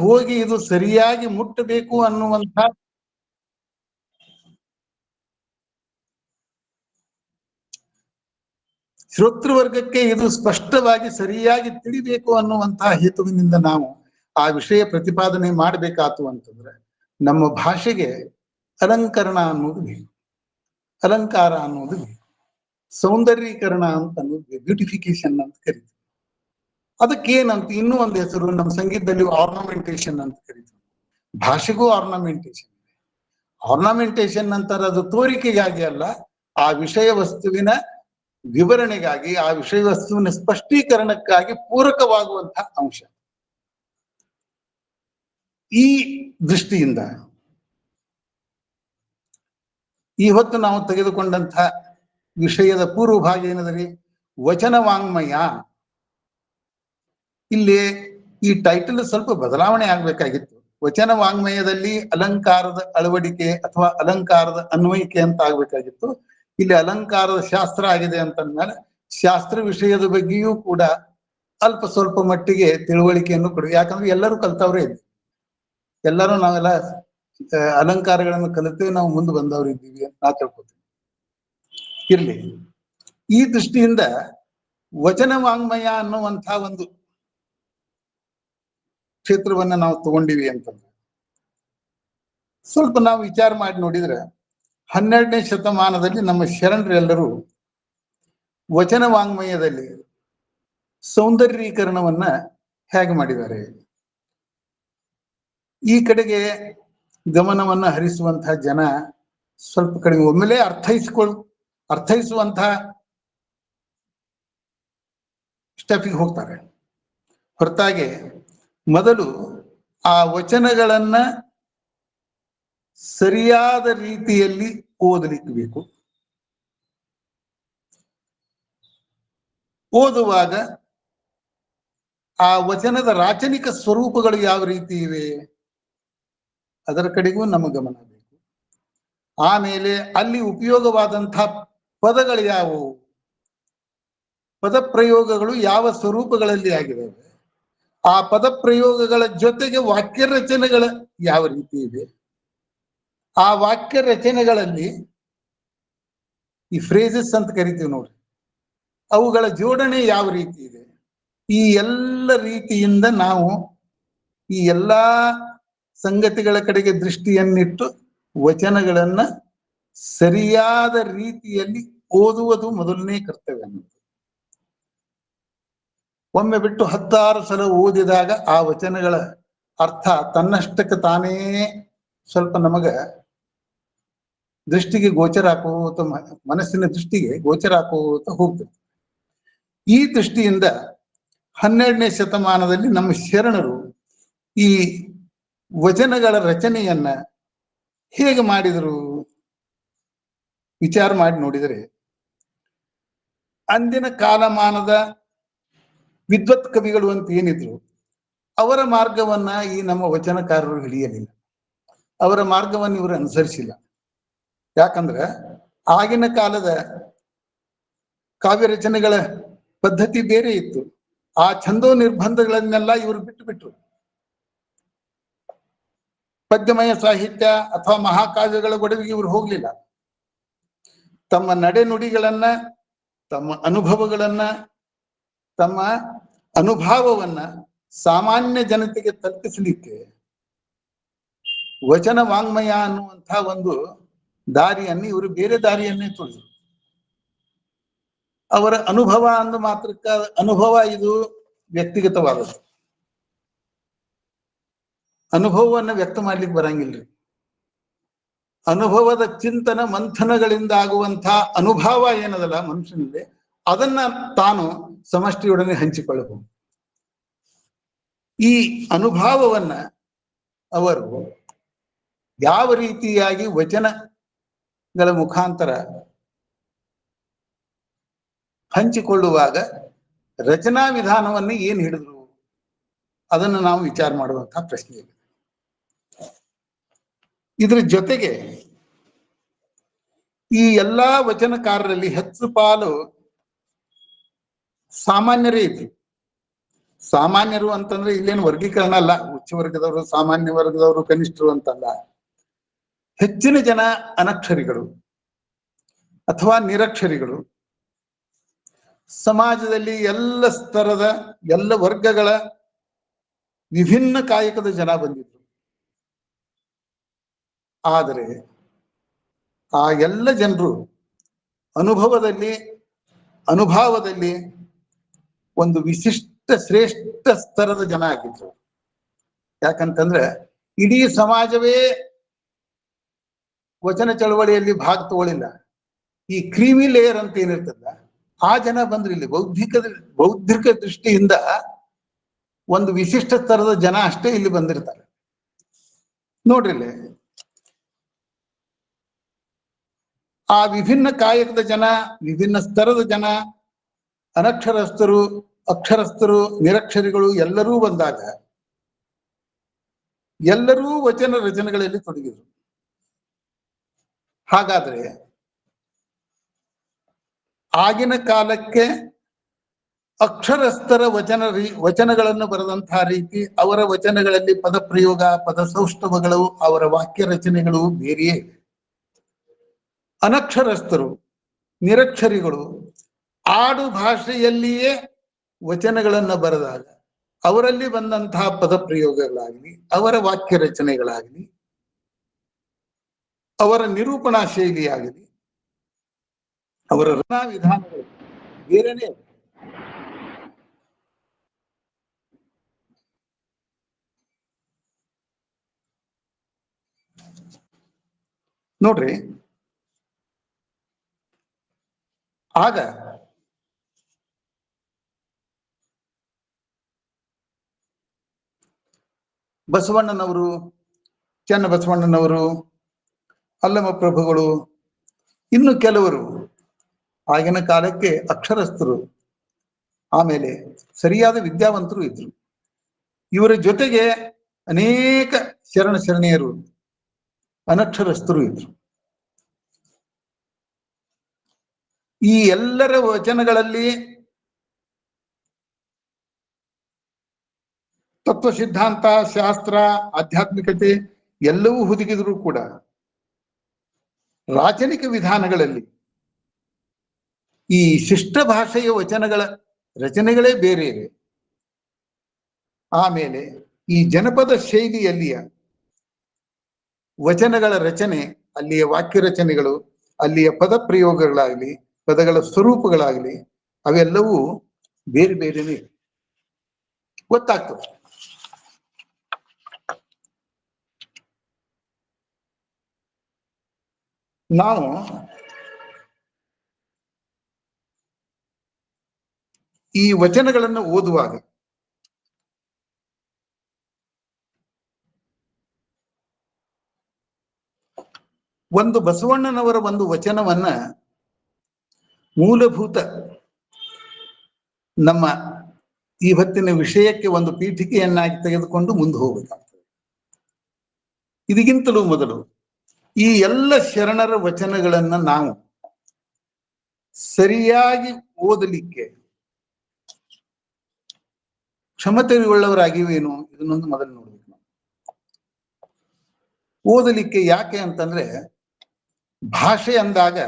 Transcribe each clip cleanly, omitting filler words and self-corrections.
ಹೋಗಿ ಇದು ಸರಿಯಾಗಿ ಮುಟ್ಟಬೇಕು ಅನ್ನುವಂಥ ಶ್ರೋತೃವರ್ಗಕ್ಕೆ ಇದು ಸ್ಪಷ್ಟವಾಗಿ ಸರಿಯಾಗಿ ತಿಳಿಬೇಕು ಅನ್ನುವಂತಹ ಹೇತುವಿನಿಂದ ನಾವು ಆ ವಿಷಯ ಪ್ರತಿಪಾದನೆ ಮಾಡಬೇಕಾತು ಅಂತಂದ್ರೆ ನಮ್ಮ ಭಾಷೆಗೆ ಅಲಂಕರಣ ಅನ್ನೋದು ಬೇಕು, ಅಲಂಕಾರ ಅನ್ನೋದು ಬೇಕು, ಸೌಂದರ್ಯೀಕರಣ ಅಂತ ಅನ್ನೋದು ಬ್ಯೂಟಿಫಿಕೇಶನ್ ಅಂತ ಕರಿತೀವಿ. ಅದಕ್ಕೇನಂತ ಇನ್ನೂ ಒಂದು ಹೆಸರು ನಮ್ಮ ಸಂಗೀತದಲ್ಲಿ ಆರ್ನಮೆಂಟೇಶನ್ ಅಂತ ಕರಿತೀವಿ. ಭಾಷೆಗೂ ಆರ್ನಮೆಂಟೇಶನ್ ಇದೆ. ಆರ್ನಮೆಂಟೇಶನ್ ಅಂತಾರೆ ಅದು ತೋರಿಕೆಗಾಗಿ ಅಲ್ಲ, ಆ ವಿಷಯ ವಸ್ತುವಿನ ವಿವರಣೆಗಾಗಿ, ಆ ವಿಷಯ ವಸ್ತುವಿನ ಸ್ಪಷ್ಟೀಕರಣಕ್ಕಾಗಿ ಪೂರಕವಾಗುವಂತಹ ಅಂಶ. ಈ ದೃಷ್ಟಿಯಿಂದ ಈ ಹೊತ್ತು ನಾವು ತೆಗೆದುಕೊಂಡಂತಹ ವಿಷಯದ ಪೂರ್ವ ಭಾಗ ಏನದರಿ? ವಚನ ವಾಂಗ್ಮಯ. ಇಲ್ಲಿ ಈ ಟೈಟಲ್ ಸ್ವಲ್ಪ ಬದಲಾವಣೆ ಆಗ್ಬೇಕಾಗಿತ್ತು. ವಚನ ವಾಂಗ್ಮಯದಲ್ಲಿ ಅಲಂಕಾರದ ಅಳವಡಿಕೆ ಅಥವಾ ಅಲಂಕಾರದ ಅನ್ವಯಿಕೆ ಅಂತ ಆಗ್ಬೇಕಾಗಿತ್ತು. ಇಲ್ಲಿ ಅಲಂಕಾರದ ಶಾಸ್ತ್ರ ಆಗಿದೆ ಅಂತಂದ್ಮೇಲೆ ಶಾಸ್ತ್ರ ವಿಷಯದ ಬಗ್ಗೆಯೂ ಕೂಡ ಅಲ್ಪ ಸ್ವಲ್ಪ ಮಟ್ಟಿಗೆ ತಿಳುವಳಿಕೆಯನ್ನು ಕೊಡಿ. ಯಾಕಂದ್ರೆ ಎಲ್ಲರೂ ಕಲ್ತವ್ರೇ ಇದ್ದೀವಿ, ಎಲ್ಲರೂ ನಾವೆಲ್ಲ ಅಲಂಕಾರಗಳನ್ನು ಕಲಿತೇವೆ, ನಾವು ಮುಂದೆ ಬಂದವ್ರು ಇದ್ದೀವಿ ಅಂತ ನಾ ತಿಳ್ಕೊತೀವಿ. ಇರ್ಲಿ, ಈ ದೃಷ್ಟಿಯಿಂದ ವಚನ ವಾಂಗ್ಮಯ ಅನ್ನುವಂಥ ಒಂದು ಕ್ಷೇತ್ರವನ್ನ ನಾವು ತಗೊಂಡಿವಿ ಅಂತಂದ್ರೆ ಸ್ವಲ್ಪ ನಾವು ವಿಚಾರ ಮಾಡಿ ನೋಡಿದ್ರೆ 12ನೇ ಶತಮಾನದಲ್ಲಿ ನಮ್ಮ ಶರಣರೆಲ್ಲರೂ ವಚನ ವಾಂಗ್ಮಯದಲ್ಲಿ ಸೌಂದರ್ಯೀಕರಣವನ್ನ ಹೇಗೆ ಮಾಡಿದ್ದಾರೆ, ಈ ಕಡೆಗೆ ಗಮನವನ್ನ ಹರಿಸುವಂತಹ ಜನ ಸ್ವಲ್ಪ ಕಡಿಮೆ. ಒಮ್ಮೆಲೆ ಅರ್ಥೈಸುವಂತಹ ಸ್ಟೆಪ್ಗೆ ಹೋಗ್ತಾರೆ ಹೊರತಾಗಿ ಮೊದಲು ಆ ವಚನಗಳನ್ನ ಸರಿಯಾದ ರೀತಿಯಲ್ಲಿ ಓದಲಿಕ್ಕೆ ಬೇಕು. ಓದುವಾಗ ಆ ವಚನದ ರಾಚನಿಕ ಸ್ವರೂಪಗಳು ಯಾವ ರೀತಿ ಇವೆ ಅದರ ಕಡೆಗೂ ನಮ್ಮ ಗಮನ ಬೇಕು. ಆಮೇಲೆ ಅಲ್ಲಿ ಉಪಯೋಗವಾದಂತಹ ಪದಗಳು ಯಾವುವು, ಪದ ಪ್ರಯೋಗಗಳು ಯಾವ ಸ್ವರೂಪಗಳಲ್ಲಿ ಆಗಿವೆ, ಆ ಪದ ಪ್ರಯೋಗಗಳ ಜೊತೆಗೆ ವಾಕ್ಯ ರಚನೆಗಳ ಯಾವ ರೀತಿ ಇದೆ, ಆ ವಾಕ್ಯ ರಚನೆಗಳಲ್ಲಿ ಈ ಫ್ರೇಸಸ್ ಅಂತ ಕರಿತೀವಿ ನೋಡ್ರಿ, ಅವುಗಳ ಜೋಡಣೆ ಯಾವ ರೀತಿ ಇದೆ. ಈ ಎಲ್ಲ ರೀತಿಯಿಂದ ನಾವು ಈ ಎಲ್ಲಾ ಸಂಗತಿಗಳ ಕಡೆಗೆ ದೃಷ್ಟಿಯನ್ನಿಟ್ಟು ವಚನಗಳನ್ನ ಸರಿಯಾದ ರೀತಿಯಲ್ಲಿ ಓದುವುದು ಮೊದಲನೇ ಕರ್ತವ್ಯ. ಒಮ್ಮೆ ಬಿಟ್ಟು 16 ಸಲ ಓದಿದಾಗ ಆ ವಚನಗಳ ಅರ್ಥ ತನ್ನಷ್ಟಕ್ಕೆ ತಾನೇ ಸ್ವಲ್ಪ ನಮಗ ದೃಷ್ಟಿಗೆ ಗೋಚರ ಹಾಕೋತ, ಮನಸ್ಸಿನ ದೃಷ್ಟಿಗೆ ಗೋಚರ ಹಾಕೋತ ಹೋಗ್ತದೆ. ಈ ದೃಷ್ಟಿಯಿಂದ 12ನೇ ಶತಮಾನದಲ್ಲಿ ನಮ್ಮ ಶರಣರು ಈ ವಚನಗಳ ರಚನೆಯನ್ನ ಹೇಗೆ ಮಾಡಿದರು ವಿಚಾರ ಮಾಡಿ ನೋಡಿದರೆ, ಅಂದಿನ ಕಾಲಮಾನದ ವಿದ್ವತ್ ಕವಿಗಳು ಅಂತ ಏನಿದ್ರು ಅವರ ಮಾರ್ಗವನ್ನ ಈ ನಮ್ಮ ವಚನಕಾರರು ಹಿಡಿಯಲಿಲ್ಲ, ಅವರ ಮಾರ್ಗವನ್ನು ಇವರು ಅನುಸರಿಸಿಲ್ಲ. ಯಾಕಂದ್ರೆ ಆಗಿನ ಕಾಲದ ಕಾವ್ಯ ರಚನೆಗಳ ಪದ್ಧತಿ ಬೇರೆ ಇತ್ತು. ಆ ಛಂದೋ ನಿರ್ಬಂಧಗಳನ್ನೆಲ್ಲ ಇವರು ಬಿಟ್ಟು ಪದ್ಯಮಯ ಸಾಹಿತ್ಯ ಅಥವಾ ಮಹಾಕಾವ್ಯಗಳ ಗೊಡವಿಗೆ ಇವರು ಹೋಗ್ಲಿಲ್ಲ. ತಮ್ಮ ನಡೆನುಡಿಗಳನ್ನ, ತಮ್ಮ ಅನುಭವಗಳನ್ನ, ತಮ್ಮ ಅನುಭವವನ್ನ ಸಾಮಾನ್ಯ ಜನತೆಗೆ ತಲುಪಿಸಲಿಕ್ಕೆ ವಚನ ವಾಂಗ್ಮಯ ಅನ್ನುವಂತಹ ಒಂದು ದಾರಿಯನ್ನು ಇವರು ಬೇರೆ ದಾರಿಯನ್ನೇ ತುಳಿದರು. ಅವರ ಅನುಭವ ಅಂದ ಮಾತ್ರಕ್ಕ ಅನುಭವ ಇದು ವ್ಯಕ್ತಿಗತವಾದದ್ದು, ಅನುಭವವನ್ನ ವ್ಯಕ್ತ ಮಾಡ್ಲಿಕ್ಕೆ ಬರಂಗಿಲ್ರಿ. ಅನುಭವದ ಚಿಂತನ ಮಂಥನಗಳಿಂದ ಆಗುವಂತಹ ಅನುಭವ ಏನದಲ್ಲ ಮನುಷ್ಯನಿಗೆ, ಅದನ್ನ ತಾನು ಸಮಷ್ಟಿಯೊಡನೆ ಹಂಚಿಕೊಳ್ಳಬಹುದು. ಈ ಅನುಭವವನ್ನ ಅವರು ಯಾವ ರೀತಿಯಾಗಿ ವಚನಗಳ ಮುಖಾಂತರ ಹಂಚಿಕೊಳ್ಳುವಾಗ ರಚನಾ ವಿಧಾನವನ್ನು ಏನ್ ಹಿಡಿದ್ರು ಅದನ್ನು ನಾವು ವಿಚಾರ ಮಾಡುವಂತಹ ಪ್ರಶ್ನೆ ಇದೆ. ಇದ್ರ ಜೊತೆಗೆ ಈ ಎಲ್ಲಾ ವಚನಕಾರರಲ್ಲಿ ಹೆಚ್ಚು ಪಾಲು ಸಾಮಾನ್ಯರೇ ಇದ್ರು. ಸಾಮಾನ್ಯರು ಅಂತಂದ್ರೆ ಇಲ್ಲೇನು ವರ್ಗೀಕರಣ ಅಲ್ಲ, ಉಚ್ಚ ವರ್ಗದವರು, ಸಾಮಾನ್ಯ ವರ್ಗದವರು, ಕನಿಷ್ಠರು ಅಂತಲ್ಲ. ಹೆಚ್ಚಿನ ಜನ ಅನಕ್ಷರಿಗಳು ಅಥವಾ ನಿರಕ್ಷರಿಗಳು, ಸಮಾಜದಲ್ಲಿ ಎಲ್ಲ ಸ್ತರದ ಎಲ್ಲ ವರ್ಗಗಳ ವಿಭಿನ್ನ ಕಾಯಕದ ಜನ ಬಂದಿದ್ರು. ಆದರೆ ಆ ಎಲ್ಲ ಜನರು ಅನುಭವದಲ್ಲಿ ಒಂದು ವಿಶಿಷ್ಟ ಶ್ರೇಷ್ಠ ಸ್ತರದ ಜನ ಆಗಿದ್ರು. ಯಾಕಂತಂದ್ರೆ ಇಡೀ ಸಮಾಜವೇ ವಚನ ಚಳವಳಿಯಲ್ಲಿ ಭಾಗ ತಗೊಳ್ಳಿಲ್ಲ. ಈ ಕ್ರೀಮಿ ಲೇಯರ್ ಅಂತ ಏನಿರ್ತದ ಆ ಜನ ಬಂದ್ರು. ಇಲ್ಲಿ ಬೌದ್ಧಿಕ ದೃಷ್ಟಿಯಿಂದ ಒಂದು ವಿಶಿಷ್ಟ ಸ್ತರದ ಜನ ಅಷ್ಟೇ ಇಲ್ಲಿ ಬಂದಿರ್ತಾರೆ. ನೋಡ್ರಿ ಇಲ್ಲಿ ಆ ವಿಭಿನ್ನ ಕಾಯಕದ ಜನ, ವಿಭಿನ್ನ ಸ್ತರದ ಜನ, ಅನಕ್ಷರಸ್ಥರು, ಅಕ್ಷರಸ್ಥರು, ನಿರಕ್ಷರಿಗಳು ಎಲ್ಲರೂ ಬಂದಾಗ ಎಲ್ಲರೂ ವಚನ ರಚನೆಗಳಲ್ಲಿ ತೊಡಗಿದ್ರು. ಹಾಗಾದ್ರೆ ಆಗಿನ ಕಾಲಕ್ಕೆ ಅಕ್ಷರಸ್ಥರ ವಚನಗಳನ್ನು ಬರೆದಂತಹ ರೀತಿ, ಅವರ ವಚನಗಳಲ್ಲಿ ಪದ ಪ್ರಯೋಗ, ಪದ ಸೌಷ್ಠವಗಳು, ಅವರ ವಾಕ್ಯ ರಚನೆಗಳು ಬೇರೆಯೇ. ಅನಕ್ಷರಸ್ಥರು, ನಿರಕ್ಷರಿಗಳು ಆಡು ಭಾಷೆಯಲ್ಲಿಯೇ ವಚನಗಳನ್ನು ಬರೆದಾಗ ಅವರಲ್ಲಿ ಬಂದಂತಹ ಪದ ಪ್ರಯೋಗಗಳಾಗಲಿ, ಅವರ ವಾಕ್ಯ ರಚನೆಗಳಾಗಲಿ, ಅವರ ನಿರೂಪಣಾ ಶೈಲಿಯಾಗಲಿ, ಅವರ ರಚನಾ ವಿಧಾನಗಳು ಬೇರೆನೇ. ನೋಡ್ರಿ, ಆಗ ಬಸವಣ್ಣನವರು, ಚನ್ನಬಸವಣ್ಣನವರು, ಅಲ್ಲಮ ಪ್ರಭುಗಳು, ಇನ್ನು ಕೆಲವರು ಆಗಿನ ಕಾಲಕ್ಕೆ ಅಕ್ಷರಸ್ಥರು, ಆಮೇಲೆ ಸರಿಯಾದ ವಿದ್ಯಾವಂತರು ಇದ್ರು. ಇವರ ಜೊತೆಗೆ ಅನೇಕ ಶರಣೆಯರು ಅನಕ್ಷರಸ್ಥರು ಇದ್ರು. ಈ ಎಲ್ಲರ ವಚನಗಳಲ್ಲಿ ತತ್ವ ಸಿದ್ಧಾಂತ, ಶಾಸ್ತ್ರ, ಆಧ್ಯಾತ್ಮಿಕತೆ ಎಲ್ಲವೂ ಹುದುಗಿದ್ರು ಕೂಡ ರಾಚನಿಕ ವಿಧಾನಗಳಲ್ಲಿ ಈ ಶಿಷ್ಟ ಭಾಷೆಯ ವಚನಗಳ ರಚನೆಗಳೇ ಬೇರೆ ಇವೆ. ಆಮೇಲೆ ಈ ಜನಪದ ಶೈಲಿಯಲ್ಲಿಯ ವಚನಗಳ ರಚನೆ, ಅಲ್ಲಿಯ ವಾಕ್ಯ ರಚನೆಗಳು, ಅಲ್ಲಿಯ ಪದ ಪ್ರಯೋಗಗಳಾಗಲಿ, ಪದಗಳ ಸ್ವರೂಪಗಳಾಗಲಿ, ಅವೆಲ್ಲವೂ ಬೇರೆ ಬೇರೆನೇ ಗೊತ್ತಾಗ್ತದೆ. ನಾವು ಈ ವಚನಗಳನ್ನು ಓದುವಾಗ ಒಂದು ಬಸವಣ್ಣನವರ ಒಂದು ವಚನವನ್ನ ಮೂಲಭೂತ ನಮ್ಮ ಇವತ್ತಿನ ವಿಷಯಕ್ಕೆ ಒಂದು ಪೀಠಿಕೆಯನ್ನಾಗಿ ತೆಗೆದುಕೊಂಡು ಮುಂದೆ ಹೋಗಬೇಕಾಗ್ತದೆ. ಇದಕ್ಕಿಂತಲೂ ಮೊದಲು ಈ ಎಲ್ಲ ಶರಣರ ವಚನಗಳನ್ನ ನಾವು ಸರಿಯಾಗಿ ಓದಲಿಕ್ಕೆ ಕ್ಷಮತೆಯುಳ್ಳವರಾಗಿವೇನು ಇದನ್ನೊಂದು ಮೊದಲು ನೋಡ್ಬೇಕು ನಾವು. ಓದಲಿಕ್ಕೆ ಯಾಕೆ ಅಂತಂದ್ರೆ, ಭಾಷೆ ಅಂದಾಗ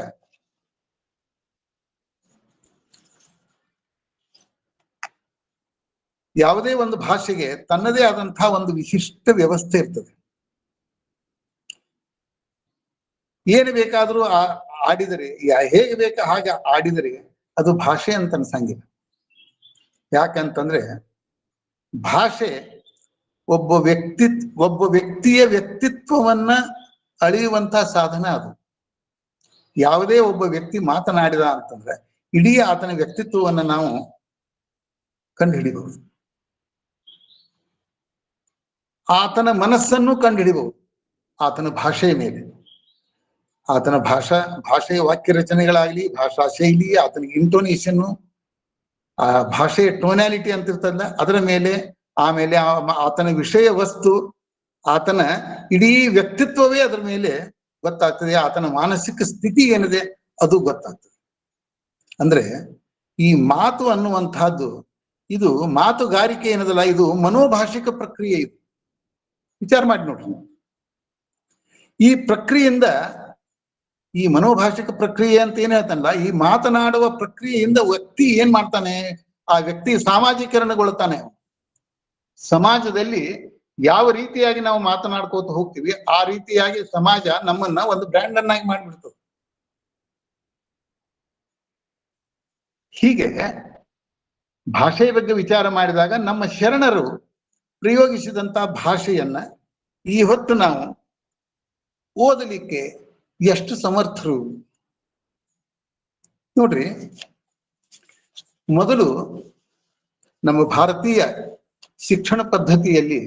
ಯಾವುದೇ ಒಂದು ಭಾಷೆಗೆ ತನ್ನದೇ ಆದಂತಹ ಒಂದು ವಿಶಿಷ್ಟ ವ್ಯವಸ್ಥೆ ಇರ್ತದೆ. ಏನು ಬೇಕಾದರೂ ಆಡಿದರೆ, ಹೇಗೆ ಬೇಕಾ ಹಾಗೆ ಆಡಿದರೆ ಅದು ಭಾಷೆ ಅಂತ ಅನ್ಸಂಗಿಲ್ಲ. ಯಾಕಂತಂದ್ರೆ ಭಾಷೆ ಒಬ್ಬ ವ್ಯಕ್ತಿಯ ವ್ಯಕ್ತಿತ್ವವನ್ನ ಅಳೆಯುವಂತಹ ಸಾಧನ ಅದು. ಯಾವುದೇ ಒಬ್ಬ ವ್ಯಕ್ತಿ ಮಾತನಾಡಿದ ಅಂತಂದ್ರೆ ಇಡೀ ಆತನ ವ್ಯಕ್ತಿತ್ವವನ್ನ ನಾವು ಕಂಡುಹಿಡಿಬಹುದು. ಆತನ ಮನಸ್ಸನ್ನು ಕಂಡುಹಿಡಿಬಹುದು ಆತನ ಭಾಷೆಯ ಮೇಲೆ. ಆತನ ಭಾಷೆಯ ವಾಕ್ಯ ರಚನೆಗಳಾಗ್ಲಿ, ಭಾಷಾ ಶೈಲಿ, ಆತನ ಇಂಟೋನೇಷನ್ನು, ಆ ಭಾಷೆಯ ಟೋನ್ಯಾಲಿಟಿ ಅಂತ ಇರ್ತದಲ್ಲ ಅದರ ಮೇಲೆ, ಆಮೇಲೆ ಆತನ ವಿಷಯ ವಸ್ತು, ಆತನ ಇಡೀ ವ್ಯಕ್ತಿತ್ವವೇ ಅದರ ಮೇಲೆ ಗೊತ್ತಾಗ್ತದೆ. ಆತನ ಮಾನಸಿಕ ಸ್ಥಿತಿ ಏನಿದೆ ಅದು ಗೊತ್ತಾಗ್ತದೆ. ಅಂದ್ರೆ ಈ ಮಾತು ಅನ್ನುವಂತಹದ್ದು ಇದು ಮಾತುಗಾರಿಕೆ ಏನದಲ್ಲ, ಇದು ಮನೋಭಾಷಿಕ ಪ್ರಕ್ರಿಯೆ. ಇದು ವಿಚಾರ ಮಾಡಿ ನೋಡ್ರಿ. ಈ ಪ್ರಕ್ರಿಯೆಯಿಂದ, ಈ ಮನೋಭಾಷಿಕ ಪ್ರಕ್ರಿಯೆ ಅಂತ ಏನ್ ಹೇಳ್ತಾನಲ್ಲ, ಈ ಮಾತನಾಡುವ ಪ್ರಕ್ರಿಯೆಯಿಂದ ವ್ಯಕ್ತಿ ಏನ್ ಮಾಡ್ತಾನೆ, ಆ ವ್ಯಕ್ತಿ ಸಾಮಾಜೀಕರಣಗೊಳ್ತಾನೆ. ಸಮಾಜದಲ್ಲಿ ಯಾವ ರೀತಿಯಾಗಿ ನಾವು ಮಾತನಾಡ್ಕೋತ ಹೋಗ್ತೀವಿ, ಆ ರೀತಿಯಾಗಿ ಸಮಾಜ ನಮ್ಮನ್ನ ಒಂದು ಬ್ರ್ಯಾಂಡ್ ಅನ್ನಾಗಿ ಮಾಡಿಬಿಡ್ತದೆ. ಹೀಗೆ ಭಾಷೆಯ ಬಗ್ಗೆ ವಿಚಾರ ಮಾಡಿದಾಗ ನಮ್ಮ ಶರಣರು ಪ್ರಯೋಗಿಸಿದಂತ ಭಾಷೆಯನ್ನ ಈ ಹೊತ್ತು ನಾವು ಓದಲಿಕ್ಕೆ ಎಷ್ಟು ಸಮರ್ಥರು ನೋಡ್ರಿ. ಮೊದಲು ನಮ್ಮ ಭಾರತೀಯ ಶಿಕ್ಷಣ ಪದ್ಧತಿಯಲ್ಲಿ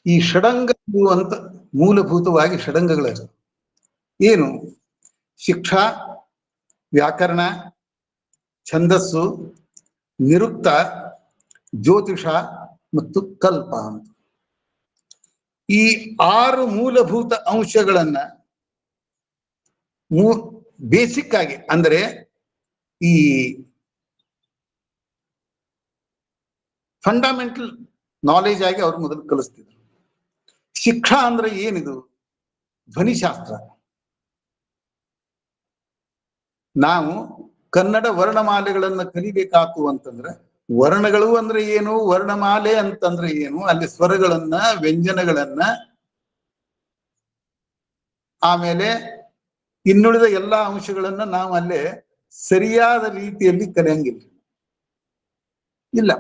ಈ ಷಡಂಗಗಳು ಅಂತ ಮೂಲಭೂತವಾಗಿ ಷಡಂಗಗಳು ಏನು? ಶಿಕ್ಷಾ, ವ್ಯಾಕರಣ, ಛಂದಸ್ಸು, ನಿರುಕ್ತ, ಜ್ಯೋತಿಷ ಮತ್ತು ಕಲ್ಪ ಅಂತ ಈ 6 ಮೂಲಭೂತ ಅಂಶಗಳನ್ನ ಬೇಸಿಕ್ ಆಗಿ, ಅಂದ್ರೆ ಈ ಫಂಡಮೆಂಟಲ್ ನಾಲೆಜ್ ಆಗಿ ಅವ್ರು ಮೊದಲು ಕಲಿಸ್ತಿದ್ರು. ಶಿಕ್ಷಾ ಅಂದ್ರೆ ಏನಿದು? ಧ್ವನಿಶಾಸ್ತ್ರ. ನಾವು ಕನ್ನಡ ವರ್ಣಮಾಲೆಗಳನ್ನ ಕಲಿಬೇಕಾತು ಅಂತಂದ್ರೆ, ವರ್ಣಗಳು ಅಂದ್ರೆ ಏನು, ವರ್ಣಮಾಲೆ ಅಂತಂದ್ರೆ ಏನು, ಅಲ್ಲಿ ಸ್ವರಗಳನ್ನ, ವ್ಯಂಜನಗಳನ್ನ, ಆಮೇಲೆ ಇನ್ನುಳಿದ ಎಲ್ಲಾ ಅಂಶಗಳನ್ನ ನಾವು ಅಲ್ಲೇ ಸರಿಯಾದ ರೀತಿಯಲ್ಲಿ ಕಲಿಯಂಗಿಲ್ಲ. ಇಲ್ಲ,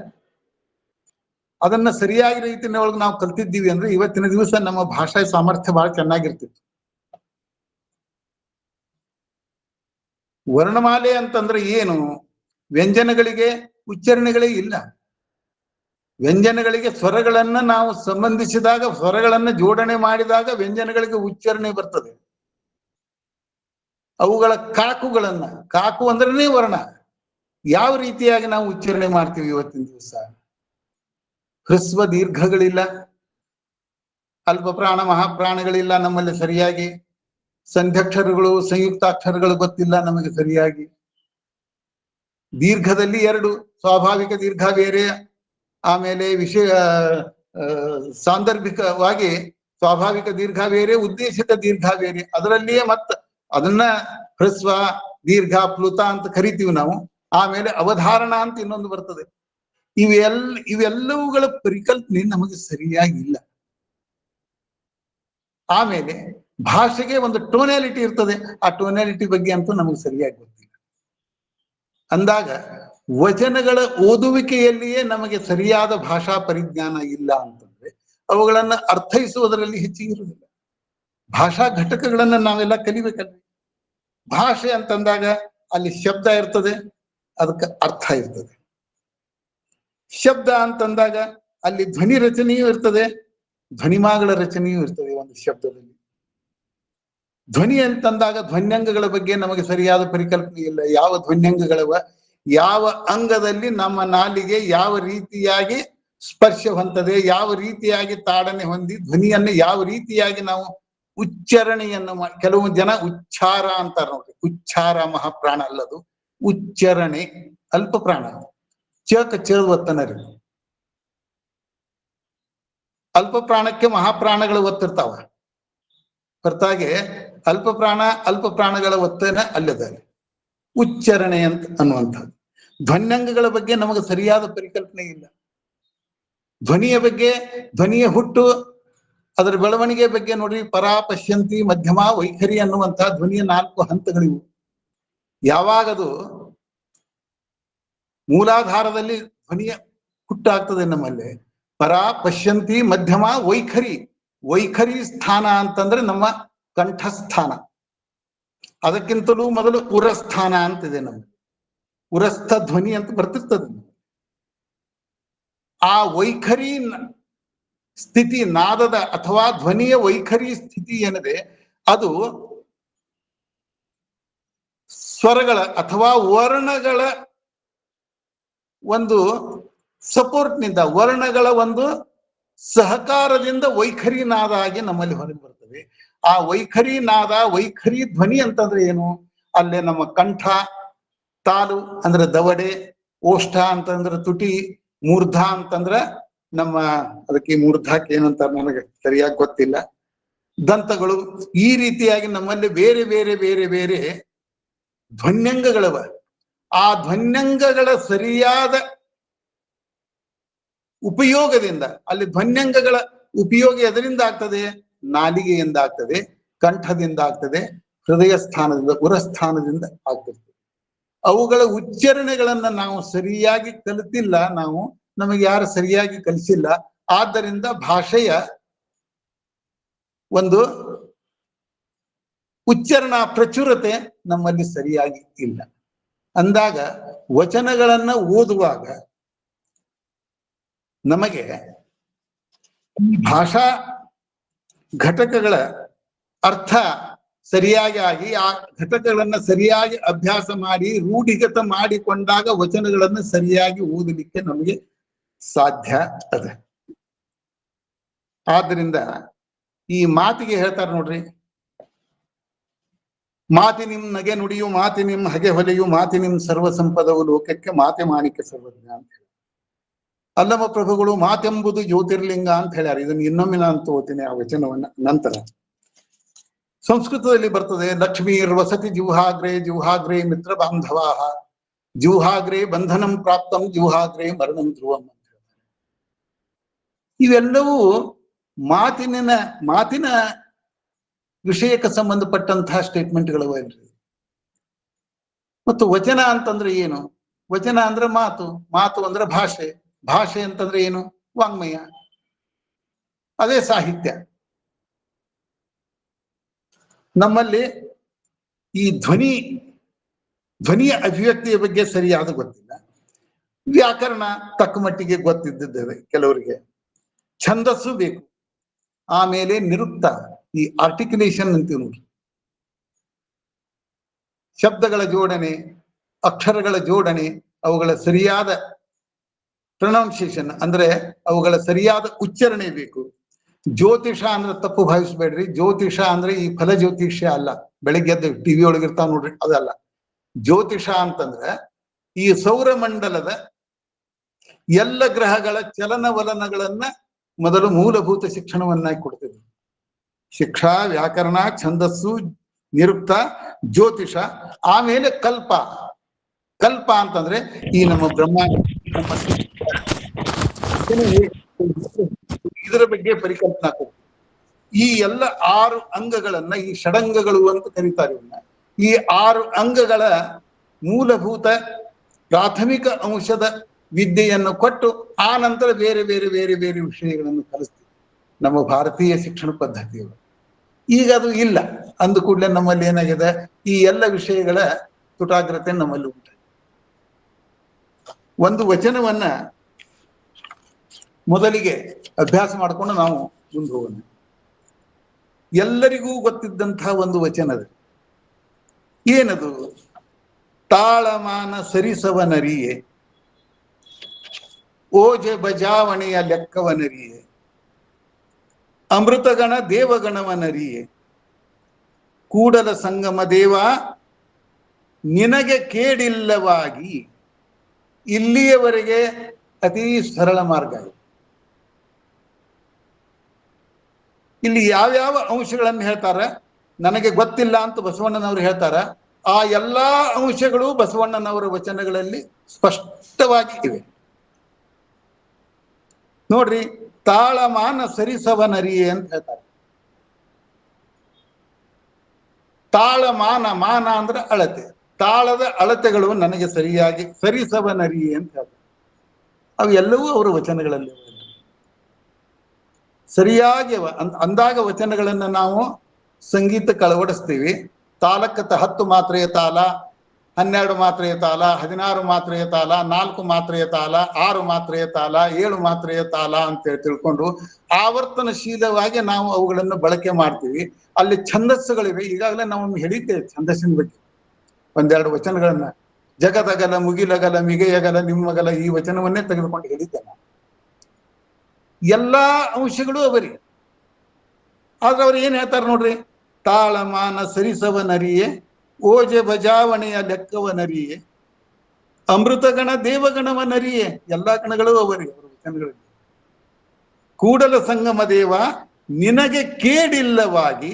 ಅದನ್ನ ಸರಿಯಾಗಿ ರೀತಿಯೊಳಗೆ ನಾವು ಕಲ್ತಿದ್ದೀವಿ ಅಂದ್ರೆ ಇವತ್ತಿನ ದಿವಸ ನಮ್ಮ ಭಾಷಾ ಸಾಮರ್ಥ್ಯ ಬಹಳ ಚೆನ್ನಾಗಿರ್ತಿತ್ತು. ವರ್ಣಮಾಲೆ ಅಂತಂದ್ರೆ ಏನು? ವ್ಯಂಜನಗಳಿಗೆ ಉಚ್ಚಾರಣೆಗಳೇ ಇಲ್ಲ. ವ್ಯಂಜನಗಳಿಗೆ ಸ್ವರಗಳನ್ನ ನಾವು ಸಂಬಂಧಿಸಿದಾಗ, ಸ್ವರಗಳನ್ನ ಜೋಡಣೆ ಮಾಡಿದಾಗ ವ್ಯಂಜನಗಳಿಗೆ ಉಚ್ಚಾರಣೆ ಬರ್ತದೆ. ಅವುಗಳ ಕಾಕುಗಳನ್ನ, ಕಾಕು ಅಂದ್ರನೇ ವರ್ಣ, ಯಾವ ರೀತಿಯಾಗಿ ನಾವು ಉಚ್ಚಾರಣೆ ಮಾಡ್ತೀವಿ ಇವತ್ತಿನ ದಿವಸ? ಹ್ರಸ್ವ ದೀರ್ಘಗಳಿಲ್ಲ, ಅಲ್ಪ ಪ್ರಾಣ ಮಹಾಪ್ರಾಣಗಳಿಲ್ಲ ನಮ್ಮಲ್ಲಿ ಸರಿಯಾಗಿ. ಸಂಧ್ಯಕ್ಷರಗಳು, ಸಂಯುಕ್ತಾಕ್ಷರಗಳು ಗೊತ್ತಿಲ್ಲ ನಮಗೆ ಸರಿಯಾಗಿ. ದೀರ್ಘದಲ್ಲಿ 2, ಸ್ವಾಭಾವಿಕ ದೀರ್ಘ ಬೇರೆ, ಆಮೇಲೆ ವಿಷಯ ಸಾಂದರ್ಭಿಕವಾಗಿ ಸ್ವಾಭಾವಿಕ ದೀರ್ಘ ಬೇರೆ, ಉದ್ದೇಶಿತ ದೀರ್ಘ ಬೇರೆ. ಅದರಲ್ಲಿಯೇ ಅದನ್ನ ಹ್ರಸ್ವ, ದೀರ್ಘ, ಪ್ಲುತ ಅಂತ ಕರಿತೀವಿ ನಾವು. ಆಮೇಲೆ ಅವಧಾರಣ ಅಂತ ಇನ್ನೊಂದು ಬರ್ತದೆ. ಇವೆಲ್ಲವುಗಳ ಪರಿಕಲ್ಪನೆ ನಮಗೆ ಸರಿಯಾಗಿಲ್ಲ. ಆಮೇಲೆ ಭಾಷೆಗೆ ಒಂದು ಟೋನ್ಯಾಲಿಟಿ ಇರ್ತದೆ, ಆ ಟೋನ್ಯಾಲಿಟಿ ಬಗ್ಗೆ ಅಂತೂ ನಮಗೆ ಸರಿಯಾಗಿ ಗೊತ್ತಿಲ್ಲ. ಅಂದಾಗ ವಚನಗಳ ಓದುವಿಕೆಯಲ್ಲಿಯೇ ನಮಗೆ ಸರಿಯಾದ ಭಾಷಾ ಪರಿಜ್ಞಾನ ಇಲ್ಲ ಅಂತಂದ್ರೆ ಅವುಗಳನ್ನ ಅರ್ಥೈಸುವುದರಲ್ಲಿ ಹೆಚ್ಚಿಗಿರುವುದಿಲ್ಲ. ಭಾಷಾ ಘಟಕಗಳನ್ನ ನಾವೆಲ್ಲ ಕಲಿಬೇಕಲ್ಲ. ಭಾಷೆ ಅಂತಂದಾಗ ಅಲ್ಲಿ ಶಬ್ದ ಇರ್ತದೆ, ಅದಕ್ಕೆ ಅರ್ಥ ಇರ್ತದೆ. ಶಬ್ದ ಅಂತಂದಾಗ ಅಲ್ಲಿ ಧ್ವನಿ ರಚನೆಯೂ ಇರ್ತದೆ, ಧ್ವನಿಮಾಗಳ ರಚನೆಯೂ ಇರ್ತದೆ ಒಂದು ಶಬ್ದದಲ್ಲಿ. ಧ್ವನಿ ಅಂತಂದಾಗ ಧ್ವನ್ಯಂಗಗಳ ಬಗ್ಗೆ ನಮಗೆ ಸರಿಯಾದ ಪರಿಕಲ್ಪನೆ ಇಲ್ಲ. ಯಾವ ಧ್ವನ್ಯಂಗಗಳವ, ಯಾವ ಅಂಗದಲ್ಲಿ ನಮ್ಮ ನಾಲಿಗೆ ಯಾವ ರೀತಿಯಾಗಿ ಸ್ಪರ್ಶ ಹೊಂದದೆ, ಯಾವ ರೀತಿಯಾಗಿ ತಾಡನೆ ಹೊಂದಿ ಧ್ವನಿಯನ್ನು ಯಾವ ರೀತಿಯಾಗಿ ನಾವು ಉಚ್ಚಾರಣೆಯನ್ನು ಮಾಡಿ. ಕೆಲವು ಜನ ಉಚ್ಚಾರ ಅಂತಾರ ನೋಡ್ರಿ, ಉಚ್ಚಾರ ಮಹಾಪ್ರಾಣ ಅಲ್ಲದು, ಉಚ್ಚಾರಣೆ ಅಲ್ಪ ಪ್ರಾಣ. ಚಕ ಒತ್ತನರಿ, ಅಲ್ಪ ಪ್ರಾಣಕ್ಕೆ ಮಹಾಪ್ರಾಣಗಳು ಒತ್ತಿರ್ತಾವ. ಹೊರತಾಗೆ ಅಲ್ಪ ಪ್ರಾಣಗಳ ಒತ್ತನ ಅಲ್ಲದ ಉಚ್ಚಾರಣೆ ಅಂತ ಅನ್ನುವಂಥದ್ದು. ಧ್ವನ್ಯಂಗಗಳ ಬಗ್ಗೆ ನಮಗೆ ಸರಿಯಾದ ಪರಿಕಲ್ಪನೆ ಇಲ್ಲ. ಧ್ವನಿಯ ಬಗ್ಗೆ, ಧ್ವನಿಯ ಹುಟ್ಟು, ಅದರ ಬೆಳವಣಿಗೆ ಬಗ್ಗೆ ನೋಡ್ರಿ, ಪರಾ, ಪಶ್ಯಂತಿ, ಮಧ್ಯಮ, ವೈಖರಿ ಅನ್ನುವಂತಹ ಧ್ವನಿಯ 4 ಹಂತಗಳಿವು. ಯಾವಾಗದು ಮೂಲಾಧಾರದಲ್ಲಿ ಧ್ವನಿಯ ಹುಟ್ಟಾಗ್ತದೆ ನಮ್ಮಲ್ಲಿ, ಪರಾ, ಪಶ್ಯಂತಿ, ಮಧ್ಯಮ, ವೈಖರಿ. ವೈಖರಿ ಸ್ಥಾನ ಅಂತಂದ್ರೆ ನಮ್ಮ ಕಂಠಸ್ಥಾನ. ಅದಕ್ಕಿಂತಲೂ ಮೊದಲು ಉರಸ್ಥಾನ ಅಂತಿದೆ ನಮ್ಗೆ. ಉರಸ್ಥ ಧ್ವನಿ ಅಂತ ಬರ್ತಿರ್ತದೆ. ಆ ವೈಖರಿ ಸ್ಥಿತಿ, ನಾದದ ಅಥವಾ ಧ್ವನಿಯ ವೈಖರಿ ಸ್ಥಿತಿ ಏನಿದೆ, ಅದು ಸ್ವರಗಳ ಅಥವಾ ವರ್ಣಗಳ ಒಂದು ಸಪೋರ್ಟ್ನಿಂದ, ವರ್ಣಗಳ ಒಂದು ಸಹಕಾರದಿಂದ ವೈಖರಿ ನಾದ ಆಗಿ ನಮ್ಮಲ್ಲಿ ಹೊರಗೆ ಬರ್ತದೆ. ಆ ವೈಖರಿ ನಾದ, ವೈಖರಿ ಧ್ವನಿ ಅಂತಂದ್ರೆ ಏನು? ಅಲ್ಲೇ ನಮ್ಮ ಕಂಠ, ತಾಲು ಅಂದ್ರೆ ದವಡೆ, ಓಷ್ಠ ಅಂತಂದ್ರ ತುಟಿ, ಮೂರ್ಧ ಅಂತಂದ್ರ ನಮ್ಮ ಅದಕ್ಕೆ ಮೂರ್ಧಕ್ಕೆ ಏನಂತ ನನಗೆ ಸರಿಯಾಗಿ ಗೊತ್ತಿಲ್ಲ, ದಂತಗಳು. ಈ ರೀತಿಯಾಗಿ ನಮ್ಮಲ್ಲಿ ಬೇರೆ ಬೇರೆ ಬೇರೆ ಬೇರೆ ಧ್ವನ್ಯಂಗಗಳವ. ಆ ಧ್ವನ್ಯಂಗಗಳ ಸರಿಯಾದ ಉಪಯೋಗದಿಂದ, ಅಲ್ಲಿ ಧ್ವನ್ಯಂಗಗಳ ಉಪಯೋಗ ಎದರಿಂದ ಆಗ್ತದೆ? ನಾಲಿಗೆಯಿಂದ ಆಗ್ತದೆ, ಕಂಠದಿಂದ ಆಗ್ತದೆ, ಹೃದಯ ಸ್ಥಾನದಿಂದ, ಉರಸ್ಥಾನದಿಂದ ಆಗ್ತದೆ. ಅವುಗಳ ಉಚ್ಚಾರಣೆಗಳನ್ನ ನಾವು ಸರಿಯಾಗಿ ಕಲಿತಿಲ್ಲ, ನಮಗೆ ಯಾರು ಸರಿಯಾಗಿ ಕಲಿಸಿಲ್ಲ. ಆದ್ದರಿಂದ ಭಾಷೆಯ ಒಂದು ಉಚ್ಚಾರಣಾ ಪ್ರಚುರತೆ ನಮ್ಮಲ್ಲಿ ಸರಿಯಾಗಿ ಇಲ್ಲ. ಅಂದಾಗ ವಚನಗಳನ್ನ ಓದುವಾಗ ನಮಗೆ ಭಾಷಾ ಘಟಕಗಳ ಅರ್ಥ ಸರಿಯಾಗಿ ಆಗಿ, ಆ ಘಟಕಗಳನ್ನ ಸರಿಯಾಗಿ ಅಭ್ಯಾಸ ಮಾಡಿ ರೂಢಿಗತ ಮಾಡಿಕೊಂಡಾಗ ವಚನಗಳನ್ನು ಸರಿಯಾಗಿ ಓದಲಿಕ್ಕೆ ನಮಗೆ ಸಾಧ್ಯ ಅದ. ಆದ್ದರಿಂದ ಈ ಮಾತಿಗೆ ಹೇಳ್ತಾರೆ ನೋಡ್ರಿ, ಮಾತಿನಿಂ ನಗೆ ನುಡಿಯು, ಮಾತಿನಿಂ ಹಗೆ ಹೊಲೆಯು, ಮಾತಿನಿಂ ಸರ್ವ ಸಂಪದವು ಲೋಕಕ್ಕೆ, ಮಾತೆ ಮಾಣಿಕ್ಯ ಸರ್ವಜ್ಞ ಅಂತ ಹೇಳಿ. ಅಲ್ಲಮ ಪ್ರಭುಗಳು ಮಾತೆಂಬುದು ಜ್ಯೋತಿರ್ಲಿಂಗ ಅಂತ ಹೇಳ್ಯಾರ. ಇದನ್ನ ಇನ್ನೊಮ್ಮೆ ನಾನು ತಗೋತೀನಿ ಆ ವಚನವನ್ನ. ನಂತರ ಸಂಸ್ಕೃತದಲ್ಲಿ ಬರ್ತದೆ, ಲಕ್ಷ್ಮೀರ್ ವಸತಿ ಜುಹಾಗ್ರೆ, ಜುಹಾಗ್ರೆ ಮಿತ್ರ ಬಾಂಧವಾಹ, ಜುಹಾಗ್ರೆ ಬಂಧನಂ ಪ್ರಾಪ್ತಂ, ಜುಹಾಗ್ರೆ ಮರಣಂ ಧ್ರುವಂ ಅಂತ ಹೇಳ್ತಾರೆ. ಇವೆಲ್ಲವೂ ಮಾತಿನ ವಿಷಯಕ್ಕೆ ಸಂಬಂಧಪಟ್ಟಂತಹ ಸ್ಟೇಟ್ಮೆಂಟ್ಗಳವ ಇಲ್ರಿ. ಮತ್ತು ವಚನ ಅಂತಂದ್ರೆ ಏನು? ವಚನ ಅಂದ್ರೆ ಮಾತು, ಮಾತು ಅಂದ್ರೆ ಭಾಷೆ, ಭಾಷೆ ಅಂತಂದ್ರೆ ಏನು? ವಾಂಗ್ಮಯ, ಅದೇ ಸಾಹಿತ್ಯ. ನಮ್ಮಲ್ಲಿ ಈ ಧ್ವನಿಯ ಅಭಿವ್ಯಕ್ತಿಯ ಬಗ್ಗೆ ಸರಿಯಾದ ಗೊತ್ತಿಲ್ಲ. ವ್ಯಾಕರಣ ತಕ್ಕ ಮಟ್ಟಿಗೆ ಗೊತ್ತಿದ್ದೇವೆ ಕೆಲವರಿಗೆ. ಛಂದಸ್ಸು ಬೇಕು, ಆಮೇಲೆ ನಿರುಕ್ತ, ಈ ಆರ್ಟಿಕ್ಯುಲೇಷನ್ ಅಂತೀವಿ ನೋಡಿ, ಶಬ್ದಗಳ ಜೋಡಣೆ, ಅಕ್ಷರಗಳ ಜೋಡಣೆ, ಅವುಗಳ ಸರಿಯಾದ ಪ್ರೊನೌನ್ಸಿಯೇಷನ್ ಅಂದ್ರೆ ಅವುಗಳ ಸರಿಯಾದ ಉಚ್ಚಾರಣೆ ಬೇಕು. ಜ್ಯೋತಿಷ ಅಂದ್ರೆ ತಪ್ಪು ಭಾವಿಸ್ಬೇಡ್ರಿ, ಜ್ಯೋತಿಷ ಅಂದ್ರೆ ಈ ಫಲ ಜ್ಯೋತಿಷ್ಯ ಅಲ್ಲ, ಬೆಳಿಗ್ಗೆ ಎದ್ದು ಟಿವಿ ಒಳಗಿರ್ತಾವ ನೋಡ್ರಿ ಅದಲ್ಲ. ಜ್ಯೋತಿಷ ಅಂತಂದ್ರೆ ಈ ಸೌರಮಂಡಲದ ಎಲ್ಲ ಗ್ರಹಗಳ ಚಲನವಲನಗಳನ್ನ ಮೊದಲು ಮೂಲಭೂತ ಶಿಕ್ಷಣವನ್ನಾಗಿ ಕೊಡ್ತಿದ್ರು. ಶಿಕ್ಷಾ, ವ್ಯಾಕರಣ, ಛಂದಸ್ಸು, ನಿರುಕ್ತ, ಜ್ಯೋತಿಷ, ಆಮೇಲೆ ಕಲ್ಪ. ಕಲ್ಪ ಅಂತಂದ್ರೆ ಈ ನಮ್ಮ ಬ್ರಹ್ಮಾಂಡ, ಇದರ ಬಗ್ಗೆ ಪರಿಕಲ್ಪನಾ ಕೊಡ್ತೀವಿ. ಈ ಎಲ್ಲ 6 ಅಂಗಗಳನ್ನ, ಈ ಷಡಂಗಗಳು ಅಂತ ಕರೀತಾರೆ ಇವನ್ನ. ಈ 6 ಅಂಗಗಳ ಮೂಲಭೂತ ಪ್ರಾಥಮಿಕ ಅಂಶದ ವಿದ್ಯೆಯನ್ನು ಕೊಟ್ಟು ಆ ನಂತರ ಬೇರೆ ಬೇರೆ ಬೇರೆ ಬೇರೆ ವಿಷಯಗಳನ್ನು ಕಲಿಸ್ತೀವಿ ನಮ್ಮ ಭಾರತೀಯ ಶಿಕ್ಷಣ ಪದ್ಧತಿಯವರು. ಈಗ ಅದು ಇಲ್ಲ. ಅಂದ ಕೂಡಲೇ ನಮ್ಮಲ್ಲಿ ಏನಾಗಿದೆ, ಈ ಎಲ್ಲ ವಿಷಯಗಳ ತುಟಾಗ್ರತೆ ನಮ್ಮಲ್ಲಿ ಉಂಟು. ಒಂದು ವಚನವನ್ನ ಮೊದಲಿಗೆ ಅಭ್ಯಾಸ ಮಾಡಿಕೊಂಡು ನಾವು ಮುಂದೆ ಹೋಗೋಣ. ಎಲ್ಲರಿಗೂ ಗೊತ್ತಿದ್ದಂತಹ ಒಂದು ವಚನದ ಏನದು? ತಾಳಮಾನ ಸರಿಸವನರಿಯೇ, ಓಜ ಬಜಾವಣೆಯ ಲೆಕ್ಕವನರಿಯೇ, ಅಮೃತಗಣ ದೇವಗಣವನರಿಯೇ, ಕೂಡಲ ಸಂಗಮ ದೇವ ನಿನಗೆ ಕೇಡಿಲ್ಲವಾಗಿ. ಇಲ್ಲಿಯವರೆಗೆ ಅತಿ ಸರಳ ಮಾರ್ಗ. ಇಲ್ಲಿ ಯಾವ್ಯಾವ ಅಂಶಗಳನ್ನು ಹೇಳ್ತಾರ ನನಗೆ ಗೊತ್ತಿಲ್ಲ ಅಂತ ಬಸವಣ್ಣನವರು ಹೇಳ್ತಾರ. ಆ ಎಲ್ಲಾ ಅಂಶಗಳು ಬಸವಣ್ಣನವರ ವಚನಗಳಲ್ಲಿ ಸ್ಪಷ್ಟವಾಗಿ ಇವೆ ನೋಡ್ರಿ. ತಾಳಮಾನ ಸರಿಸವನರಿಯೇ ಅಂತ ಹೇಳ್ತಾರೆ. ತಾಳಮಾನ, ಮಾನ ಅಂದ್ರೆ ಅಳತೆ, ತಾಳದ ಅಳತೆಗಳು ನನಗೆ ಸರಿಯಾಗಿ ಸರಿಸವನರಿಯೇ ಅಂತ ಹೇಳ್ತಾರೆ. ಅವು ಎಲ್ಲವೂ ಅವರ ವಚನಗಳಲ್ಲಿ ಸರಿಯಾಗಿ ಅಂದಾಗ ವಚನಗಳನ್ನ ನಾವು ಸಂಗೀತಕ್ಕೆ ಅಳವಡಿಸ್ತೀವಿ. ತಾಲಕ್ಕೆ 10 ಮಾತ್ರೆಯ ತಾಲ, 12 ಮಾತ್ರೆಯ ತಾಲ, 16 ಮಾತ್ರೆಯ ತಾಲ, 4 ಮಾತ್ರೆಯ ತಾಲ, 6 ಮಾತ್ರೆಯ ತಾಲ, 7 ಮಾತ್ರೆಯ ತಾಲ ಅಂತೇಳಿ ತಿಳ್ಕೊಂಡು ಆವರ್ತನಶೀಲವಾಗಿ ನಾವು ಅವುಗಳನ್ನು ಬಳಕೆ ಮಾಡ್ತೀವಿ. ಅಲ್ಲಿ ಛಂದಸ್ಸುಗಳಿವೆ. ಈಗಾಗಲೇ ನಾವು ಹೇಳಿದ್ದೇವೆ ಛಂದಸ್ಸಿನ ಬಗ್ಗೆ ಒಂದೆರಡು ವಚನಗಳನ್ನ. ಜಗದಗಲ, ಮುಗಿಲಗಲ, ಮಿಗೆಯಗಲ, ನಿಮ್ಮಗಲ, ಈ ವಚನವನ್ನೇ ತೆಗೆದುಕೊಂಡು ಹೇಳಿದ್ದೇನೆ. ಎಲ್ಲಾ ಅಂಶಗಳು ಅವರಿ. ಆದ್ರೆ ಅವ್ರು ಏನ್ ಹೇಳ್ತಾರೆ ನೋಡ್ರಿ, ತಾಳಮಾನ ಸರಿಸವನರಿಯೇ, ಓಜೆ ಬಜಾವಣೆಯ ಲೆಕ್ಕವನರಿಯೇ, ಅಮೃತಗಣ ದೇವಗಣವನರಿಯೇ, ಎಲ್ಲಾ ಗಣಗಳು ಅವರಿಗೆ ಅವರ ವಚನಗಳಲ್ಲಿ. ಕೂಡಲ ಸಂಗಮ ದೇವ ನಿನಗೆ ಕೇಡಿಲ್ಲವಾಗಿ,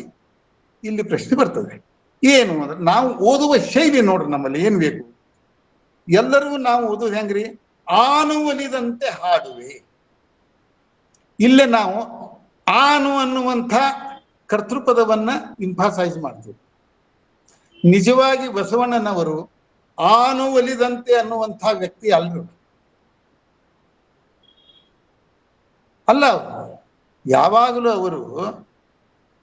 ಇಲ್ಲಿ ಪ್ರಶ್ನೆ ಬರ್ತದೆ ಏನು ಅಂದ್ರೆ, ನಾವು ಓದುವ ಶೈಲಿ ನೋಡ್ರಿ, ನಮ್ಮಲ್ಲಿ ಏನ್ ಬೇಕು, ಎಲ್ಲರೂ ನಾವು ಓದುವುದು ಹೆಂಗ್ರಿ, ಆನು ಒಲಿದಂತೆ ಹಾಡುವೆ. ಇಲ್ಲೇ ನಾವು ಆನು ಅನ್ನುವಂಥ ಕರ್ತೃಪದವನ್ನ ಇಂಫಾಸೈಸ್ ಮಾಡ್ತೀವಿ. ನಿಜವಾಗಿ ಬಸವಣ್ಣನವರು ಆನು ಒಲಿದಂತೆ ಅನ್ನುವಂಥ ವ್ಯಕ್ತಿ ಅಲ್ರು, ಅಲ್ಲ. ಯಾವಾಗಲೂ ಅವರು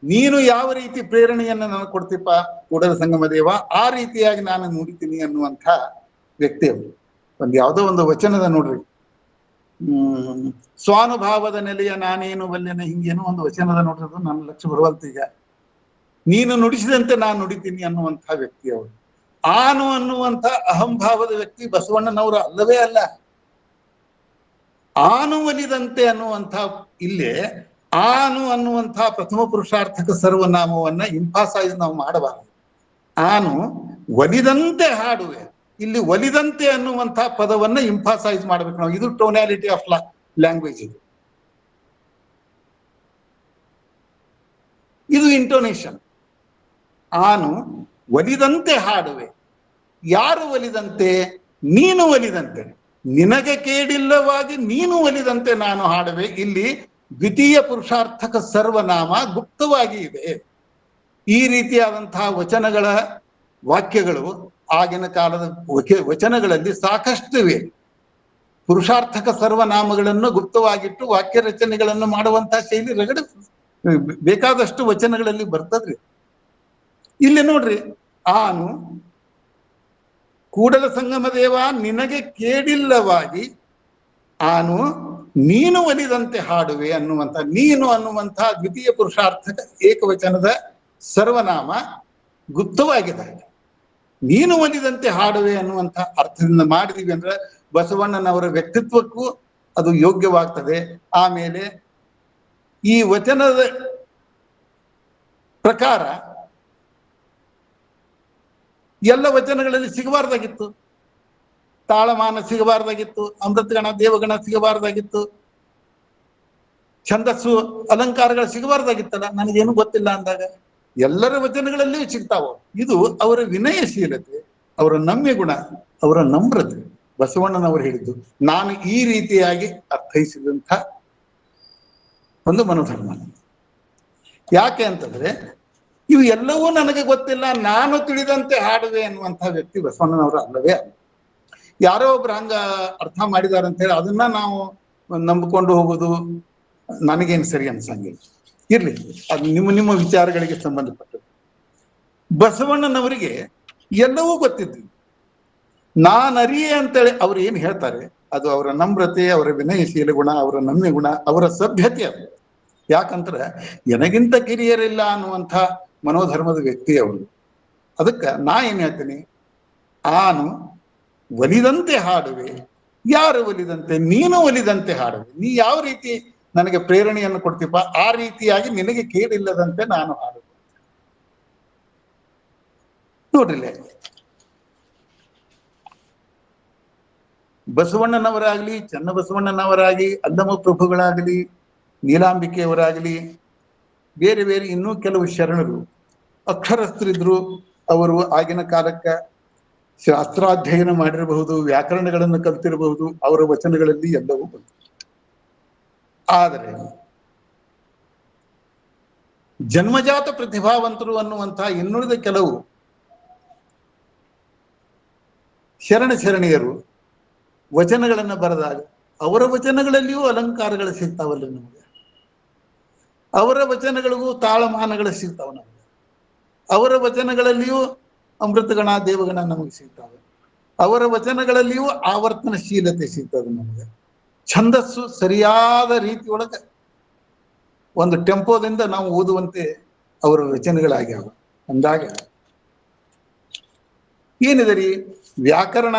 ನೀನು ಯಾವ ರೀತಿ ಪ್ರೇರಣೆಯನ್ನು ನಾನು ಕೊಡ್ತೀಪ ಕೂಡಲ ಸಂಗಮ ದೇವ, ಆ ರೀತಿಯಾಗಿ ನಾನು ನುಡಿತೀನಿ ಅನ್ನುವಂಥ ವ್ಯಕ್ತಿ ಅವರು. ಒಂದು ಯಾವುದೋ ಒಂದು ವಚನದ ನೋಡ್ರಿ, ಸ್ವಾನುಭಾವದ ನೆಲೆಯ ನಾನೇನು ಬಲ್ಲೆನ, ಹಿಂಗೇನೋ ಒಂದು ವಚನದ ನೋಡ್ರದು ನನ್ನ ಲಕ್ಷ್ಯ ಬರುವಲ್ತ ಈಗ. ನೀನು ನುಡಿಸಿದಂತೆ ನಾನು ನುಡಿತೀನಿ ಅನ್ನುವಂಥ ವ್ಯಕ್ತಿ ಅವರು. ಆನು ಅನ್ನುವಂಥ ಅಹಂಭಾವದ ವ್ಯಕ್ತಿ ಬಸವಣ್ಣನವರು ಅಲ್ಲವೇ ಅಲ್ಲ. ಆನು ಒಲಿದಂತೆ ಅನ್ನುವಂಥ, ಇಲ್ಲೇ ಆನು ಅನ್ನುವಂಥ ಪ್ರಥಮ ಪುರುಷಾರ್ಥಕ ಸರ್ವನಾಮವನ್ನ ಇಂಫಾಸೈಸ್ ನಾವು ಮಾಡಬಾರದು. ಆನು ಒಲಿದಂತೆ ಹಾಡುವೆ, ಇಲ್ಲಿ ಒಲಿದಂತೆ ಅನ್ನುವಂಥ ಪದವನ್ನ ಇಂಫಾಸೈಸ್ ಮಾಡ್ಬೇಕು ನಾವು. ಇದು ಟೋನ್ಯಾಲಿಟಿ ಆಫ್ ಲ್ಯಾಂಗ್ವೇಜ್, ಇದು ಇಂಟೋನೇಷನ್. ಆನು ಒಲಿದಂತೆ ಹಾಡುವೆ, ಯಾರು ಒಲಿದಂತೆ, ನೀನು ಒಲಿದಂತೆ, ನಿನಗೆ ಕೇಡಿಲ್ಲವಾಗಿ ನೀನು ಒಲಿದಂತೆ ನಾನು ಹಾಡುವೆ. ಇಲ್ಲಿ ದ್ವಿತೀಯ ಪುರುಷಾರ್ಥಕ ಸರ್ವನಾಮ ಗುಪ್ತವಾಗಿ ಇದೆ. ಈ ರೀತಿಯಾದಂತಹ ವಚನಗಳ ವಾಕ್ಯಗಳು ಆಗಿನ ಕಾಲದ ವಚನಗಳಲ್ಲಿ ಸಾಕಷ್ಟಿವೆ. ಪುರುಷಾರ್ಥಕ ಸರ್ವನಾಮಗಳನ್ನು ಗುಪ್ತವಾಗಿಟ್ಟು ವಾಕ್ಯ ರಚನೆಗಳನ್ನು ಮಾಡುವಂತಹ ಶೈಲಿ ರಗಡ ಬೇಕಾದಷ್ಟು ವಚನಗಳಲ್ಲಿ ಬರ್ತದ್ರಿ. ಇಲ್ಲಿ ನೋಡ್ರಿ, ಆನು ಕೂಡಲ ಸಂಗಮ ದೇವ ನಿನಗೆ ಕೇಡಿಲ್ಲವಾಗಿ ಆನು ನೀನು ಒಲಿದಂತೆ ಹಾಡುವೆ ಅನ್ನುವಂಥ, ನೀನು ಅನ್ನುವಂಥ ದ್ವಿತೀಯ ಪುರುಷಾರ್ಥಕ ಏಕವಚನದ ಸರ್ವನಾಮ ಗುಪ್ತವಾಗಿದೆ. ನೀನು ಒಲಿದಂತೆ ಹಾಡುವೆ ಅನ್ನುವಂಥ ಅರ್ಥದಿಂದ ಮಾಡಿದೀವಿ ಅಂದ್ರೆ ಬಸವಣ್ಣನವರ ವ್ಯಕ್ತಿತ್ವಕ್ಕೂ ಅದು ಯೋಗ್ಯವಾಗ್ತದೆ. ಆಮೇಲೆ ಈ ವಚನದ ಪ್ರಕಾರ ಎಲ್ಲ ವಚನಗಳಲ್ಲಿ ಸಿಗಬಾರ್ದಾಗಿತ್ತು. ತಾಳಮಾನ ಸಿಗಬಾರ್ದಾಗಿತ್ತು, ಅಮೃತಗಣ ದೇವಗಣ ಸಿಗಬಾರ್ದಾಗಿತ್ತು, ಛಂದಸ್ಸು ಅಲಂಕಾರಗಳು ಸಿಗಬಾರ್ದಾಗಿತ್ತಲ್ಲ. ನನಗೇನು ಗೊತ್ತಿಲ್ಲ ಅಂದಾಗ ಎಲ್ಲರ ವಚನಗಳಲ್ಲಿಯೂ ಸಿಗ್ತಾವ. ಇದು ಅವರ ವಿನಯಶೀಲತೆ, ಅವರ ನಮ್ಯ ಗುಣ, ಅವರ ನಮ್ರತೆ. ಬಸವಣ್ಣನವರು ಹೇಳಿದ್ದು ನಾನು ಈ ರೀತಿಯಾಗಿ ಅರ್ಥೈಸಿದಂಥ ಒಂದು ಮನೋಧರ್ಮ. ಯಾಕೆ ಅಂತಂದ್ರೆ ಇವು ಎಲ್ಲವೂ ನನಗೆ ಗೊತ್ತಿಲ್ಲ, ನಾನು ತಿಳಿದಂತೆ ಹಾಡುವೆ ಅನ್ನುವಂಥ ವ್ಯಕ್ತಿ ಬಸವಣ್ಣನವರು ಅಲ್ಲವೇ ಅಲ್ಲ. ಯಾರೋ ಒಬ್ರು ಹಂಗ ಅರ್ಥ ಮಾಡಿದಾರೆ ಅಂತ ಹೇಳಿ ಅದನ್ನ ನಾವು ನಂಬಿಕೊಂಡು ಹೋಗೋದು ನನಗೇನು ಸರಿ ಅನ್ಸಂಗಿಲ್ಲ. ಇರ್ಲಿ, ಅದು ನಿಮ್ಮ ನಿಮ್ಮ ವಿಚಾರಗಳಿಗೆ ಸಂಬಂಧಪಟ್ಟದ್ದು. ಬಸವಣ್ಣನವರಿಗೆ ಎಲ್ಲವೂ ಗೊತ್ತಿದ್ದು. ನಾನರಿಯೇ ಅಂತೇಳಿ ಅವ್ರು ಏನ್ ಹೇಳ್ತಾರೆ ಅದು ಅವರ ನಮ್ರತೆ, ಅವರ ವಿನಯಶೀಲ ಗುಣ, ಅವರ ನಮ್ಯ ಗುಣ, ಅವರ ಸಭ್ಯತೆ. ಅದು ಯಾಕಂದ್ರೆ ಎನಗಿಂತ ಕಿರಿಯರಿಲ್ಲ ಅನ್ನುವಂಥ ಮನೋಧರ್ಮದ ವ್ಯಕ್ತಿ ಅವರು. ಅದಕ್ಕೆ ನಾ ಏನ್ ಹೇಳ್ತೀನಿ, ಆನು ಒಲಿದಂತೆ ಹಾಡುವೆ, ಯಾರು ಒಲಿದಂತೆ, ನೀನು ಒಲಿದಂತೆ ಹಾಡುವೆ. ನೀ ಯಾವ ರೀತಿ ನನಗೆ ಪ್ರೇರಣೆಯನ್ನು ಕೊಡ್ತೀಪ ಆ ರೀತಿಯಾಗಿ ನಿನಗೆ ಕೇಳಿಲ್ಲದಂತೆ ನಾನು ಹಾಡುವೆ. ನೋಡ್ರಿಲ್ಲ, ಬಸವಣ್ಣನವರಾಗ್ಲಿ, ಚನ್ನಬಸವಣ್ಣನವರಾಗಲಿ, ಅಲ್ಲಮ ಪ್ರಭುಗಳಾಗಲಿ, ನೀಲಾಂಬಿಕೆಯವರಾಗಲಿ, ಬೇರೆ ಬೇರೆ ಇನ್ನೂ ಕೆಲವು ಶರಣರು ಅಕ್ಷರಸ್ಥರಿದ್ರು. ಅವರು ಆಗಿನ ಕಾಲಕ್ಕೆ ಶಾಸ್ತ್ರಾಧ್ಯಯನ ಮಾಡಿರಬಹುದು, ವ್ಯಾಕರಣಗಳನ್ನು ಕಲ್ತಿರಬಹುದು, ಅವರ ವಚನಗಳಲ್ಲಿ ಎಲ್ಲವೂ ಬಂತು. ಆದರೆ ಜನ್ಮಜಾತ ಪ್ರತಿಭಾವಂತರು ಅನ್ನುವಂಥ ಇನ್ನುಳಿದ ಕೆಲವು ಶರಣಿಯರು ವಚನಗಳನ್ನು ಬರೆದಾಗ ಅವರ ವಚನಗಳಲ್ಲಿಯೂ ಅಲಂಕಾರಗಳು ಸಿಗ್ತಾವಲ್ಲ ನಮಗೆ, ಅವರ ವಚನಗಳಿಗೂ ತಾಳಮಾನಗಳು ಸಿಗ್ತಾವ ನಮಗೆ, ಅವರ ವಚನಗಳಲ್ಲಿಯೂ ಅಮೃತಗಣ ದೇವಗಣ ನಮಗೆ ಸಿಗ್ತಾವೆ, ಅವರ ವಚನಗಳಲ್ಲಿಯೂ ಆವರ್ತನಶೀಲತೆ ಸಿಗ್ತದೆ ನಮಗೆ. ಛಂದಸ್ಸು ಸರಿಯಾದ ರೀತಿಯೊಳಗೆ ಒಂದು ಟೆಂಪೋದಿಂದ ನಾವು ಓದುವಂತೆ ಅವರ ರಚನೆಗಳಾಗ್ಯಾವ. ಅಂದಾಗ ಏನಿದೆ ರೀ, ವ್ಯಾಕರಣ,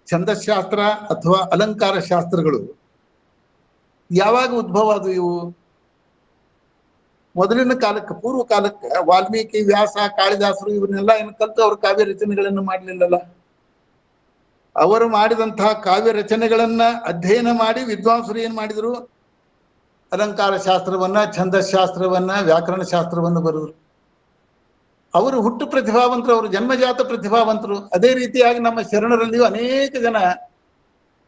ಛಂದಶಾಸ್ತ್ರ ಅಥವಾ ಅಲಂಕಾರ ಶಾಸ್ತ್ರಗಳು ಯಾವಾಗ ಉದ್ಭವ ಆದವು? ಇವು ಮೊದಲಿನ ಕಾಲಕ್ಕೆ, ಪೂರ್ವ ಕಾಲಕ್ಕೆ ವಾಲ್ಮೀಕಿ, ವ್ಯಾಸ, ಕಾಳಿದಾಸರು ಇವನ್ನೆಲ್ಲ ಏನು ಕಲ್ತು ಅವ್ರ ಕಾವ್ಯ ರಚನೆಗಳನ್ನು ಮಾಡ್ಲಿಲ್ಲಲ್ಲ. ಅವರು ಮಾಡಿದಂತಹ ಕಾವ್ಯ ರಚನೆಗಳನ್ನ ಅಧ್ಯಯನ ಮಾಡಿ ವಿದ್ವಾಂಸರು ಏನ್ ಮಾಡಿದ್ರು, ಅಲಂಕಾರ ಶಾಸ್ತ್ರವನ್ನ, ಛಂದಶಾಸ್ತ್ರವನ್ನ, ವ್ಯಾಕರಣ ಶಾಸ್ತ್ರವನ್ನು ಬರೆದ್ರು. ಅವರು ಹುಟ್ಟು ಪ್ರತಿಭಾವಂತರು, ಅವರು ಜನ್ಮಜಾತ ಪ್ರತಿಭಾವಂತರು. ಅದೇ ರೀತಿಯಾಗಿ ನಮ್ಮ ಶರಣರಲ್ಲಿಯೂ ಅನೇಕ ಜನ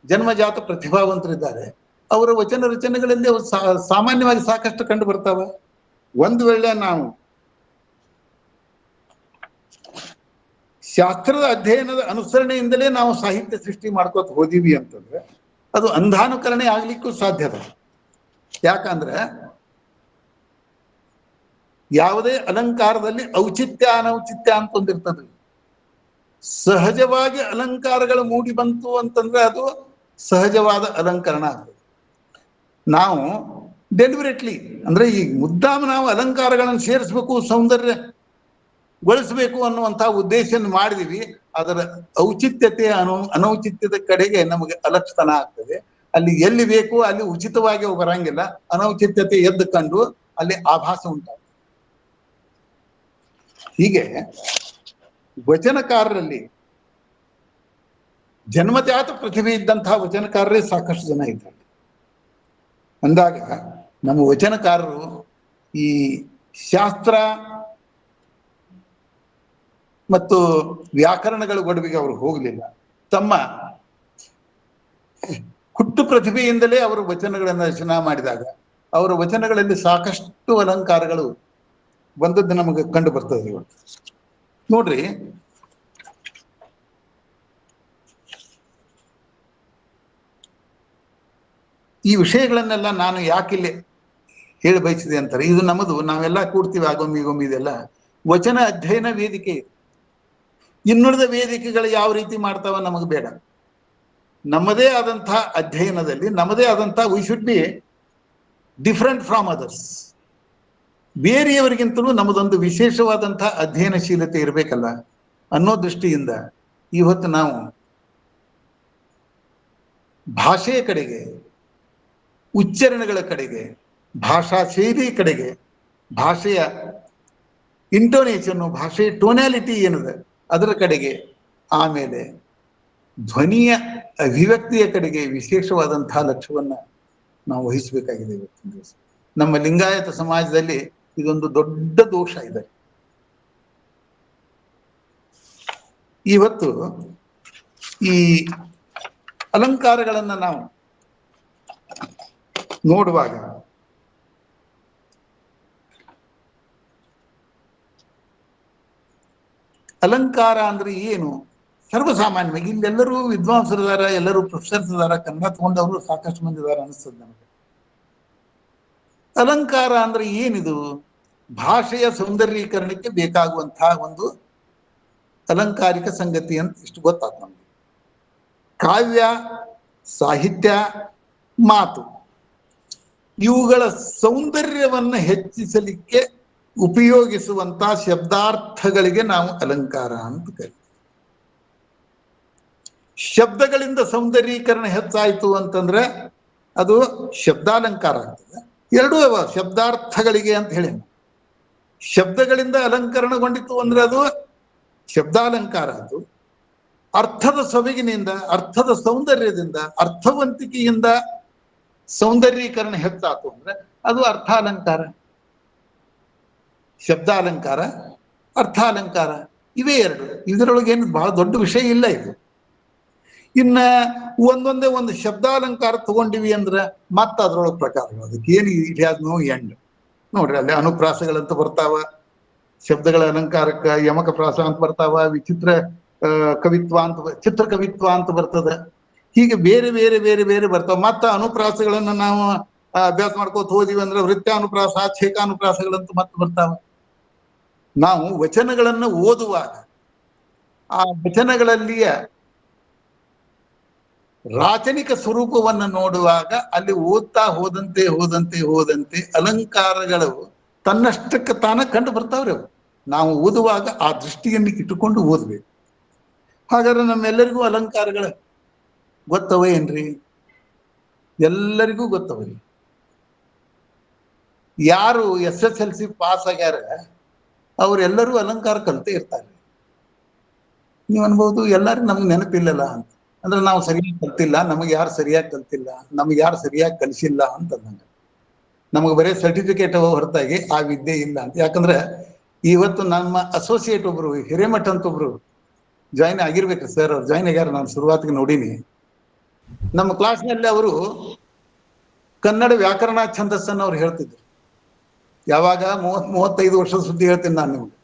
ಜನ್ಮಜಾತ ಪ್ರತಿಭಾವಂತರಿದ್ದಾರೆ. ಅವರ ವಚನ ರಚನೆಗಳಲ್ಲಿ ಅವು ಸಾಮಾನ್ಯವಾಗಿ ಸಾಕಷ್ಟು ಕಂಡು ಬರ್ತಾವ. ಒಂದು ವೇಳೆ ನಾವು ಶಾಸ್ತ್ರದ ಅಧ್ಯಯನದ ಅನುಸರಣೆಯಿಂದಲೇ ನಾವು ಸಾಹಿತ್ಯ ಸೃಷ್ಟಿ ಮಾಡ್ಕೋತ ಹೋದಿವಿ ಅಂತಂದ್ರೆ ಅದು ಅಂಧಾನುಕರಣೆ ಆಗ್ಲಿಕ್ಕೂ ಸಾಧ್ಯದ. ಯಾಕಂದ್ರೆ ಯಾವುದೇ ಅಲಂಕಾರದಲ್ಲಿ ಔಚಿತ್ಯ ಅನೌಚಿತ್ಯ ಅಂತ ಒಂದಿರ್ತದೆ. ಸಹಜವಾಗಿ ಅಲಂಕಾರಗಳು ಮೂಡಿ ಬಂತು ಅಂತಂದ್ರೆ ಅದು ಸಹಜವಾದ ಅಲಂಕರಣ ಆಗ್ತದೆ. ನಾವು ಡೆಲಿಬರೇಟ್ಲಿ ಅಂದ್ರೆ ಈ ಮುದ್ದಾಮ ನಾವು ಅಲಂಕಾರಗಳನ್ನು ಸೇರಿಸ್ಬೇಕು, ಸೌಂದರ್ಯಗೊಳಿಸಬೇಕು ಅನ್ನುವಂತಹ ಉದ್ದೇಶ ಮಾಡಿದೀವಿ. ಅದರ ಔಚಿತ್ಯತೆ ಅನೌಚಿತ್ಯದ ಕಡೆಗೆ ನಮಗೆ ಅಲಕ್ಷತನ ಆಗ್ತದೆ. ಅಲ್ಲಿ ಎಲ್ಲಿ ಬೇಕು ಅಲ್ಲಿ ಉಚಿತವಾಗಿ ಬರಂಗಿಲ್ಲ, ಅನೌಚಿತ್ಯತೆ ಎದ್ದು ಕಂಡು ಅಲ್ಲಿ ಆಭಾಸ ಉಂಟಾಗ್ತದೆ. ಹೀಗೆ ವಚನಕಾರರಲ್ಲಿ ಜನ್ಮಜಾತ ಪ್ರತಿಭೆ ಇದ್ದಂತಹ ವಚನಕಾರರೇ ಸಾಕಷ್ಟು ಜನ ಇದ್ದಾರೆ. ಅಂದಾಗ ನಮ್ಮ ವಚನಕಾರರು ಈ ಶಾಸ್ತ್ರ ಮತ್ತು ವ್ಯಾಕರಣಗಳ ಗೊಡವೆಗೆ ಅವರು ಹೋಗಲಿಲ್ಲ. ತಮ್ಮ ಹುಟ್ಟು ಪ್ರತಿಭೆಯಿಂದಲೇ ಅವರು ವಚನಗಳನ್ನು ರಚನಾ ಮಾಡಿದಾಗ ಅವರ ವಚನಗಳಲ್ಲಿ ಸಾಕಷ್ಟು ಅಲಂಕಾರಗಳು ಬಂದದ್ದು ನಮಗೆ ಕಂಡು ಬರ್ತದೆ. ಇವತ್ತು ನೋಡ್ರಿ, ಈ ವಿಷಯಗಳನ್ನೆಲ್ಲ ನಾನು ಯಾಕಿಲ್ಲಿ ಹೇಳಿ ಬಯಸಿದೆ ಅಂತಾರೆ. ಇದು ನಮ್ಮದು, ನಾವೆಲ್ಲ ಕೂಡ್ತೀವಿ ಆಗೊಮ್ಮೆ ಇದೆಲ್ಲ ವಚನ ಅಧ್ಯಯನ ವೇದಿಕೆ. ಇನ್ನುಳಿದ ವೇದಿಕೆಗಳು ಯಾವ ರೀತಿ ಮಾಡ್ತಾವ ನಮಗೆ ಬೇಡ. ನಮ್ಮದೇ ಆದಂತಹ ಅಧ್ಯಯನದಲ್ಲಿ ನಮ್ಮದೇ ಆದಂತಹ we should be different from others. ಬೇರೆಯವರಿಗಿಂತಲೂ ನಮ್ಮದೊಂದು ವಿಶೇಷವಾದಂತಹ ಅಧ್ಯಯನಶೀಲತೆ ಇರಬೇಕಲ್ಲ ಅನ್ನೋ ದೃಷ್ಟಿಯಿಂದ ಇವತ್ತು ನಾವು ಭಾಷೆಯ ಕಡೆಗೆ, ಉಚ್ಚಾರಣೆಗಳ ಕಡೆಗೆ, ಭಾಷಾ ಶೈಲಿ ಕಡೆಗೆ, ಭಾಷೆಯ ಇಂಟೋನೇಷನ್, ಭಾಷೆಯ ಟೋನ್ಯಾಲಿಟಿ ಏನಿದೆ ಅದರ ಕಡೆಗೆ, ಆಮೇಲೆ ಧ್ವನಿಯ ಅಭಿವ್ಯಕ್ತಿಯ ಕಡೆಗೆ ವಿಶೇಷವಾದಂತಹ ಲಕ್ಷ್ಯವನ್ನ ನಾವು ವಹಿಸಬೇಕಾಗಿದೆ. ಇವತ್ತಿನ ದಿವಸ ನಮ್ಮ ಲಿಂಗಾಯತ ಸಮಾಜದಲ್ಲಿ ಇದೊಂದು ದೊಡ್ಡ ದೋಷ ಇದೆ. ಇವತ್ತು ಈ ಅಲಂಕಾರಗಳನ್ನ ನಾವು ನೋಡುವಾಗ ಅಲಂಕಾರ ಅಂದ್ರೆ ಏನು? ಸರ್ವಸಾಮಾನ್ಯವಾಗಿ ಇಲ್ಲೆಲ್ಲರೂ ವಿದ್ವಾಂಸರಿದಾರ, ಎಲ್ಲರೂ ಪ್ರೊಫೆಸರ್ಸ್ ಇದಾರ, ಕನ್ನಡ ತಗೊಂಡವರು ಸಾಕಷ್ಟು ಮಂದಿ ಇದಾರ ಅನಿಸ್ತದೆ ನಮಗೆ. ಅಲಂಕಾರ ಅಂದ್ರೆ ಏನಿದು? ಭಾಷೆಯ ಸೌಂದರ್ಯೀಕರಣಕ್ಕೆ ಬೇಕಾಗುವಂತಹ ಒಂದು ಅಲಂಕಾರಿಕ ಸಂಗತಿ ಅಂತ ಇಷ್ಟು ಗೊತ್ತಾಗ್ತದೆ ನಮ್ಗೆ. ಕಾವ್ಯ, ಸಾಹಿತ್ಯ, ಮಾತು ಇವುಗಳ ಸೌಂದರ್ಯವನ್ನ ಹೆಚ್ಚಿಸಲಿಕ್ಕೆ ಉಪಯೋಗಿಸುವಂತಹ ಶಬ್ದಾರ್ಥಗಳಿಗೆ ನಾವು ಅಲಂಕಾರ ಅಂತ ಕರಿತೀವಿ. ಶಬ್ದಗಳಿಂದ ಸೌಂದರ್ಯೀಕರಣ ಹೆಚ್ಚಾಯಿತು ಅಂತಂದ್ರೆ ಅದು ಶಬ್ದಾಲಂಕಾರ ಆಗ್ತದೆ. ಎರಡೂ ಅವ ಶಬ್ದಾರ್ಥಗಳಿಗೆ ಅಂತ ಹೇಳಿ. ಶಬ್ದಗಳಿಂದ ಅಲಂಕರಣಗೊಂಡಿತ್ತು ಅಂದ್ರೆ ಅದು ಶಬ್ದಾಲಂಕಾರ. ಅದು ಅರ್ಥದ ಸೊಬಗಿನಿಂದ, ಅರ್ಥದ ಸೌಂದರ್ಯದಿಂದ, ಅರ್ಥವಂತಿಕೆಯಿಂದ ಸೌಂದರ್ಯೀಕರಣ ಹೆಚ್ಚಾತು ಅಂದ್ರೆ ಅದು ಅರ್ಥಾಲಂಕಾರ. ಶಬ್ದಾಲಂಕಾರ, ಅರ್ಥಾಲಂಕಾರ ಇವೇ ಎರಡು. ಇದರೊಳಗೆ ಏನು ಬಹಳ ದೊಡ್ಡ ವಿಷಯ ಇಲ್ಲ ಇದು. ಇನ್ನ ಒಂದೊಂದೇ ಒಂದು ಶಬ್ದಾಲಂಕಾರ ತಗೊಂಡಿವಿ ಅಂದ್ರೆ ಮತ್ತ ಅದ್ರೊಳಗೆ ಪ್ರಕಾರಗಳು, ಅದಕ್ಕೆ ಏನು ಇಟ್ ಹ್ಯಾಸ್ ನೋ ಎಂಡ್. ನೋಡ್ರಿ, ಅಲ್ಲಿ ಅನುಪ್ರಾಸಗಳಂತ ಬರ್ತಾವ, ಶಬ್ದಗಳ ಅಲಂಕಾರಕ್ಕೆ ಯಮಕ ಪ್ರಾಸ ಅಂತ ಬರ್ತಾವ, ವಿಚಿತ್ರ ಕವಿತ್ವ ಅಂತ, ಚಿತ್ರ ಕವಿತ್ವ ಅಂತ ಬರ್ತದೆ. ಹೀಗೆ ಬೇರೆ ಬೇರೆ ಬೇರೆ ಬೇರೆ ಬರ್ತಾವ. ಮತ್ತ ಅನುಪ್ರಾಸಗಳನ್ನ ನಾವು ಅಭ್ಯಾಸ ಮಾಡ್ಕೋತ ಹೋದಿವಿ ಅಂದ್ರೆ ವೃತ್ತಾನುಪ್ರಾಸ, ಛೇಕಾನುಪ್ರಾಸಗಳಂತ ಮತ್ತೆ ಬರ್ತಾವ. ನಾವು ವಚನಗಳನ್ನ ಓದುವಾಗ ಆ ವಚನಗಳಲ್ಲಿಯ ರಾಚನಿಕ ಸ್ವರೂಪವನ್ನ ನೋಡುವಾಗ ಅಲ್ಲಿ ಓದ್ತಾ ಹೋದಂತೆ ಹೋದಂತೆ ಹೋದಂತೆ ಅಲಂಕಾರಗಳು ತನ್ನಷ್ಟಕ್ಕೆ ತಾನ ಕಂಡು ಬರ್ತಾವ್ರಿ. ಅವು ನಾವು ಓದುವಾಗ ಆ ದೃಷ್ಟಿಯನ್ನು ಇಟ್ಟುಕೊಂಡು ಓದ್ಬೇಕು. ಹಾಗಾದ್ರೆ ನಮ್ಮೆಲ್ಲರಿಗೂ ಅಲಂಕಾರಗಳ ಗೊತ್ತವ ಏನ್ರಿ? ಎಲ್ಲರಿಗೂ ಗೊತ್ತವ್ರಿ. ಯಾರು SSLC ಪಾಸ್ ಆಗ್ಯಾರ ಅವರೆಲ್ಲರೂ ಅಲಂಕಾರ ಕಲಿತೇ ಇರ್ತಾರೆ. ನೀವು ಅನ್ಬಹುದು ಎಲ್ಲರಿಗೂ ನಮ್ಗೆ ನೆನಪಿಲ್ಲಲ್ಲ ಅಂತ. ಅಂದ್ರೆ ನಾವು ಸರಿಯಾಗಿ ಕಲ್ತಿಲ್ಲ, ನಮಗೆ ಯಾರು ಸರಿಯಾಗಿ ಕಲ್ತಿಲ್ಲ, ನಮ್ಗೆ ಯಾರು ಸರಿಯಾಗಿ ಕಲಿಸಿಲ್ಲ ಅಂತಂದಂಗ. ನಮಗೆ ಬರೀ ಸರ್ಟಿಫಿಕೇಟ್ ಹೊರತಾಗಿ ಆ ವಿದ್ಯೆ ಇಲ್ಲ ಅಂತ. ಯಾಕಂದ್ರೆ ಇವತ್ತು ನಮ್ಮ ಅಸೋಸಿಯೇಟ್ ಒಬ್ರು ಹಿರೇಮಠ ಅಂತ ಒಬ್ರು ಜಾಯಿನ್ ಆಗಿರ್ಬೇಕು ಸರ್, ಅವ್ರು ಜಾಯಿನ್ ಆಗ್ಯಾರ, ನಾನು ಶುರುವಾತಿಗೆ ನೋಡೀನಿ. ನಮ್ಮ ಕ್ಲಾಸ್ನಲ್ಲಿ ಅವರು ಕನ್ನಡ ವ್ಯಾಕರಣ ಛಂದಸ್ಸನ್ನು ಅವ್ರು ಹೇಳ್ತಿದ್ರು. ಯಾವಾಗ 35 ವರ್ಷದ ಸುದ್ದಿ ಹೇಳ್ತೀನಿ ನಾನು ನಿಮ್ಗೆ.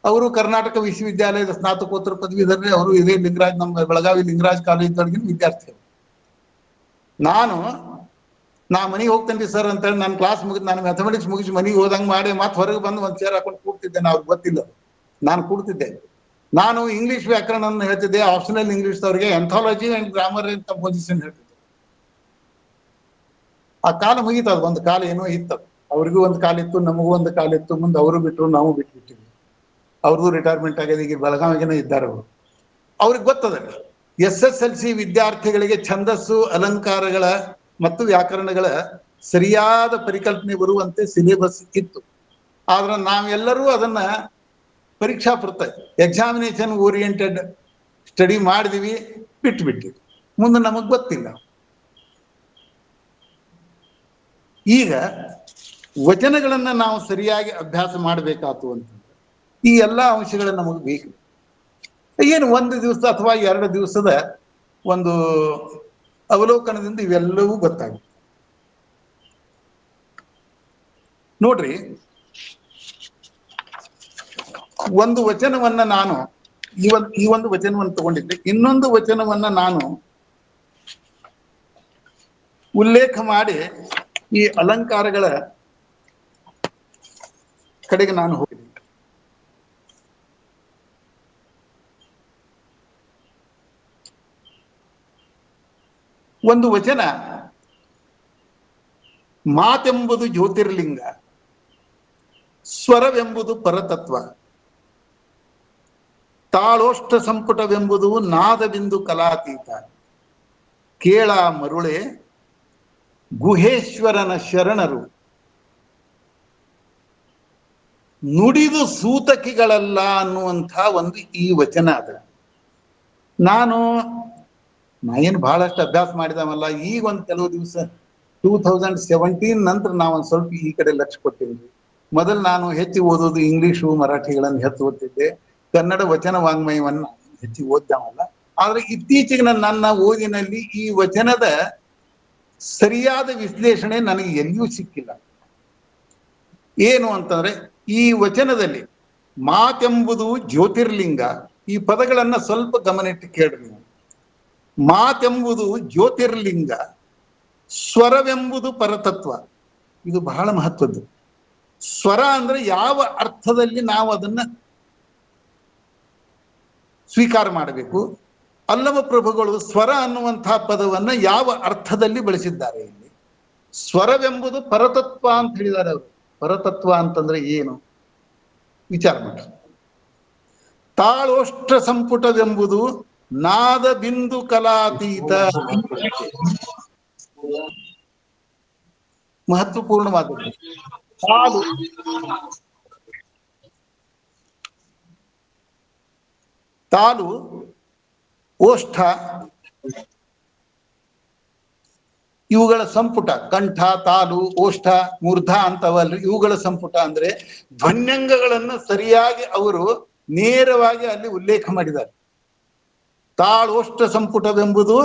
ಅವರು ಕರ್ನಾಟಕ ವಿಶ್ವವಿದ್ಯಾಲಯದ ಸ್ನಾತಕೋತ್ತರ ಪದವೀಧರರೇ. ಅವರು ಇದೇ ಲಿಂಗರಾಜ್, ನಮ್ಮ ಬೆಳಗಾವಿ ಲಿಂಗರಾಜ್ ಕಾಲೇಜಿನೊಳಗಿನ ವಿದ್ಯಾರ್ಥಿ. ನಾ ಮನೆಗೆ ಹೋಗ್ತೇನೆ ಸರ್ ಅಂತೇಳಿ ನನ್ನ ಕ್ಲಾಸ್ ಮುಗಿದು, ನಾನು ಮ್ಯಾಥಮೆಟಿಕ್ಸ್ ಮುಗಿಸಿ ಮನೆಗೆ ಹೋದಂಗೆ ಮಾಡಿ ಮತ್ತೆ ಹೊರಗೆ ಬಂದು ಒಂದು ಚೇರ್ ಹಾಕೊಂಡು ಕೂಡ್ತಿದ್ದೆ. ಅವ್ರಿಗೆ ಗೊತ್ತಿಲ್ಲ, ನಾನು ಕೂಡ್ತಿದ್ದೆ. ನಾನು ಇಂಗ್ಲಿಷ್ ವ್ಯಾಕರಣ ಹೇಳ್ತಿದ್ದೆ, ಆಪ್ಷನಲ್ ಇಂಗ್ಲಿಷ್ ಅವ್ರಿಗೆ ಎಂಥಾಲಜಿ ಅಂಡ್ ಗ್ರಾಮರ್ ಅಂತ ಕಂಪೋಸಿಷನ್ ಹೇಳ್ತಿದ್ದೆ. ಆ ಕಾಲ ಮುಗೀತದ, ಒಂದು ಕಾಲ ಏನೋ ಇತ್ತದ. ಅವ್ರಿಗೂ ಒಂದು ಕಾಲಿತ್ತು, ನಮಗೂ ಒಂದು ಕಾಲಿತ್ತು. ಮುಂದೆ ಅವರು ಬಿಟ್ಟರು, ನಾವು ಬಿಟ್ಬಿಟ್ಟಿವಿ. ಅವ್ರದ್ದು ರಿಟೈರ್ಮೆಂಟ್ ಆಗಿದೆ, ಈಗ ಬೆಳಗಾವಿಗೆನೇ ಇದ್ದಾರೆ ಅವರು. ಅವ್ರಿಗೆ ಗೊತ್ತದ SSLC ವಿದ್ಯಾರ್ಥಿಗಳಿಗೆ ಛಂದಸ್ಸು, ಅಲಂಕಾರಗಳ ಮತ್ತು ವ್ಯಾಕರಣಗಳ ಸರಿಯಾದ ಪರಿಕಲ್ಪನೆ ಬರುವಂತೆ ಸಿಲೆಬಸ್ ಇತ್ತು. ಆದ್ರೆ ನಾವೆಲ್ಲರೂ ಅದನ್ನ ಪರೀಕ್ಷಾಪೃತ, ಎಕ್ಸಾಮಿನೇಷನ್ ಓರಿಯೆಂಟೆಡ್ ಸ್ಟಡಿ ಮಾಡಿದೀವಿ, ಬಿಟ್ಬಿಟ್ಟಿವಿ. ಮುಂದೆ ನಮಗ್ ಗೊತ್ತಿಲ್ಲ. ಈಗ ವಚನಗಳನ್ನ ನಾವು ಸರಿಯಾಗಿ ಅಭ್ಯಾಸ ಮಾಡಬೇಕಾತು ಅಂತಂದ್ರೆ ಈ ಎಲ್ಲಾ ಅಂಶಗಳು ನಮಗೆ ಬೇಕು. ಏನು ಒಂದು ದಿವಸ ಅಥವಾ 2 ದಿವಸದ ಒಂದು ಅವಲೋಕನದಿಂದ ಇವೆಲ್ಲವೂ ಗೊತ್ತಾಗುತ್ತೆ. ನೋಡ್ರಿ, ಒಂದು ವಚನವನ್ನ ನಾನು ಈ ಒಂದು ವಚನವನ್ನು ತಗೊಂಡಿದ್ದೆ. ಇನ್ನೊಂದು ವಚನವನ್ನ ನಾನು ಉಲ್ಲೇಖ ಮಾಡಿ ಈ ಅಲಂಕಾರಗಳ ಕಡೆಗೆ ನಾನು ಹೋಗಿದ್ದೆ. ಒಂದು ವಚನ, ಮಾತೆಂಬುದು ಜ್ಯೋತಿರ್ಲಿಂಗ, ಸ್ವರವೆಂಬುದು ಪರತತ್ವ, ತಾಳೋಷ್ಟ ಸಂಪುಟವೆಂಬುದು ನಾದಬಿಂದು ಕಲಾತೀತ, ಕೇಳ ಮರುಳೆ ಗುಹೇಶ್ವರನ ಶರಣರು, ನುಡಿದು ಸೂತಕಿಗಳಲ್ಲ ಅನ್ನುವಂಥ ಒಂದು ಈ ವಚನ ಅದ. ನಾ ಏನು ಬಹಳಷ್ಟು ಅಭ್ಯಾಸ ಮಾಡಿದವಲ್ಲ. ಈಗ ಒಂದು ಕೆಲವು ದಿವಸ 2017 ನಂತರ ನಾವೊಂದು ಸ್ವಲ್ಪ ಈ ಕಡೆ ಲಕ್ಷ್ಯ ಕೊಟ್ಟಿದ್ವಿ. ಮೊದಲು ನಾನು ಹೆಚ್ಚು ಓದೋದು ಇಂಗ್ಲಿಷು, ಮರಾಠಿಗಳನ್ನು ಹೆಚ್ಚು ಓದ್ತಿದ್ದೆ. ಕನ್ನಡ ವಚನ ವಾಂಗ್ಮಯವನ್ನು ಹೆಚ್ಚು ಓದ್ದವಲ್ಲ. ಆದ್ರೆ ಇತ್ತೀಚೆಗೆ ನನ್ನ ಓದಿನಲ್ಲಿ ಈ ವಚನದ ಸರಿಯಾದ ವಿಶ್ಲೇಷಣೆ ನನಗೆ ಎಲ್ಲಿಯೂ ಸಿಕ್ಕಿಲ್ಲ. ಏನು ಅಂತಂದ್ರೆ, ಈ ವಚನದಲ್ಲಿ ಮಾತೆಂಬುದು ಜ್ಯೋತಿರ್ಲಿಂಗ, ಈ ಪದಗಳನ್ನ ಸ್ವಲ್ಪ ಗಮನಿಟ್ಟು ಕೇಳ್ರಿ. ಮಾತೆಂಬುದು ಜ್ಯೋತಿರ್ಲಿಂಗ, ಸ್ವರವೆಂಬುದು ಪರತತ್ವ. ಇದು ಬಹಳ ಮಹತ್ವದ್ದು. ಸ್ವರ ಅಂದ್ರೆ ಯಾವ ಅರ್ಥದಲ್ಲಿ ನಾವು ಅದನ್ನ ಸ್ವೀಕಾರ ಮಾಡಬೇಕು. ಅಲ್ಲಮ ಪ್ರಭುಗಳು ಸ್ವರ ಅನ್ನುವಂತಹ ಪದವನ್ನ ಯಾವ ಅರ್ಥದಲ್ಲಿ ಬಳಸಿದ್ದಾರೆ ಇಲ್ಲಿ? ಸ್ವರವೆಂಬುದು ಪರತತ್ವ ಅಂತ ಹೇಳಿದ್ದಾರೆ ಅವರು. ಪರತತ್ವ ಅಂತಂದ್ರೆ ಏನು ವಿಚಾರ ಮಾಡಿ. ತಾಳೋಷ್ಟ ಸಂಪುಟವೆಂಬುದು ನಾದ ಬಿಂದು ಕಲಾತೀತ. ಮಹತ್ವಪೂರ್ಣವಾದದ್ದು. ತಾಲು, ಓಷ್ಠ ಇವುಗಳ ಸಂಪುಟ, ಕಂಠ, ತಾಲು, ಓಷ್ಠ, ಮೂರ್ಧ ಅಂತವಲ್ಲ, ಇವುಗಳ ಸಂಪುಟ ಅಂದ್ರೆ ಧ್ವನ್ಯಂಗಗಳನ್ನು ಸರಿಯಾಗಿ ಅವರು ನೇರವಾಗಿ ಅಲ್ಲಿ ಉಲ್ಲೇಖ ಮಾಡಿದ್ದಾರೆ. ತಾಳೋಷ್ಟ ಸಂಪುಟವೆಂಬುದು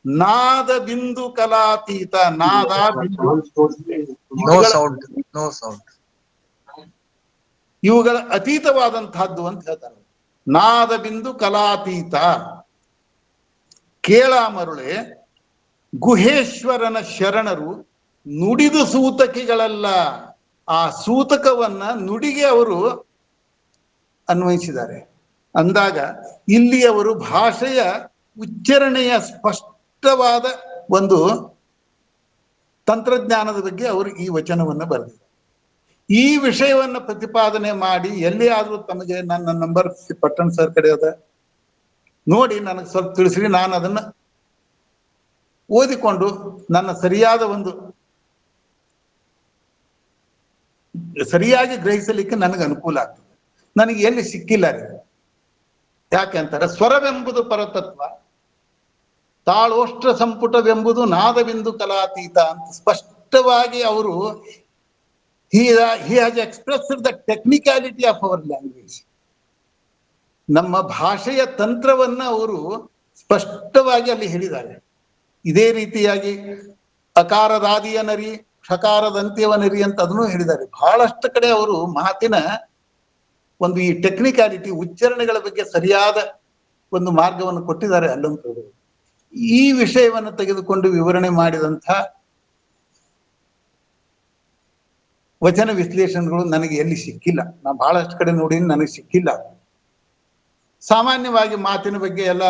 ನಾದ ಬಿಂದು ಕಲಾತೀತ, ನಾದ ಇವುಗಳ ಅತೀತವಾದಂತಹದ್ದು ಅಂತ ಹೇಳ್ತಾರೆ. ನಾದ ಬಿಂದು ಕಲಾತೀತ, ಕೇಳ ಮರುಳೆ ಗುಹೇಶ್ವರನ ಶರಣರು, ನುಡಿದು ಸೂತಕಿಗಳಲ್ಲ. ಆ ಸೂತಕವನ್ನ ನುಡಿಗೆ ಅವರು ಅನ್ವಯಿಸಿದ್ದಾರೆ. ಅಂದಾಗ ಇಲ್ಲಿ ಅವರು ಭಾಷೆಯ ಉಚ್ಚಾರಣೆಯ ಸ್ಪಷ್ಟವಾದ ಒಂದು ತಂತ್ರಜ್ಞಾನದ ಬಗ್ಗೆ ಅವರು ಈ ವಚನವನ್ನು ಬರೆದಿದ್ದಾರೆ. ಈ ವಿಷಯವನ್ನ ಪ್ರತಿಪಾದನೆ ಮಾಡಿ ಎಲ್ಲಿ ಆದ್ರೂ ತಮಗೆ ನನ್ನ ನಂಬರ್ ಪಟ್ಟಣ್ ಸರ್ ಕಡೆ ಅದ, ನೋಡಿ ನನಗೆ ಸ್ವಲ್ಪ ತಿಳಿಸ್ರಿ. ನಾನು ಅದನ್ನ ಓದಿಕೊಂಡು ನನ್ನ ಸರಿಯಾದ ಒಂದು ಸರಿಯಾಗಿ ಗ್ರಹಿಸಲಿಕ್ಕೆ ನನಗೆ ಅನುಕೂಲ ಆಗ್ತದೆ. ನನಗೆ ಎಲ್ಲಿ ಸಿಕ್ಕಿಲ್ಲ ರೀ. ಯಾಕೆ ಅಂತಾರೆ, ಸ್ವರವೆಂಬುದು ಪರತತ್ವ, ತಾಳೋಷ್ಟ್ರ ಸಂಪುಟವೆಂಬುದು ನಾದಬಿಂದು ಕಲಾತೀತ ಅಂತ ಸ್ಪಷ್ಟವಾಗಿ ಅವರು he has expressed the technicality of our language. ನಮ್ಮ ಭಾಷೆಯ ತಂತ್ರವನ್ನ ಅವರು ಸ್ಪಷ್ಟವಾಗಿ ಅಲ್ಲಿ ಹೇಳಿದ್ದಾರೆ. ಇದೇ ರೀತಿಯಾಗಿ ಅಕಾರದಾದಿಯ ನರಿ ಷಕಾರದಂತ್ಯವ ನರಿ ಅಂತ ಅದನ್ನು ಹೇಳಿದ್ದಾರೆ. ಬಹಳಷ್ಟು ಕಡೆ ಅವರು ಮಾತಿನ ಒಂದು ಈ ಟೆಕ್ನಿಕ್ಯಾಲಿಟಿ ಉಚ್ಚಾರಣೆಗಳ ಬಗ್ಗೆ ಸರಿಯಾದ ಒಂದು ಮಾರ್ಗವನ್ನು ಕೊಟ್ಟಿದ್ದಾರೆ ಅಲ್ಲಂತೂ. ಈ ವಿಷಯವನ್ನು ತೆಗೆದುಕೊಂಡು ವಿವರಣೆ ಮಾಡಿದಂಥ ವಚನ ವಿಶ್ಲೇಷಣೆಗಳು ನನಗೆ ಎಲ್ಲಿ ಸಿಕ್ಕಿಲ್ಲ. ನಾ ಬಹಳಷ್ಟು ಕಡೆ ನೋಡಿ ನನಗೆ ಸಿಕ್ಕಿಲ್ಲ. ಸಾಮಾನ್ಯವಾಗಿ ಮಾತಿನ ಬಗ್ಗೆ ಎಲ್ಲ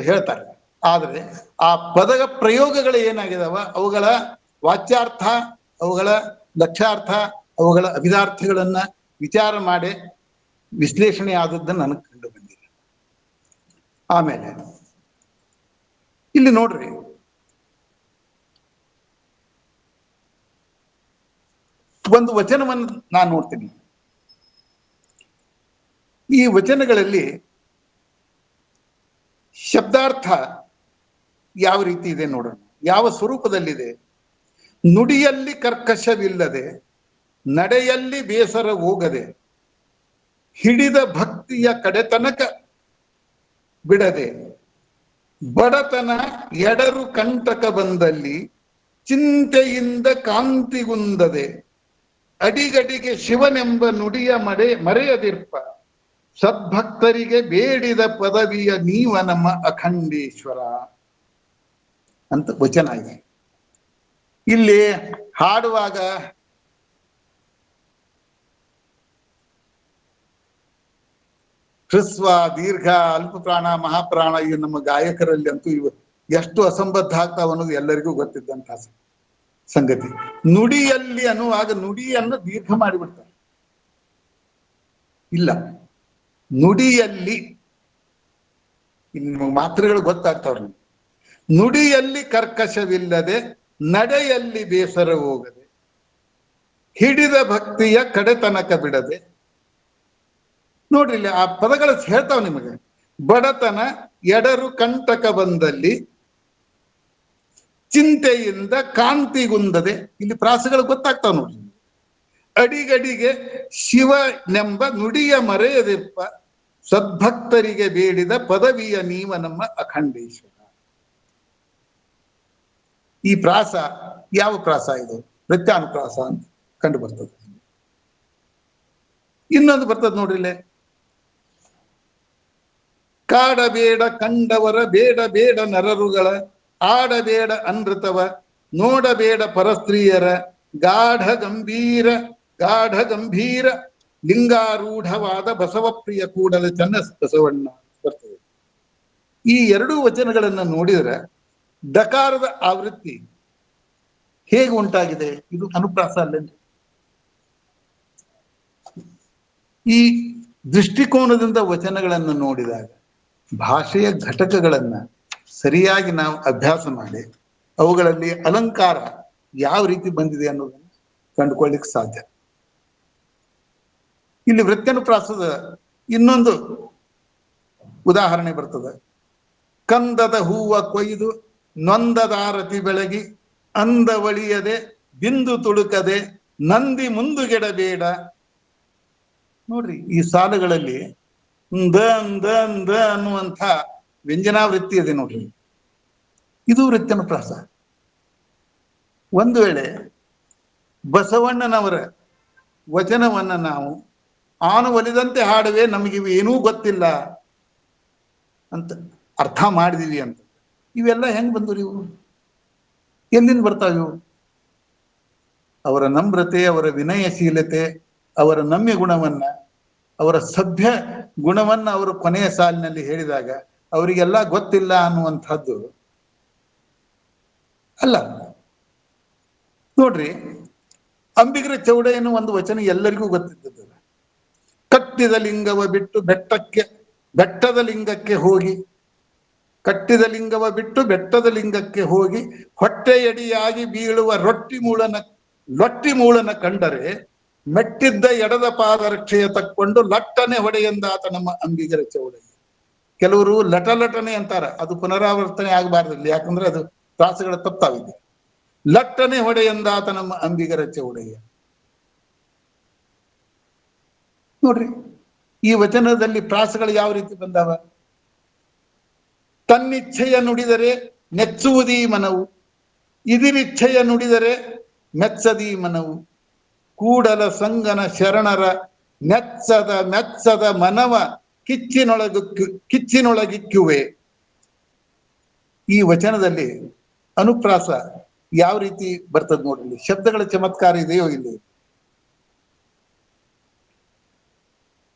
ಹೇಳ್ತಾರೆ, ಆದ್ರೆ ಆ ಪದದ ಪ್ರಯೋಗಗಳು ಏನಾಗಿದಾವ, ಅವುಗಳ ವಾಚ್ಯಾರ್ಥ, ಅವುಗಳ ಲಕ್ಷ್ಯಾರ್ಥ, ಅವುಗಳ ಅಭಿಧಾರ್ಥಗಳನ್ನ ವಿಚಾರ ಮಾಡಿ ವಿಶ್ಲೇಷಣೆ ಆದದ್ದನ್ನು ನನಗೆ ಕಂಡು ಬಂದಿಲ್ಲ. ಆಮೇಲೆ ಇಲ್ಲಿ ನೋಡ್ರಿ, ಒಂದು ವಚನವನ್ನು ನಾನು ನೋಡ್ತೀನಿ. ಈ ವಚನಗಳಲ್ಲಿ ಶಬ್ದಾರ್ಥ ಯಾವ ರೀತಿ ಇದೆ ನೋಡೋಣ, ಯಾವ ಸ್ವರೂಪದಲ್ಲಿದೆ. ನುಡಿಯಲ್ಲಿ ಕರ್ಕಶವಿಲ್ಲದೆ, ನಡೆಯಲ್ಲಿ ಬೇಸರ ಹೋಗದೆ, ಹಿಡಿದ ಭಕ್ತಿಯ ಕಡೆತನಕ ಬಿಡದೆ, ಬಡತನ ಎಡರು ಕಂಟಕ ಬಂದಲ್ಲಿ ಚಿಂತೆಯಿಂದ ಕಾಂತಿಗುಂದದೆ, ಅಡಿಗಡಿಗೆ ಶಿವನೆಂಬ ನುಡಿಯ ಮರೆಯದಿರ್ಪ, ಸದ್ಭಕ್ತರಿಗೆ ಬೇಡಿದ ಪದವಿಯ ನೀವ ನಮ್ಮ ಅಖಂಡೇಶ್ವರ ಅಂತ ವಚನ ಇದೆ. ಇಲ್ಲಿ ಹಾಡುವಾಗ ಹ್ರಸ್ವ, ದೀರ್ಘ, ಅಲ್ಪ ಪ್ರಾಣ, ಮಹಾಪ್ರಾಣ ಇವು ನಮ್ಮ ಗಾಯಕರಲ್ಲಿ ಅಂತೂ ಇವು ಎಷ್ಟು ಅಸಂಬದ್ಧ ಆಗ್ತಾವ ಅನ್ನೋದು ಎಲ್ಲರಿಗೂ ಗೊತ್ತಿದ್ದಂತ ಸಂಗತಿ. ನುಡಿಯಲ್ಲಿ ಅನ್ನುವಾಗ ನುಡಿಯನ್ನು ದೀರ್ಘ ಮಾಡಿಬಿಡ್ತಾರೆ. ಇಲ್ಲ, ನುಡಿಯಲ್ಲಿ, ಇಲ್ಲಿ ನಿಮಗೆ ಮಾತ್ರೆಗಳು ಗೊತ್ತಾಗ್ತಾವ್ರಿ. ನುಡಿಯಲ್ಲಿ ಕರ್ಕಶವಿಲ್ಲದೆ, ನಡೆಯಲ್ಲಿ ಬೇಸರ ಹೋಗದೆ, ಹಿಡಿದ ಭಕ್ತಿಯ ಕಡೆತನಕ ಬಿಡದೆ. ನೋಡ್ರಿ ಇಲ್ಲಿ ಆ ಪದಗಳು ಹೇಳ್ತಾವ ನಿಮಗೆ. ಬಡತನ ಎಡರು ಕಂಟಕ ಬಂದಲ್ಲಿ ಚಿಂತೆಯಿಂದ ಕಾಂತಿಗುಂದದೆ, ಇಲ್ಲಿ ಪ್ರಾಸಗಳು ಗೊತ್ತಾಗ್ತಾವ ನೋಡ್ರಿ. ಅಡಿಗಡಿಗೆ ಶಿವನೆಂಬ ನುಡಿಯ ಮರೆಯದಿರ್ಪ, ಸದ್ಭಕ್ತರಿಗೆ ಬೇಡಿದ ಪದವಿಯ ನೀವ ನಮ್ಮ ಅಖಂಡೇಶ್ವರ. ಈ ಪ್ರಾಸ ಯಾವ ಪ್ರಾಸ ಇದು? ಪ್ರತ್ಯಾನುಪ್ರಾಸ ಅಂತ ಕಂಡು ಬರ್ತದೆ. ಇನ್ನೊಂದು ಬರ್ತದೆ ನೋಡ್ರಿಲೆ, ಕಾಡಬೇಡ ಕಂಡವರ ಬೇಡ ಬೇಡ ನರರುಗಳ, ಆಡಬೇಡ ಅನೃತವ ನೋಡಬೇಡ ಪರಸ್ತ್ರೀಯರ, ಗಾಢ ಗಂಭೀರ ಲಿಂಗಾರೂಢವಾದ ಬಸವಪ್ರಿಯ ಕೂಡಲ ಚನ್ನ ಬಸವಣ್ಣ ಬರ್ತದೆ. ಈ ಎರಡೂ ವಚನಗಳನ್ನ ನೋಡಿದ್ರೆ ದಕಾರದ ಆವೃತ್ತಿ ಹೇಗೆ ಉಂಟಾಗಿದೆ? ಇದು ಅನುಪ್ರಾಸ ಅಲ್ಲೇನ್ರಿ? ಈ ದೃಷ್ಟಿಕೋನದಿಂದ ವಚನಗಳನ್ನು ನೋಡಿದಾಗ ಭಾಷೆಯ ಘಟಕಗಳನ್ನ ಸರಿಯಾಗಿ ನಾವು ಅಭ್ಯಾಸ ಮಾಡಿ ಅವುಗಳಲ್ಲಿ ಅಲಂಕಾರ ಯಾವ ರೀತಿ ಬಂದಿದೆ ಅನ್ನೋದನ್ನು ಕಂಡುಕೊಳ್ಳಿಕ್ಕೆ ಸಾಧ್ಯ. ಇಲ್ಲಿ ವೃತ್ಯನುಪ್ರಾಸದ ಇನ್ನೊಂದು ಉದಾಹರಣೆ ಬರ್ತದೆ. ಕಂದದ ಹೂವ ಕೊಯ್ದು ನೊಂದದಾರತಿ ಬೆಳಗಿ, ಅಂದವಳಿಯದೆ ಬಿಂದು ತುಳುಕದೆ ನಂದಿ ಮುಂದುಗೆಡಬೇಡ. ನೋಡ್ರಿ, ಈ ಸಾಲುಗಳಲ್ಲಿ ದ ಅನ್ನುವಂಥ ವ್ಯಂಜನಾವೃತ್ತಿ ಇದೆ ನೋಡ್ರಿ. ಇದು ವೃತ್ಯನುಪ್ರಾಸ. ಒಂದು ವೇಳೆ ಬಸವಣ್ಣನವರ ವಚನವನ್ನ ನಾವು ಆನು ಒಲಿದಂತೆ ಹಾಡುವೆ, ನಮಗಿವು ಏನೂ ಗೊತ್ತಿಲ್ಲ ಅಂತ ಅರ್ಥ ಮಾಡಿದೀವಿ ಅಂತ, ಇವೆಲ್ಲ ಹೆಂಗ್ ಬಂದ್ರಿ? ಇವು ಎಲ್ಲಿಂದ ಬರ್ತಾವ? ಇವು ಅವರ ನಮ್ರತೆ, ಅವರ ವಿನಯಶೀಲತೆ, ಅವರ ನಮ್ಯ ಗುಣವನ್ನ, ಅವರ ಸಭ್ಯ ಗುಣವನ್ನ ಅವರು ಕೊನೆಯ ಸಾಲಿನಲ್ಲಿ ಹೇಳಿದಾಗ ಅವರಿಗೆಲ್ಲ ಗೊತ್ತಿಲ್ಲ ಅನ್ನುವಂಥದ್ದು ಅಲ್ಲ. ನೋಡ್ರಿ, ಅಂಬಿಗರ ಚೌಡ ಎನ್ನುವ ಒಂದು ವಚನ ಎಲ್ಲರಿಗೂ ಗೊತ್ತಿದ್ದದ್ದು. ಕಟ್ಟಿದ ಲಿಂಗವ ಬಿಟ್ಟು ಬೆಟ್ಟದ ಲಿಂಗಕ್ಕೆ ಹೋಗಿ, ಕಟ್ಟಿದ ಲಿಂಗವ ಬಿಟ್ಟು ಬೆಟ್ಟದ ಲಿಂಗಕ್ಕೆ ಹೋಗಿ, ಹೊಟ್ಟೆಯಡಿಯಾಗಿ ಬೀಳುವ ಲೊಟ್ಟಿ ಮೂಳನ ಕಂಡರೆ ಮೆಟ್ಟಿದ್ದ ಎಡದ ಪಾದ ರಕ್ಷೆಯ ತಕ್ಕೊಂಡು ಲಟ್ಟನೆ ಹೊಡೆಯೆಂದಾತ ನಮ್ಮ ಅಂಬಿಗರ ಚೌಡಯ್ಯ. ಕೆಲವರು ಲಟಲಟನೆ ಅಂತಾರ, ಅದು ಪುನರಾವರ್ತನೆ ಆಗಬಾರ್ದಿಲ್ಲ, ಯಾಕಂದ್ರೆ ಅದು ಪ್ರಾಸಗಳ ತಪ್ಪಾವಿದೆ. ಲಟ್ಟನೆ ಹೊಡೆಯಂದಾತ ನಮ್ಮ ಅಂಬಿಗರಚ್ಚೆ ಒಡೆಯ. ನೋಡ್ರಿ, ಈ ವಚನದಲ್ಲಿ ಪ್ರಾಸಗಳು ಯಾವ ರೀತಿ ಬಂದಾವ? ತನ್ನಿಚ್ಛೆಯ ನುಡಿದರೆ ನೆಚ್ಚುವುದೀ ಮನವು, ಇದಿರಿಚ್ಛೆಯ ನುಡಿದರೆ ಮೆಚ್ಚದೀ ಮನವು, ಕೂಡಲ ಸಂಗನ ಶರಣರ ಮೆಚ್ಚದ ಮನವ ಕಿಚ್ಚಿನೊಳಗಿಕ್ಕುವೆ. ಈ ವಚನದಲ್ಲಿ ಅನುಪ್ರಾಸ ಯಾವ ರೀತಿ ಬರ್ತದ ನೋಡ್ರಿ, ಶಬ್ದಗಳ ಚಮತ್ಕಾರ ಇದೆಯೋ ಇಲ್ಲಿ.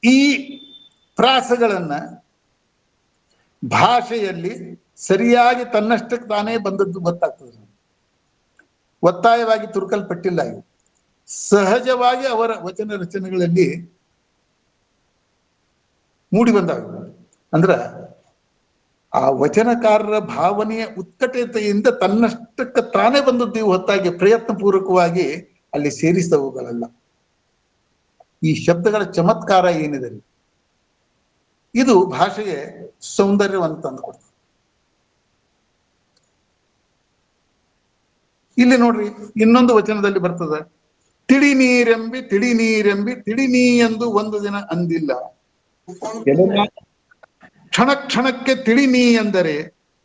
ಈ ಪ್ರಾಸಗಳನ್ನ ಭಾಷೆಯಲ್ಲಿ ಸರಿಯಾಗಿ ತನ್ನಷ್ಟಕ್ಕೆ ತಾನೇ ಬಂದದ್ದು ಗೊತ್ತಾಗ್ತದೆ. ಒತ್ತಾಯವಾಗಿ ತುರುಕಲ್ಪಟ್ಟಿಲ್ಲ. ಇವು ಸಹಜವಾಗಿ ಅವರ ವಚನ ರಚನೆಗಳಲ್ಲಿ ಮೂಡಿ ಬಂದಾವೆ. ಅಂದ್ರ ಆ ವಚನಕಾರರ ಭಾವನೆಯ ಉತ್ಕಟತೆಯಿಂದ ತನ್ನಷ್ಟಕ್ಕೆ ತಾನೇ ಬಂದದ್ದು ಇವು, ಹೊತ್ತಾಗಿ ಪ್ರಯತ್ನ ಪೂರ್ವಕವಾಗಿ ಅಲ್ಲಿ ಸೇರಿಸಿದವುಗಳಲ್ಲ. ಈ ಶಬ್ದಗಳ ಚಮತ್ಕಾರ ಏನಿದೆ ಇದು ಭಾಷೆಗೆ ಸೌಂದರ್ಯವನ್ನು ತಂದುಕೊಡ್ತದೆ. ಇಲ್ಲಿ ನೋಡ್ರಿ, ಇನ್ನೊಂದು ವಚನದಲ್ಲಿ ಬರ್ತದೆ, ತಿಳಿ ನೀರೆಂಬಿ ತಿಳಿ ನೀ ಎಂದು ಒಂದು ದಿನ ಅಂದಿಲ್ಲ, ಕ್ಷಣ ಕ್ಷಣಕ್ಕೆ ತಿಳಿ ನೀ ಎಂದರೆ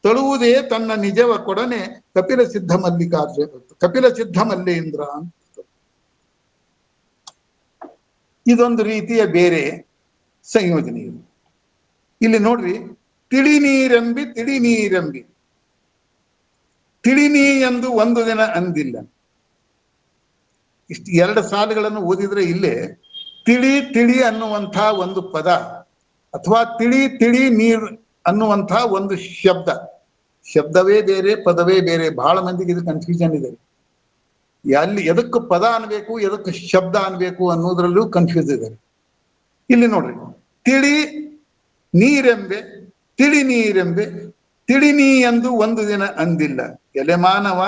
ತಳುವುದೇ ತನ್ನ ನಿಜವ ಕೊಡನೆ ಕಪಿಲ ಸಿದ್ಧ ಮಲ್ಲೇಂದ್ರ ಅಂತ. ಇದೊಂದು ರೀತಿಯ ಬೇರೆ ಸಂಯೋಜನೆ. ಇಲ್ಲಿ ನೋಡ್ರಿ, ತಿಳಿ ನೀರೆಂಬಿ ತಿಳಿ ನೀ ಎಂದು ಒಂದು ದಿನ ಅಂದಿಲ್ಲ. ಇಷ್ಟು ಎರಡು ಸಾಲುಗಳನ್ನು ಓದಿದ್ರೆ ಇಲ್ಲೇ ತಿಳಿ ಅನ್ನುವಂಥ ಒಂದು ಪದ, ಅಥವಾ ತಿಳಿ ನೀರ್ ಅನ್ನುವಂಥ ಒಂದು ಶಬ್ದವೇ ಬೇರೆ, ಪದವೇ ಬೇರೆ. ಬಹಳ ಮಂದಿಗೆ ಇದು ಕನ್ಫ್ಯೂಷನ್ ಇದೆ. ಅಲ್ಲಿ ಎದಕ್ಕೆ ಪದ ಅನ್ಬೇಕು, ಎದಕ್ಕೆ ಶಬ್ದ ಅನ್ಬೇಕು ಅನ್ನೋದ್ರಲ್ಲೂ ಕನ್ಫ್ಯೂಸ್ ಇದೆ. ಇಲ್ಲಿ ನೋಡ್ರಿ, ತಿಳಿ ನೀರೆಂಬೆ ತಿಳಿ ನೀ ಎಂದು ಒಂದು ದಿನ ಅಂದಿಲ್ಲ, ಎಲೆ ಮಾನವ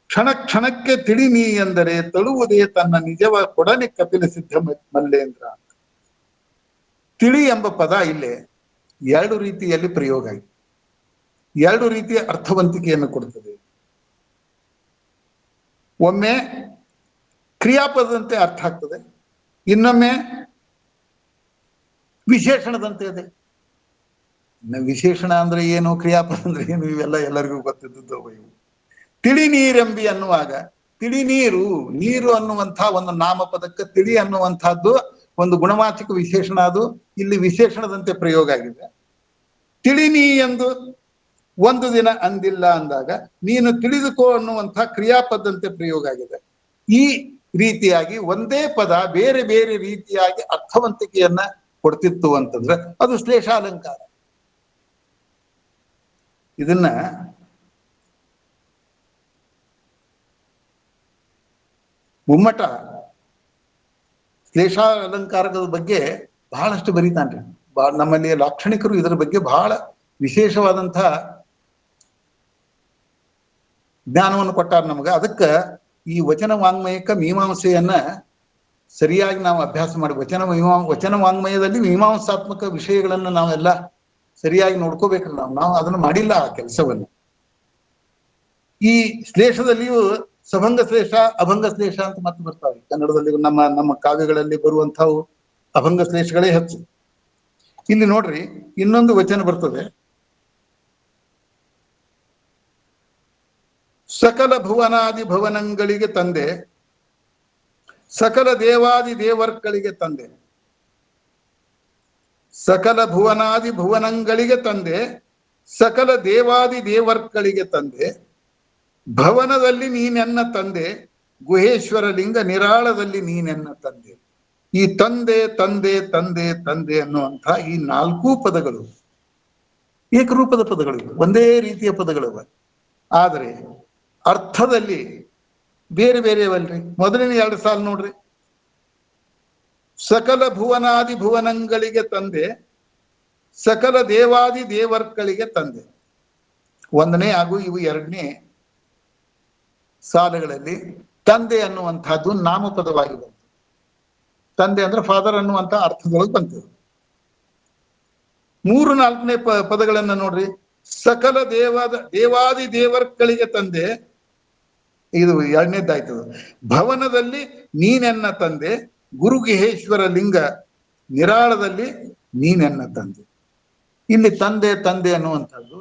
ಕ್ಷಣ ಕ್ಷಣಕ್ಕೆ ತಿಳಿ ನೀ ಎಂದರೆ ತಳುವುದೇ ತನ್ನ ನಿಜವ ಕೊಡನೆ ಕಪಿಲ ಸಿದ್ಧ ಮಲ್ಲೇಂದ್ರ. ತಿಳಿ ಎಂಬ ಪದ ಇಲ್ಲೇ ಎರಡು ರೀತಿಯಲ್ಲಿ ಪ್ರಯೋಗ ಆಗಿದೆ, ಎರಡು ರೀತಿಯ ಅರ್ಥವಂತಿಕೆಯನ್ನು ಕೊಡ್ತದೆ. ಒಮ್ಮೆ ಕ್ರಿಯಾಪದದಂತೆ ಅರ್ಥ ಆಗ್ತದೆ, ಇನ್ನೊಮ್ಮೆ ವಿಶೇಷಣದಂತೆ ಇದೆ. ವಿಶೇಷಣ ಅಂದ್ರೆ ಏನು, ಕ್ರಿಯಾಪದ ಅಂದ್ರೆ ಏನು, ಇವೆಲ್ಲ ಎಲ್ಲರಿಗೂ ಗೊತ್ತಿದ್ದದ್ದು. ಇವು ತಿಳಿ ನೀರೆಂಬಿ ಅನ್ನುವಾಗ ತಿಳಿ ನೀರು ಅನ್ನುವಂಥ ಒಂದು ನಾಮಪದಕ್ಕೆ ತಿಳಿ ಅನ್ನುವಂಥದ್ದು ಒಂದು ಗುಣವಾಚಕ ವಿಶೇಷಣ, ಅದು ಇಲ್ಲಿ ವಿಶೇಷಣದಂತೆ ಪ್ರಯೋಗ ಆಗಿದೆ. ತಿಳಿ ನೀ ಎಂದು ಒಂದು ದಿನ ಅಂದಿಲ್ಲ ಅಂದಾಗ ನೀನು ತಿಳಿದುಕೋ ಅನ್ನುವಂಥ ಕ್ರಿಯಾಪದಂತೆ ಪ್ರಯೋಗ ಆಗಿದೆ. ಈ ರೀತಿಯಾಗಿ ಒಂದೇ ಪದ ಬೇರೆ ಬೇರೆ ರೀತಿಯಾಗಿ ಅರ್ಥವಂತಿಕೆಯನ್ನ ಕೊಡ್ತಿತ್ತು ಅಂತಂದ್ರೆ ಅದು ಶ್ಲೇಷಾಲಂಕಾರ. ಇದನ್ನ ಮುಮ್ಮಟ ಶ್ಲೇಷಾಲಂಕಾರದ ಬಗ್ಗೆ ಬಹಳಷ್ಟು ಬರೀತಾನ್ರಿ. ನಮ್ಮಲ್ಲಿ ಲಾಕ್ಷಣಿಕರು ಇದರ ಬಗ್ಗೆ ಬಹಳ ವಿಶೇಷವಾದಂತಹ ಜ್ಞಾನವನ್ನು ಕೊಟ್ಟಾರ ನಮಗ. ಅದಕ್ಕ ಈ ವಚನ ವಾಂಗ್ಮಯಕ್ಕ ಮೀಮಾಂಸೆಯನ್ನ ಸರಿಯಾಗಿ ನಾವು ಅಭ್ಯಾಸ ಮಾಡಿ, ವಚನ ವಾಂಗ್ಮಯದಲ್ಲಿ ಮೀಮಾಂಸಾತ್ಮಕ ವಿಷಯಗಳನ್ನ ನಾವೆಲ್ಲ ಸರಿಯಾಗಿ ನೋಡ್ಕೋಬೇಕಲ್ಲ. ನಾವು ಅದನ್ನು ಮಾಡಿಲ್ಲ ಆ ಕೆಲಸವನ್ನು. ಈ ಶ್ಲೇಷದಲ್ಲಿಯೂ ಸಭಂಗ ಶ್ಲೇಷ, ಅಭಂಗ ಶ್ಲೇಷ ಅಂತ ಮತ್ತೆ ಬರ್ತಾವೆ ಕನ್ನಡದಲ್ಲಿ. ನಮ್ಮ ಕಾವ್ಯಗಳಲ್ಲಿ ಬರುವಂಥವು ಅಭಂಗ ಶ್ಲೇಷಗಳೇ ಹೆಚ್ಚು. ಇಲ್ಲಿ ನೋಡ್ರಿ, ಇನ್ನೊಂದು ವಚನ ಬರ್ತದೆ, ಸಕಲ ಭುವನಾದಿ ಭುವನಗಳಿಗೆ ತಂದೆ, ಸಕಲ ದೇವಾದಿ ದೇವರ್ಗಳಿಗೆ ತಂದೆ. ಸಕಲ ಭುವನಾದಿ ಭುವನಗಳಿಗೆ ತಂದೆ, ಸಕಲ ದೇವಾದಿ ದೇವರ್ಗಳಿಗೆ ತಂದೆ, ಭವನದಲ್ಲಿ ನೀನೆನ್ನ ತಂದೆ, ಗುಹೇಶ್ವರ ಲಿಂಗ ನಿರಾಳದಲ್ಲಿ ನೀನೆನ್ನ ತಂದೆ. ಈ ತಂದೆ ತಂದೆ ತಂದೆ ತಂದೆ ಅನ್ನುವಂಥ ಈ ನಾಲ್ಕೂ ಪದಗಳು ಏಕರೂಪದ ಪದಗಳು, ಒಂದೇ ರೀತಿಯ ಪದಗಳವ. ಆದರೆ ಅರ್ಥದಲ್ಲಿ ಬೇರೆ ಬೇರೆಯವಲ್ರಿ. ಮೊದಲಿನ ಎರಡು ಸಾಲು ನೋಡ್ರಿ, ಸಕಲ ಭುವನಾದಿ ಭುವನಗಳಿಗೆ ತಂದೆ, ಸಕಲ ದೇವಾದಿ ದೇವರ್ಗಳಿಗೆ ತಂದೆ. ಒಂದನೇ ಹಾಗೂ ಇವು ಎರಡನೇ ಸಾಲುಗಳಲ್ಲಿ ತಂದೆ ಅನ್ನುವಂಥದ್ದು ನಾಮಪದವಾಗಿ ಬಂತು. ತಂದೆ ಅಂದ್ರೆ ಫಾದರ್ ಅನ್ನುವಂಥ ಅರ್ಥದೊಳಗೆ ಬಂತು. 4ನೇ ಪದಗಳನ್ನ ನೋಡ್ರಿ. ಸಕಲ ದೇವಾದಿ ದೇವರ್ಗಳಿಗೆ ತಂದೆ, ಇದು 2ನೇದ್ದಾಯ್ತದ. ಭವನದಲ್ಲಿ ನೀನೆನ್ನ ತಂದೆ, ಗುರುಗುಹೇಶ್ವರ ಲಿಂಗ ನಿರಾಳದಲ್ಲಿ ನೀನೆನ್ನ ತಂದೆ. ಇಲ್ಲಿ ತಂದೆ ತಂದೆ ಅನ್ನುವಂಥದ್ದು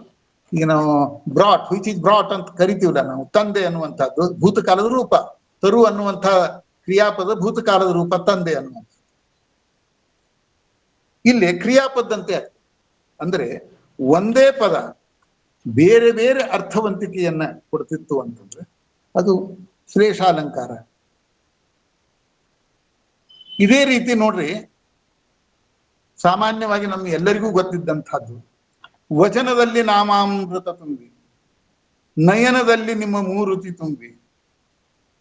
ಈಗ ನಾವು ಬ್ರಾಟ್, ವಿಚ್ ಇಸ್ ಬ್ರಾಟ್ ಅಂತ ಕರಿತೀವಲ್ಲ ನಾವು. ತಂದೆ ಅನ್ನುವಂಥದ್ದು ಭೂತಕಾಲದ ರೂಪ. ತರು ಅನ್ನುವಂಥ ಕ್ರಿಯಾಪದ ಭೂತಕಾಲದ ರೂಪ ತಂದೆ ಅನ್ನುವಂಥ. ಇಲ್ಲಿ ಕ್ರಿಯಾಪದಂತೆ ಅಂದ್ರೆ ಒಂದೇ ಪದ ಬೇರೆ ಬೇರೆ ಅರ್ಥವಂತಿಕೆಯನ್ನ ಕೊಡ್ತಿತ್ತು ಅಂತಂದ್ರೆ ಅದು ಶ್ಲೇಷಾಲಂಕಾರ. ಇದೇ ರೀತಿ ನೋಡ್ರಿ, ಸಾಮಾನ್ಯವಾಗಿ ನಮ್ಗೆ ಎಲ್ಲರಿಗೂ ಗೊತ್ತಿದ್ದಂಥದ್ದು, ವಚನದಲ್ಲಿ ನಾಮಾಮೃತ ತುಂಬಿ, ನಯನದಲ್ಲಿ ನಿಮ್ಮ ಮೂರುತಿ ತುಂಬಿ,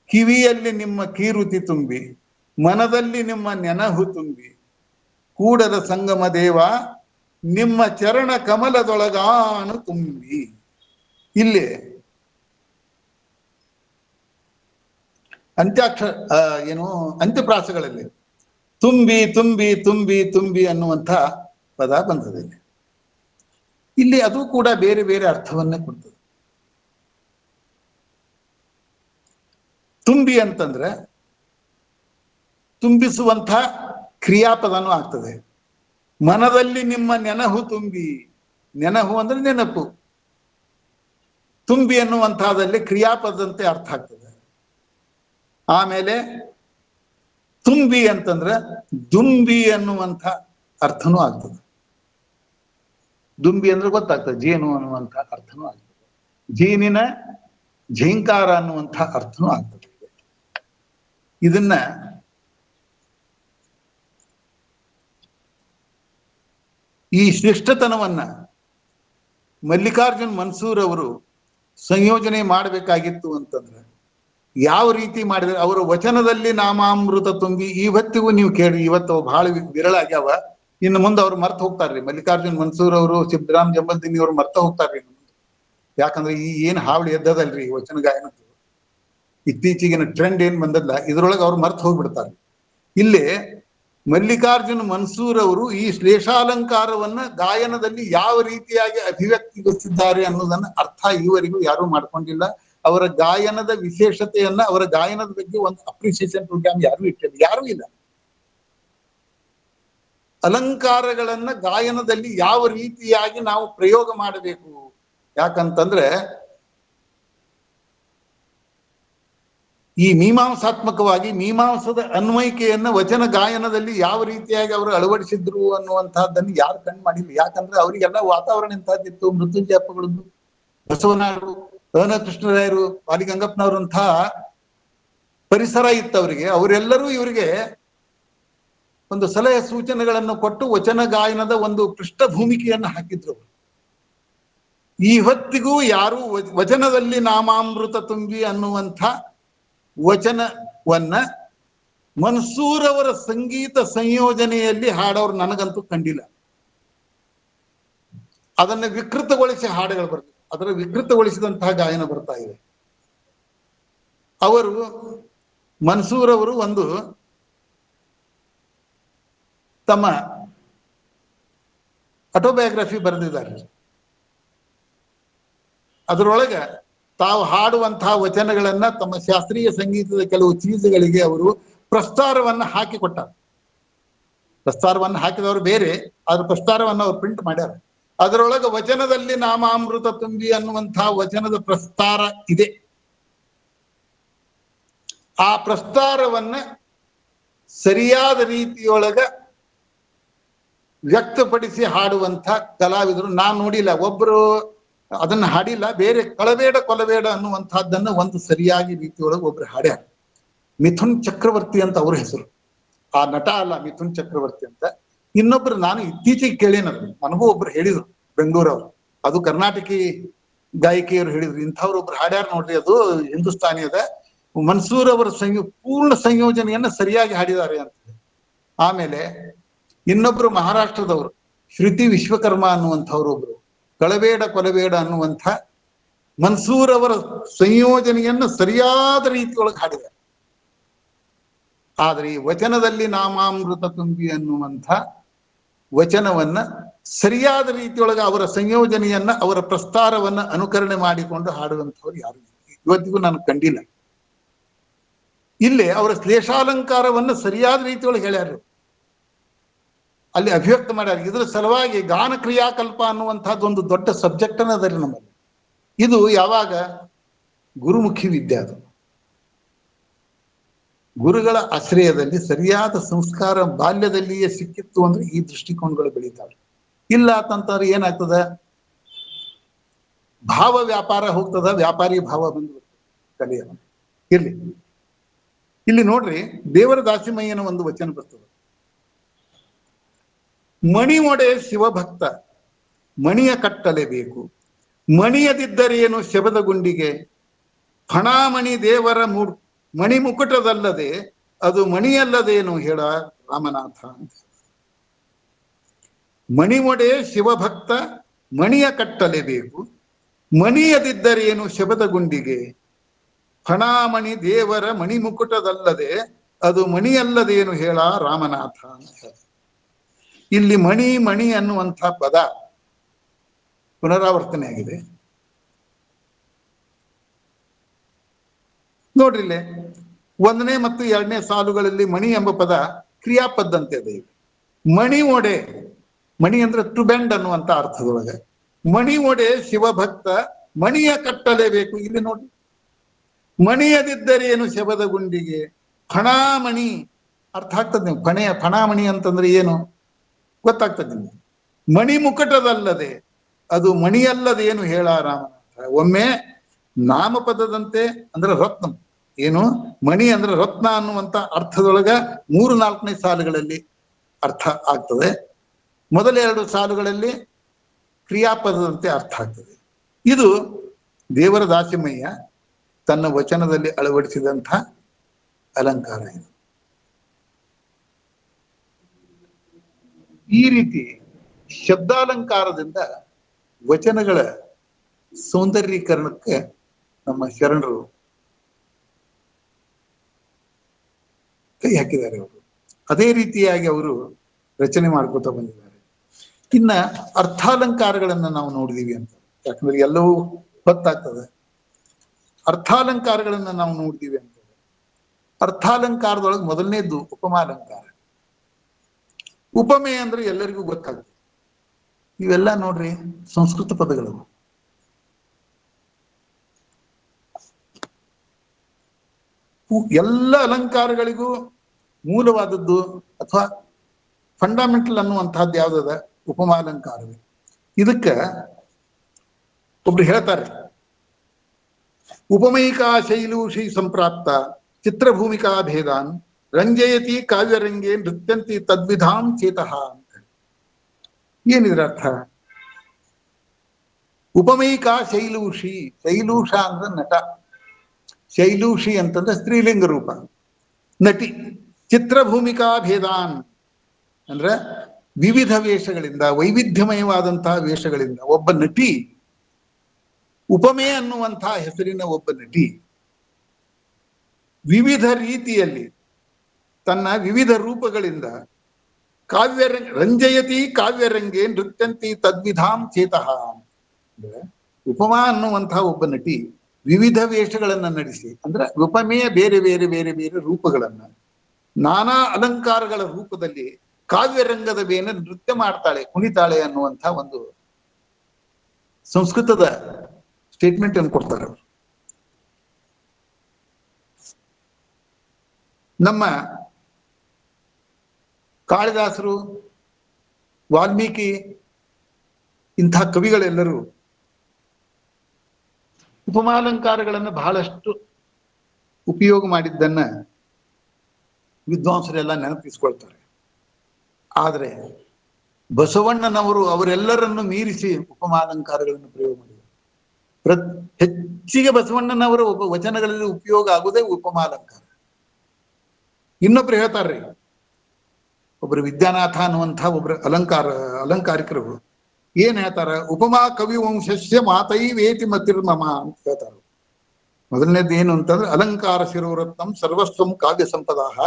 ಕಿವಿಯಲ್ಲಿ ನಿಮ್ಮ ಕೀರುತಿ ತುಂಬಿ, ಮನದಲ್ಲಿ ನಿಮ್ಮ ನೆನಹು ತುಂಬಿ, ಕೂಡದ ಸಂಗಮ ದೇವ ನಿಮ್ಮ ಚರಣ ಕಮಲದೊಳಗಾನು ತುಂಬಿ. ಇಲ್ಲಿ ಅಂತ್ಯಪ್ರಾಸಗಳಲ್ಲಿ ತುಂಬಿ ತುಂಬಿ ತುಂಬಿ ತುಂಬಿ ಅನ್ನುವಂಥ ಪದ ಬಂದದೆ. ಇಲ್ಲಿ ಅದು ಕೂಡ ಬೇರೆ ಬೇರೆ ಅರ್ಥವನ್ನೇ ಕೊಡ್ತದೆ. ತುಂಬಿ ಅಂತಂದ್ರೆ ತುಂಬಿಸುವಂಥ ಕ್ರಿಯಾಪದನೂ ಆಗ್ತದೆ. ಮನದಲ್ಲಿ ನಿಮ್ಮ ನೆನಹು ತುಂಬಿ, ನೆನಹು ಅಂದ್ರೆ ನೆನಪು, ತುಂಬಿ ಅನ್ನುವಂಥದ್ದಲ್ಲಿ ಕ್ರಿಯಾಪದಂತೆ ಅರ್ಥ ಆಗ್ತದೆ. ಆಮೇಲೆ ತುಂಬಿ ಅಂತಂದ್ರೆ ದುಂಬಿ ಅನ್ನುವಂಥ ಅರ್ಥನೂ ಆಗ್ತದೆ. ದುಂಬಿ ಅಂದ್ರೆ ಗೊತ್ತಾಗ್ತದೆ, ಜೇನು ಅನ್ನುವಂಥ ಅರ್ಥನೂ ಆಗ್ತದೆ. ಜೇನಿನ ಝೇಂಕಾರ ಅನ್ನುವಂಥ ಅರ್ಥನೂ ಆಗ್ತದೆ. ಇದನ್ನ ಈ ಶ್ರೇಷ್ಠತನವನ್ನ ಮಲ್ಲಿಕಾರ್ಜುನ್ ಮನ್ಸೂರ್ ಅವರು ಸಂಯೋಜನೆ ಮಾಡಬೇಕಾಗಿತ್ತು ಅಂತಂದ್ರೆ ಯಾವ ರೀತಿ ಮಾಡಿದ್ರೆ, ಅವರ ವಚನದಲ್ಲಿ ನಾಮಾಮೃತ ತುಂಬಿ ಇವತ್ತಿಗೂ ನೀವು ಕೇಳಿ, ಇವತ್ತು ಬಹಳ ವಿರಳ ಆಗ್ಯಾವ. ಇನ್ನು ಮುಂದೆ ಅವ್ರು ಮರ್ತು ಹೋಗ್ತಾರ್ರಿ. ಮಲ್ಲಿಕಾರ್ಜುನ್ ಮನ್ಸೂರ್ ಅವರು, ಸಿದ್ದರಾಮ್ ಜಂಬಲ್ದಿನಿ ಅವರು ಮರ್ತ ಹೋಗ್ತಾರ್ರಿ. ಯಾಕಂದ್ರೆ ಈ ಏನ್ ಹಾವಳಿ ಎದ್ದದಲ್ರಿ ವಚನ ಗಾಯನದ್ದು, ಇತ್ತೀಚೆಗಿನ ಟ್ರೆಂಡ್ ಏನ್ ಬಂದಲ್ಲ, ಇದ್ರೊಳಗೆ ಅವ್ರು ಮರ್ತು ಹೋಗ್ಬಿಡ್ತಾರೆ. ಇಲ್ಲಿ ಮಲ್ಲಿಕಾರ್ಜುನ್ ಮನ್ಸೂರ್ ಅವರು ಈ ಶ್ಲೇಷಾಲಂಕಾರವನ್ನ ಗಾಯನದಲ್ಲಿ ಯಾವ ರೀತಿಯಾಗಿ ಅಭಿವ್ಯಕ್ತಿಗೊಳಿಸಿದ್ದಾರೆ ಅನ್ನೋದನ್ನ ಅರ್ಥ ಈವರೆಗೂ ಯಾರೂ ಮಾಡ್ಕೊಂಡಿಲ್ಲ. ಅವರ ಗಾಯನದ ವಿಶೇಷತೆಯನ್ನ, ಅವರ ಗಾಯನದ ಬಗ್ಗೆ ಒಂದು ಅಪ್ರಿಸಿಯೇಷನ್ ಪ್ರೋಗ್ರಾಮ್ ಯಾರು ಇಟ್ಟಿಲ್ಲ, ಯಾರೂ ಇಲ್ಲ. ಅಲಂಕಾರಗಳನ್ನ ಗಾಯನದಲ್ಲಿ ಯಾವ ರೀತಿಯಾಗಿ ನಾವು ಪ್ರಯೋಗ ಮಾಡಬೇಕು, ಯಾಕಂತಂದ್ರೆ ಈ ಮೀಮಾಂಸಾತ್ಮಕವಾಗಿ ಮೀಮಾಂಸದ ಅನ್ವಯಿಕೆಯನ್ನ ವಚನ ಗಾಯನದಲ್ಲಿ ಯಾವ ರೀತಿಯಾಗಿ ಅವರು ಅಳವಡಿಸಿದ್ರು ಅನ್ನುವಂತಹದ್ದನ್ನು ಯಾರು ಕಣ್ ಮಾಡಿಲ್ಲ. ಯಾಕಂದ್ರೆ ಅವರಿಗೆಲ್ಲ ವಾತಾವರಣ ಇಂತಹದ್ದಿತ್ತು. ಮೃತ್ಯುಂಜಯ ಅಪ್ಪಗಳದ್ದು, ಬಸವನಾಯರು, ಅನ ಕೃಷ್ಣರಾಯರು, ವಾಲಿಗಂಗಪ್ಪನವರಂತಹ ಪರಿಸರ ಇತ್ತು ಅವರಿಗೆ. ಅವರೆಲ್ಲರೂ ಇವರಿಗೆ ಒಂದು ಸಲಹೆ ಸೂಚನೆಗಳನ್ನು ಕೊಟ್ಟು ವಚನ ಗಾಯನದ ಒಂದು ಪೃಷ್ಠಭೂಮಿಕೆಯನ್ನು ಹಾಕಿದ್ರು. ಈ ಹೊತ್ತಿಗೂ ಯಾರು ವಚನದಲ್ಲಿ ನಾಮಾಮೃತ ತುಂಬಿ ಅನ್ನುವಂಥ ವಚನವನ್ನ ಮನ್ಸೂರ್ ಅವರ ಸಂಗೀತ ಸಂಯೋಜನೆಯಲ್ಲಿ ಹಾಡೋರು ನನಗಂತೂ ಕಂಡಿಲ್ಲ. ಅದನ್ನ ವಿಕೃತಗೊಳಿಸಿ ಹಾಡುಗಳು ಬರ್ತದೆ, ಅದರ ವಿಕೃತಗೊಳಿಸಿದಂತಹ ಗಾಯನ ಬರ್ತಾ ಇದೆ. ಅವರು ಮನ್ಸೂರ್ ಅವರು ಒಂದು ತಮ್ಮ ಆಟೋಬಯೋಗ್ರಫಿ ಬರೆದಿದ್ದಾರೆ. ಅದರೊಳಗೆ ತಾವು ಹಾಡುವಂತಹ ವಚನಗಳನ್ನ ತಮ್ಮ ಶಾಸ್ತ್ರೀಯ ಸಂಗೀತದ ಕೆಲವು ಚೀಜುಗಳಿಗೆ ಅವರು ಪ್ರಸ್ತಾರವನ್ನ ಹಾಕಿಕೊಟ್ಟಾರ. ಪ್ರಸ್ತಾರವನ್ನ ಹಾಕಿದವರು ಬೇರೆ, ಅದ್ರ ಪ್ರಸ್ತಾರವನ್ನ ಅವ್ರು ಪ್ರಿಂಟ್ ಮಾಡ್ಯಾರ. ಅದರೊಳಗೆ ವಚನದಲ್ಲಿ ನಾಮಾಮೃತ ತುಂಬಿ ಅನ್ನುವಂತಹ ವಚನದ ಪ್ರಸ್ತಾರ ಇದೆ. ಆ ಪ್ರಸ್ತಾರವನ್ನ ಸರಿಯಾದ ರೀತಿಯೊಳಗ ವ್ಯಕ್ತಪಡಿಸಿ ಹಾಡುವಂಥ ಕಲಾವಿದರು ನಾನು ನೋಡಿಲ್ಲ. ಒಬ್ರು ಅದನ್ನ ಹಾಡಿಲ್ಲ, ಬೇರೆ ಕಳಬೇಡ ಕೊಲಬೇಡ ಅನ್ನುವಂಥದ್ದನ್ನ ಒಂದು ಸರಿಯಾಗಿ ರೀತಿಯೊಳಗೆ ಒಬ್ರು ಹಾಡ್ಯಾರ. ಮಿಥುನ್ ಚಕ್ರವರ್ತಿ ಅಂತ ಅವ್ರ ಹೆಸರು. ಆ ನಟ ಅಲ್ಲ, ಮಿಥುನ್ ಚಕ್ರವರ್ತಿ ಅಂತ. ಇನ್ನೊಬ್ರು ನಾನು ಇತ್ತೀಚೆಗೆ ಕೇಳೇನದು, ನನಗೂ ಒಬ್ರು ಹೇಳಿದ್ರು ಬೆಂಗಳೂರವ್ರು, ಅದು ಕರ್ನಾಟಕಿ ಗಾಯಕಿಯರು ಹೇಳಿದ್ರು, ಇಂಥವ್ರು ಒಬ್ರು ಹಾಡ್ಯಾರ ನೋಡ್ರಿ, ಅದು ಹಿಂದೂಸ್ತಾನಿ ಅದ, ಮನ್ಸೂರ್ ಅವರ ಪೂರ್ಣ ಸಂಯೋಜನೆಯನ್ನ ಸರಿಯಾಗಿ ಹಾಡಿದ್ದಾರೆ ಅಂತ. ಆಮೇಲೆ ಇನ್ನೊಬ್ರು ಮಹಾರಾಷ್ಟ್ರದವರು ಶ್ರುತಿ ವಿಶ್ವಕರ್ಮ ಅನ್ನುವಂಥವ್ರು ಒಬ್ರು ಕಳಬೇಡ ಕೊಲಬೇಡ ಅನ್ನುವಂಥ ಮನ್ಸೂರ್ ಅವರ ಸಂಯೋಜನೆಯನ್ನ ಸರಿಯಾದ ರೀತಿಯೊಳಗೆ ಹಾಡಿದ್ದಾರೆ. ಆದ್ರೆ ಈ ವಚನದಲ್ಲಿ ನಾಮಾಮೃತ ತುಂಬಿ ಅನ್ನುವಂಥ ವಚನವನ್ನ ಸರಿಯಾದ ರೀತಿಯೊಳಗೆ ಅವರ ಸಂಯೋಜನೆಯನ್ನ, ಅವರ ಪ್ರಸ್ತಾರವನ್ನ ಅನುಕರಣೆ ಮಾಡಿಕೊಂಡು ಹಾಡುವಂಥವ್ರು ಯಾರು ಇವತ್ತಿಗೂ ನಾನು ಕಂಡಿಲ್ಲ. ಇಲ್ಲಿ ಅವರ ಶ್ಲೇಷಾಲಂಕಾರವನ್ನ ಸರಿಯಾದ ರೀತಿಯೊಳಗೆ ಹೇಳ್ಯಾರ, ಅಲ್ಲಿ ಅಭಿವ್ಯಕ್ತ ಮಾಡ್ಯಾರ. ಇದರ ಸಲುವಾಗಿ ಗಾನ ಕ್ರಿಯಾಕಲ್ಪ ಅನ್ನುವಂಥದ್ದು ಒಂದು ದೊಡ್ಡ ಸಬ್ಜೆಕ್ಟ್ ಅನ್ನೋದ್ರಿ ನಮ್ಮಲ್ಲಿ. ಇದು ಯಾವಾಗ ಗುರುಮುಖಿ ವಿದ್ಯೆ, ಅದು ಗುರುಗಳ ಆಶ್ರಯದಲ್ಲಿ ಸರಿಯಾದ ಸಂಸ್ಕಾರ ಬಾಲ್ಯದಲ್ಲಿಯೇ ಸಿಕ್ಕಿತ್ತು ಅಂದ್ರೆ ಈ ದೃಷ್ಟಿಕೋನಗಳು ಬೆಳೀತಾವೆ. ಇಲ್ಲ ಅಂತಂದ್ರೆ ಏನಾಗ್ತದ, ಭಾವ ವ್ಯಾಪಾರ ಹೋಗ್ತದ, ವ್ಯಾಪಾರಿ ಭಾವ ಬಂದು ಕಲಿಯ. ಇರ್ಲಿ, ಇಲ್ಲಿ ನೋಡ್ರಿ, ದೇವರ ದಾಸಿಮಯ್ಯನ ಒಂದು ವಚನ ಬರ್ತದೆ. ಮಣಿ ಒಡೆ ಶಿವಭಕ್ತ ಮಣಿಯ ಕಟ್ಟಲೇಬೇಕು, ಮಣಿಯದಿದ್ದರೇನು ಶಬದ ಗುಂಡಿಗೆ, ಫಣಾಮಣಿ ದೇವರ ಮಣಿ ಮುಕುಟದಲ್ಲದೆ ಅದು ಮಣಿಯಲ್ಲದೇನು ಹೇಳ ರಾಮನಾಥ ಅಂತ. ಮಣಿ ಒಡೆ ಶಿವಭಕ್ತ ಮಣಿಯ ಕಟ್ಟಲೇಬೇಕು, ಮಣಿಯದಿದ್ದರೇನು ಶಬದ ಗುಂಡಿಗೆ, ಫಣಾಮಣಿ ದೇವರ ಮಣಿ ಮುಕುಟದಲ್ಲದೆ ಅದು ಮಣಿಯಲ್ಲದೇನು ಹೇಳ ರಾಮನಾಥ ಅಂತ. ಇಲ್ಲಿ ಮಣಿ ಮಣಿ ಅನ್ನುವಂಥ ಪದ ಪುನರಾವರ್ತನೆ ಆಗಿದೆ. ನೋಡ್ರಿ, ಇಲ್ಲೇ 1ನೇ ಮತ್ತು 2ನೇ ಸಾಲುಗಳಲ್ಲಿ ಮಣಿ ಎಂಬ ಪದ ಕ್ರಿಯಾಪದ್ದಂತೆ ಇದೆ. ಮಣಿ ಒಡೆ, ಮಣಿ ಅಂದ್ರೆ ಟು ಬೆಂಡ್ ಅನ್ನುವಂಥ ಅರ್ಥದೊಳಗೆ, ಮಣಿ ಒಡೆ ಶಿವಭಕ್ತ ಮಣಿಯ ಕಟ್ಟಲೇಬೇಕು. ಇಲ್ಲಿ ನೋಡಿ, ಮಣಿಯದಿದ್ದರೇನು ಶಬದ ಗುಂಡಿಗೆ, ಫಣಾಮಣಿ ಅರ್ಥ ಆಗ್ತದೆ ನಿಮ್ಗೆ. ಫಣಾಮಣಿ ಅಂತಂದ್ರೆ ಏನು ಗೊತ್ತಾಗ್ತದೆ ನಿಮ್ಗೆ. ಮಣಿ ಮುಕಟದಲ್ಲದೆ ಅದು ಮಣಿಯಲ್ಲದೇನು ಹೇಳ ರಾಮನಾಥ. ಒಮ್ಮೆ ನಾಮಪದದಂತೆ ಅಂದ್ರೆ ರತ್ನ, ಏನು ಮಣಿ ಅಂದ್ರೆ ರತ್ನ ಅನ್ನುವಂಥ ಅರ್ಥದೊಳಗ 3-4ನೇ ಸಾಲುಗಳಲ್ಲಿ ಅರ್ಥ ಆಗ್ತದೆ. ಮೊದಲ 2 ಸಾಲುಗಳಲ್ಲಿ ಕ್ರಿಯಾಪದದಂತೆ ಅರ್ಥ ಆಗ್ತದೆ. ಇದು ದೇವರ ದಾಸಿಮಯ್ಯ ತನ್ನ ವಚನದಲ್ಲಿ ಅಳವಡಿಸಿದಂಥ ಅಲಂಕಾರ. ಇದು ಈ ರೀತಿ ಶಬ್ದಾಲಂಕಾರದಿಂದ ವಚನಗಳ ಸೌಂದರ್ಯೀಕರಣಕ್ಕೆ ನಮ್ಮ ಶರಣರು ಕೈ ಹಾಕಿದ್ದಾರೆ. ಅವರು ಅದೇ ರೀತಿಯಾಗಿ ಅವರು ರಚನೆ ಮಾಡ್ಕೋತ ಬಂದಿದ್ದಾರೆ. ಇನ್ನ ಅರ್ಥಾಲಂಕಾರಗಳನ್ನ ನಾವು ನೋಡಿದೀವಿ ಅಂತ, ಯಾಕಂದ್ರೆ ಎಲ್ಲವೂ ಗೊತ್ತಾಗ್ತದೆ. ಅರ್ಥಾಲಂಕಾರಗಳನ್ನ ನಾವು ನೋಡಿದೀವಿ ಅಂತ. ಅರ್ಥಾಲಂಕಾರದೊಳಗೆ ಮೊದಲನೇದ್ದು ಉಪಮಾಲಂಕಾರ. ಉಪಮೆ ಅಂದ್ರೆ ಎಲ್ಲರಿಗೂ ಗೊತ್ತಾಗ್ತದೆ. ಇವೆಲ್ಲ ನೋಡ್ರಿ ಸಂಸ್ಕೃತ ಪದಗಳು. ಎಲ್ಲ ಅಲಂಕಾರಗಳಿಗೂ ಮೂಲವಾದದ್ದು ಅಥವಾ ಫಂಡಮೆಂಟಲ್ ಅನ್ನುವಂತಹದ್ದು ಯಾವ್ದದ, ಉಪಮಾಲಂಕಾರವೇ. ಇದಕ್ಕ ಒಬ್ರು ಹೇಳ್ತಾರೆ, ಉಪಮೈಕಾ ಶೈಲೂಷಿ ಸಂಪ್ರಾಪ್ತ ಚಿತ್ರಭೂಮಿಕಾ ಭೇದಾನ್ ರಂಜಯತಿ ಕಾವ್ಯರಂಗೆ ನೃತ್ಯಂತಿ ತದ್ವಿಧಾಂ ಚೇತಃ ಅಂತ. ಏನಿದ್ರ ಅರ್ಥ? ಉಪಮೈಕಾ ಶೈಲೂಷಿ, ಶೈಲೂಷ ಅಂದ್ರೆ ನಟ, ಶೈಲೂಷಿ ಅಂತಂದ್ರೆ ಸ್ತ್ರೀಲಿಂಗ ರೂಪ, ನಟಿ. ಚಿತ್ರಭೂಮಿಕಾ ಭೇದಾನ್ ಅಂದ್ರೆ ವಿವಿಧ ವೇಷಗಳಿಂದ, ವೈವಿಧ್ಯಮಯವಾದಂತಹ ವೇಷಗಳಿಂದ ಒಬ್ಬ ನಟಿ, ಉಪಮೆ ಅನ್ನುವಂತಹ ಹೆಸರಿನ ಒಬ್ಬ ನಟಿ ವಿವಿಧ ರೀತಿಯಲ್ಲಿ ತನ್ನ ವಿವಿಧ ರೂಪಗಳಿಂದ ರಂಜಯತಿ ಕಾವ್ಯರಂಗೆ ನೃತ್ಯಂತಿ ತದ್ವಿಧಾಂ ಚೇತಃ. ಅಂದ್ರೆ ಉಪಮಾ ಅನ್ನುವಂತಹ ಒಬ್ಬ ನಟಿ ವಿವಿಧ ವೇಷಗಳನ್ನ ನಡೆಸಿ, ಅಂದ್ರೆ ಉಪಮೆಯ ಬೇರೆ ಬೇರೆ ಬೇರೆ ಬೇರೆ ರೂಪಗಳನ್ನ ನಾನಾ ಅಲಂಕಾರಗಳ ರೂಪದಲ್ಲಿ ಕಾವ್ಯರಂಗದ ಮೇಲೆ ನೃತ್ಯ ಮಾಡ್ತಾಳೆ, ಕುಣಿತಾಳೆ ಅನ್ನುವಂಥ ಒಂದು ಸಂಸ್ಕೃತದ ಸ್ಟೇಟ್ಮೆಂಟ್ ಅನ್ನು ಕೊಡ್ತಾರೆ ಅವರು. ನಮ್ಮ ಕಾಳಿದಾಸರು, ವಾಲ್ಮೀಕಿ ಇಂಥ ಕವಿಗಳೆಲ್ಲರೂ ಉಪಮಾಲಂಕಾರಗಳನ್ನು ಬಹಳಷ್ಟು ಉಪಯೋಗ ಮಾಡಿದ್ದನ್ನ ವಿದ್ವಾಂಸರೆಲ್ಲ ನೆನಪಿಸ್ಕೊಳ್ತಾರೆ. ಆದರೆ ಬಸವಣ್ಣನವರು ಅವರೆಲ್ಲರನ್ನು ಮೀರಿಸಿ ಉಪಮಾಲಂಕಾರಗಳನ್ನು ಪ್ರಯೋಗ ಮಾಡಿದರು. ಹೆಚ್ಚಿಗೆ ಬಸವಣ್ಣನವರ ಒಬ್ಬ ವಚನಗಳಲ್ಲಿ ಉಪಯೋಗ ಆಗುವುದೇ ಉಪಮಾಲಂಕಾರ. ಇನ್ನೊಬ್ರು ಹೇಳ್ತಾರ್ರಿ, ಒಬ್ರು ವಿದ್ಯಾನಾಥ ಅನ್ನುವಂಥ ಒಬ್ರು ಅಲಂಕಾರಿಕರು ಏನ್ ಹೇಳ್ತಾರ, ಉಪಮಾ ಕವಿ ವಂಶಸ್ಯ ಮಾತೈವೇತಿ ಮತಿರ್ಮಮ ಅಂತ ಹೇಳ್ತಾರ. ಮೊದಲನೇದು ಏನು ಅಂತಂದ್ರೆ ಅಲಂಕಾರ ಶಿರೋರತ್ನಂ ಸರ್ವಸ್ವಂ ಕಾವ್ಯ ಸಂಪದಾಹ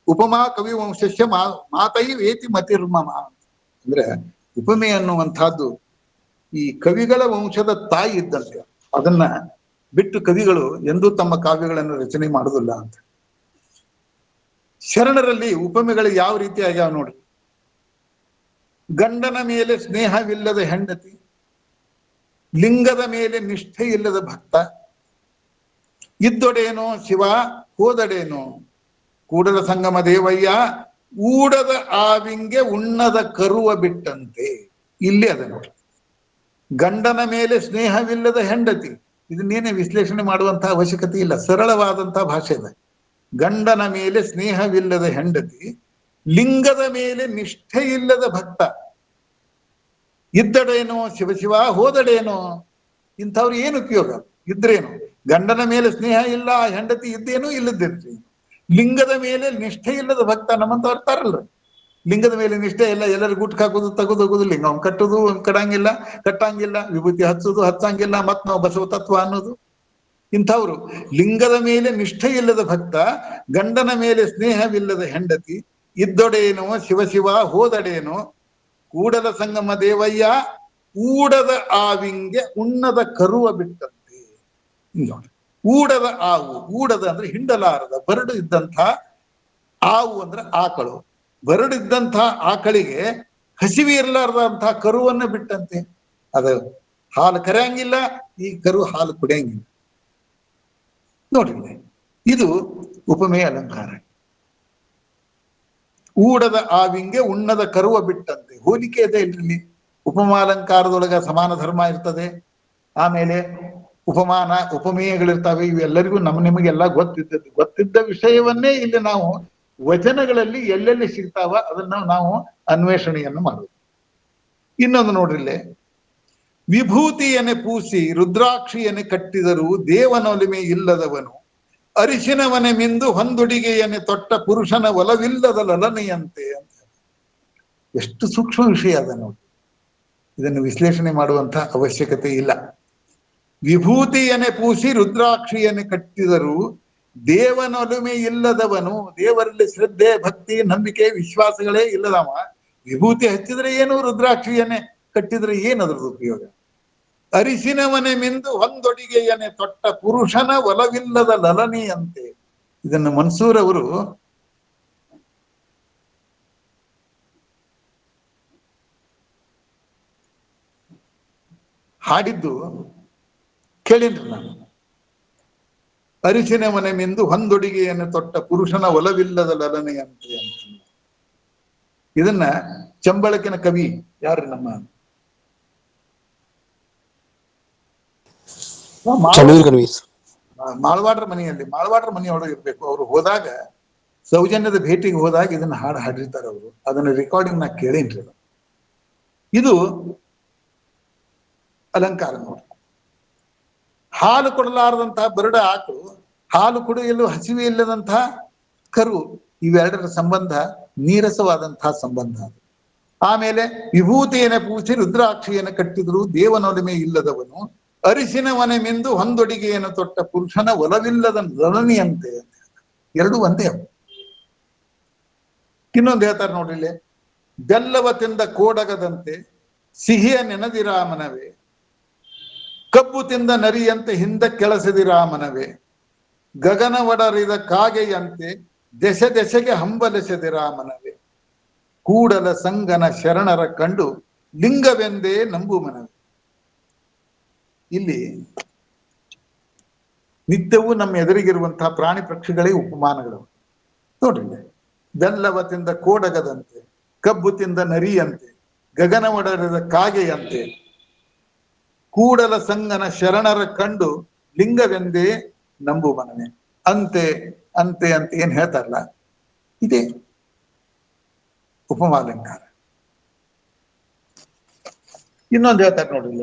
ಉಪಮಾ ಕವಿ ವಂಶಸ್ಯ ಮಾತೈವೇತಿ ಮತಿರ್ಮಮ. ಅಂದ್ರೆ ಉಪಮೆ ಅನ್ನುವಂಥದ್ದು ಈ ಕವಿಗಳ ವಂಶದ ತಾಯಿ ಇದ್ದಂತೆ. ಅದನ್ನ ಬಿಟ್ಟು ಕವಿಗಳು ಎಂದೂ ತಮ್ಮ ಕಾವ್ಯಗಳನ್ನು ರಚನೆ ಮಾಡುವುದಿಲ್ಲ ಅಂತ. ಶರಣರಲ್ಲಿ ಉಪಮೆಗಳು ಯಾವ ರೀತಿ ಆಗ್ಯಾವ ನೋಡ್ರಿ. ಗಂಡನ ಮೇಲೆ ಸ್ನೇಹವಿಲ್ಲದ ಹೆಂಡತಿ, ಲಿಂಗದ ಮೇಲೆ ನಿಷ್ಠೆ ಇಲ್ಲದ ಭಕ್ತ, ಇದ್ದೊಡೇನೋ ಶಿವ ಹೋದಡೇನೋ ಕೂಡಲ ಸಂಗಮ ದೇವಯ್ಯ, ಊಡದ ಆವಿಂಗೆ ಉಣ್ಣದ ಕರುವ ಬಿಟ್ಟಂತೆ. ಇಲ್ಲಿ ಅದ ನೋಡಿ, ಗಂಡನ ಮೇಲೆ ಸ್ನೇಹವಿಲ್ಲದ ಹೆಂಡತಿ. ಇದನ್ನೇನೆ ವಿಶ್ಲೇಷಣೆ ಮಾಡುವಂತಹ ಅವಶ್ಯಕತೆ ಇಲ್ಲ, ಸರಳವಾದಂತಹ ಭಾಷೆ ಇದೆ. ಗಂಡನ ಮೇಲೆ ಸ್ನೇಹವಿಲ್ಲದ ಹೆಂಡತಿ, ಲಿಂಗದ ಮೇಲೆ ನಿಷ್ಠೆ ಇಲ್ಲದ ಭಕ್ತ, ಇದ್ದಡೇನೋ ಶಿವ ಹೋದಡೇನೋ. ಇಂಥವ್ರು ಏನು ಉಪಯೋಗ? ಇದ್ರೇನು? ಗಂಡನ ಮೇಲೆ ಸ್ನೇಹ ಇಲ್ಲ, ಹೆಂಡತಿ ಇದ್ದೇನು ಇಲ್ಲದಿರ್ರಿ. ಲಿಂಗದ ಮೇಲೆ ನಿಷ್ಠೆ ಇಲ್ಲದ ಭಕ್ತ, ನಮ್ಮಂತವ್ರು ತಾರಲ್ರಿ. ಲಿಂಗದ ಮೇಲೆ ನಿಷ್ಠೆ ಇಲ್ಲ, ಎಲ್ಲರೂ ಗುಟ್ಕ ಹಾಕೋದು ತೆಗೆದೋಗೋದು, ಲಿಂಗ ಅವ್ನು ಕಟ್ಟೋದು ಕಟ್ಟಂಗಿಲ್ಲ, ವಿಭೂತಿ ಹಚ್ಚಂಗಿಲ್ಲ, ಮತ್ ನಾವು ಬಸವ ತತ್ವ ಅನ್ನೋದು. ಇಂಥವ್ರು ಲಿಂಗದ ಮೇಲೆ ನಿಷ್ಠೆ ಇಲ್ಲದ ಭಕ್ತ, ಗಂಡನ ಮೇಲೆ ಸ್ನೇಹವಿಲ್ಲದ ಹೆಂಡತಿ, ಇದ್ದೊಡೇನೋ ಶಿವ ಹೋದಡೇನೋ ಕೂಡಲ ಸಂಗಮ ದೇವಯ್ಯ, ಊಡದ ಆವಿಂಗೆ ಉಣ್ಣದ ಕರುವ ಬಿಟ್ಟಂತೆ. ಊಡದ ಆವು, ಊಡದ ಅಂದ್ರೆ ಹಿಂಡಲಾರದ, ಬರಡು ಇದ್ದಂಥ ಆವು ಅಂದ್ರೆ ಆಕಳು, ಬರಡಿದ್ದಂಥ ಆಕಳಿಗೆ ಹಸಿವೆ ಇರಲಾರ್ದಂತಹ ಕರುವನ್ನ ಬಿಟ್ಟಂತೆ. ಅದು ಹಾಲು ಕರೆಯಂಗಿಲ್ಲ, ಈ ಕರು ಹಾಲು ಕುಡಿಯಂಗಿಲ್ಲ. ನೋಡ್ರಿ, ಇದು ಉಪಮೇಯ ಅಲಂಕಾರ. ಊಡದ ಆವಿಂಗೆ ಉಣ್ಣದ ಕರುವ ಬಿಟ್ಟಂತೆ. ಹೋಲಿಕೆ ಇದೆ ಇಲ್ರಿ. ಉಪಮಾಲಂಕಾರದೊಳಗ ಸಮಾನ ಧರ್ಮ ಇರ್ತದೆ, ಆಮೇಲೆ ಉಪಮೇಯಗಳಿರ್ತಾವೆ. ಇವೆಲ್ಲರಿಗೂ ನಿಮಗೆಲ್ಲ ಗೊತ್ತಿದ್ದ ವಿಷಯವನ್ನೇ ಇಲ್ಲಿ ನಾವು ವಚನಗಳಲ್ಲಿ ಎಲ್ಲೆಲ್ಲಿ ಸಿಗ್ತಾವ ಅದನ್ನ ನಾವು ಅನ್ವೇಷಣೆಯನ್ನು ಮಾಡುದು. ಇನ್ನೊಂದು ನೋಡ್ರಿಲ್ಲೇ, ವಿಭೂತಿಯನ್ನೇ ಪೂಸಿ ರುದ್ರಾಕ್ಷಿಯನ್ನೇ ಕಟ್ಟಿದರೂ ದೇವನೊಲಿಮೆ ಇಲ್ಲದವನು, ಅರಿಶಿನವನೆ ಮಿಂದು ಹೊಂದುಡಿಗೆಯನ್ನೇ ತೊಟ್ಟ ಪುರುಷನ ಒಲವಿಲ್ಲದ ಲಲನೆಯಂತೆ ಅಂತ. ಎಷ್ಟು ಸೂಕ್ಷ್ಮ ವಿಷಯ ಅದ ನೋಡಿ. ಇದನ್ನು ವಿಶ್ಲೇಷಣೆ ಮಾಡುವಂತ ಅವಶ್ಯಕತೆ ಇಲ್ಲ. ವಿಭೂತಿಯನ್ನೇ ಪೂಸಿ ರುದ್ರಾಕ್ಷಿಯನ್ನೇ ಕಟ್ಟಿದರೂ ದೇವನೊಲುಮೆ ಇಲ್ಲದವನು, ದೇವರಲ್ಲಿ ಶ್ರದ್ಧೆ ಭಕ್ತಿ ನಂಬಿಕೆ ವಿಶ್ವಾಸಗಳೇ ಇಲ್ಲದವ ವಿಭೂತಿ ಹಚ್ಚಿದ್ರೆ ಏನು, ರುದ್ರಾಕ್ಷಿಯನ್ನೇ ಕಟ್ಟಿದ್ರೆ ಏನದ್ರದ್ದು ಉಪಯೋಗ? ಅರಿಶಿನವನೆ ಮಿಂದು ಹೊಂದೊಡಿಗೆಯನ್ನೇ ತೊಟ್ಟ ಪುರುಷನ ಒಲವಿಲ್ಲದ ಲಲನೆಯಂತೆ. ಇದನ್ನು ಮನ್ಸೂರ್ ಅವರು ಹಾಡಿದ್ದು ಕೇಳಿನ್ರಿ ನಾನು. ಅರಿಶಿನವನೆ ಮಿಂದು ಹೊಂದೊಡಿಗೆಯನ್ನು ತೊಟ್ಟ ಪುರುಷನ ಒಲವಿಲ್ಲದ ಲಲನೆಯಂತೆ ಅಂತ. ಇದನ್ನ ಚಂಬಳಕಿನ ಕವಿ ಯಾರು, ನಮ್ಮ ಮಾಳ್ವಾಡ್ರ ಮನೆಯೊಳಗೆ ಇರ್ಬೇಕು. ಅವ್ರು ಹೋದಾಗ, ಸೌಜನ್ಯದ ಭೇಟಿಗೆ ಹೋದಾಗ ಇದನ್ನ ಹಾಡಿರ್ತಾರೆ ಅವರು. ಅದನ್ನ ರೆಕಾರ್ಡಿಂಗ್ ನಾ ಕೇಳೇನ್ರಿ. ಇದು ಅಲಂಕಾರ ನೋಡಿ. ಹಾಲು ಕೊಡಲಾರದಂತಹ ಬರಡ ಆಕಳು, ಹಾಲು ಕುಡಿಯಲು ಹಸಿವೆ ಇಲ್ಲದಂತಹ ಕರು, ಇವೆರಡರ ಸಂಬಂಧ ನೀರಸವಾದಂತಹ ಸಂಬಂಧ. ಆಮೇಲೆ ವಿಭೂತಿಯನ್ನ ಪೂಸಿ ರುದ್ರಾಕ್ಷಿಯನ್ನು ಕಟ್ಟಿದ್ರು ದೇವನೊಲಿಮೆ ಇಲ್ಲದವನು, ಅರಿಶಿನವನೆ ಮಿಂದು ಹೊಂದೊಡಿಗೆಯನ್ನು ತೊಟ್ಟ ಪುರುಷನ ಒಲವಿಲ್ಲದ ಲಲನೆಯಂತೆ. ಎರಡು ಒಂದೇ ಅವು. ಇನ್ನೊಂದು ಹೇಳ್ತಾರೆ ನೋಡ್ರಿ, ಬೆಲ್ಲವ ತಿಂದ ಕೋಡಗದಂತೆ ಸಿಹಿಯ ನೆನದಿರಾಮನವೇ, ಕಬ್ಬು ತಿಂದ ನರಿಯಂತೆ ಹಿಂದ ಕೆಳಸದಿರಾಮನವೇ, ಗಗನ ಒಡರಿದ ಕಾಗೆಯಂತೆ ದೆಸೆಗೆ ಹಂಬಲಿಸದಿರಾಮನವೇ, ಕೂಡಲ ಸಂಗನ ಶರಣರ ಕಂಡು ಲಿಂಗವೆಂದೇ ನಂಬು ಮನವೇ. ಇಲ್ಲಿ ನಿತ್ಯವೂ ನಮ್ಮ ಎದುರಿಗಿರುವಂತಹ ಪ್ರಾಣಿ ಪಕ್ಷಿಗಳೇ ಉಪಮಾನಗಳು ನೋಡ್ರಿ. ಬೆಲ್ಲವ ತಿಂದ ಕೋಡಗದಂತೆ, ಕಬ್ಬು ತಿಂದ ನರಿಯಂತೆ, ಗಗನ ಒಡರಿದ ಕಾಗೆಯಂತೆ, ಕೂಡಲ ಸಂಗನ ಶರಣರ ಕಂಡು ಲಿಂಗವೆಂದೇ ನಂಬು ಮನವೇ. ಅಂತೆ ಅಂತೆ ಅಂತ ಏನ್ ಹೇಳ್ತಾರಲ್ಲ, ಇದೇ ಉಪಮಾಲಂಕಾರ. ಇನ್ನೊಂದು ಹೇಳ್ತಾರೆ ನೋಡ್ರಿ,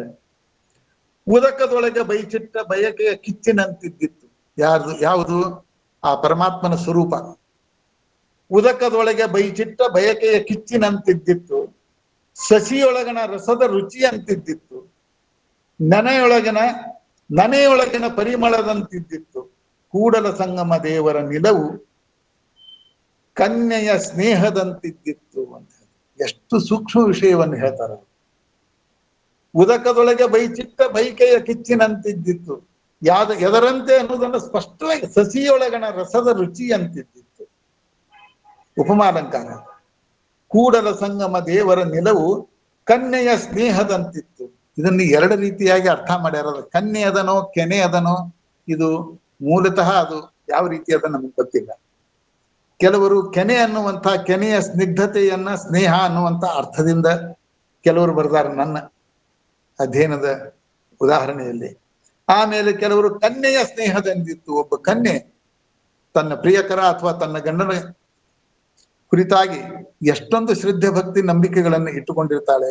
ಉದಕದೊಳಗೆ ಬೈಚಿಟ್ಟ ಬಯಕೆಯ ಕಿಚ್ಚಿನಂತಿದ್ದಿತ್ತು. ಯಾವುದು? ಆ ಪರಮಾತ್ಮನ ಸ್ವರೂಪ. ಉದಕದೊಳಗೆ ಬೈಚಿಟ್ಟ ಬಯಕೆಯ ಕಿಚ್ಚಿನಂತಿದ್ದಿತ್ತು, ಸಸಿಯೊಳಗನ ರಸದ ರುಚಿ ಅಂತಿದ್ದಿತ್ತು, ನನೆಯೊಳಗಿನ ಪರಿಮಳದಂತಿದ್ದಿತ್ತು, ಕೂಡಲ ಸಂಗಮ ದೇವರ ನಿಲವು ಕನ್ಯೆಯ ಸ್ನೇಹದಂತಿದ್ದಿತ್ತು ಅಂತ. ಎಷ್ಟು ಸೂಕ್ಷ್ಮ ವಿಷಯವನ್ನು ಹೇಳ್ತಾರೆ. ಉದಕದೊಳಗೆ ಬೈಚಿಟ್ಟ ಬೈಕೆಯ ಕಿಚ್ಚಿನಂತಿದ್ದಿತ್ತು, ಎದರಂತೆ ಅನ್ನೋದನ್ನು ಸ್ಪಷ್ಟವಾಗಿ ಸಸಿಯೊಳಗಣ ರಸದ ರುಚಿ ಅಂತಿದ್ದಿತ್ತು. ಉಪಮಾಲಂಕಾರ. ಕೂಡಲ ಸಂಗಮ ದೇವರ ನಿಲವು ಕನ್ಯೆಯ ಸ್ನೇಹದಂತಿತ್ತು. ಇದನ್ನು ಎರಡು ರೀತಿಯಾಗಿ ಅರ್ಥ ಮಾಡ್ಯಾರ. ಕನ್ಯೆ ಅದನೋ ಕೆನೆ ಅದನೋ, ಇದು ಮೂಲತಃ ಅದು ಯಾವ ರೀತಿ ಅದ ನಮಗೆ ಗೊತ್ತಿಲ್ಲ. ಕೆಲವರು ಕೆನೆ ಅನ್ನುವಂಥ ಕೆನೆಯ ಸ್ನಿಗ್ಧತೆಯನ್ನ ಸ್ನೇಹ ಅನ್ನುವಂಥ ಅರ್ಥದಿಂದ ಕೆಲವರು ಬರ್ದಾರ ನನ್ನ ಅಧ್ಯಯನದ ಉದಾಹರಣೆಯಲ್ಲಿ. ಆಮೇಲೆ ಕೆಲವರು ಕನ್ಯೆಯ ಸ್ನೇಹದಂದಿತ್ತು. ಒಬ್ಬ ಕನ್ಯೆ ತನ್ನ ಪ್ರಿಯಕರ ಅಥವಾ ತನ್ನ ಗಂಡನ ಕುರಿತಾಗಿ ಎಷ್ಟೊಂದು ಶ್ರದ್ಧೆ ಭಕ್ತಿ ನಂಬಿಕೆಗಳನ್ನು ಇಟ್ಟುಕೊಂಡಿರ್ತಾಳೆ.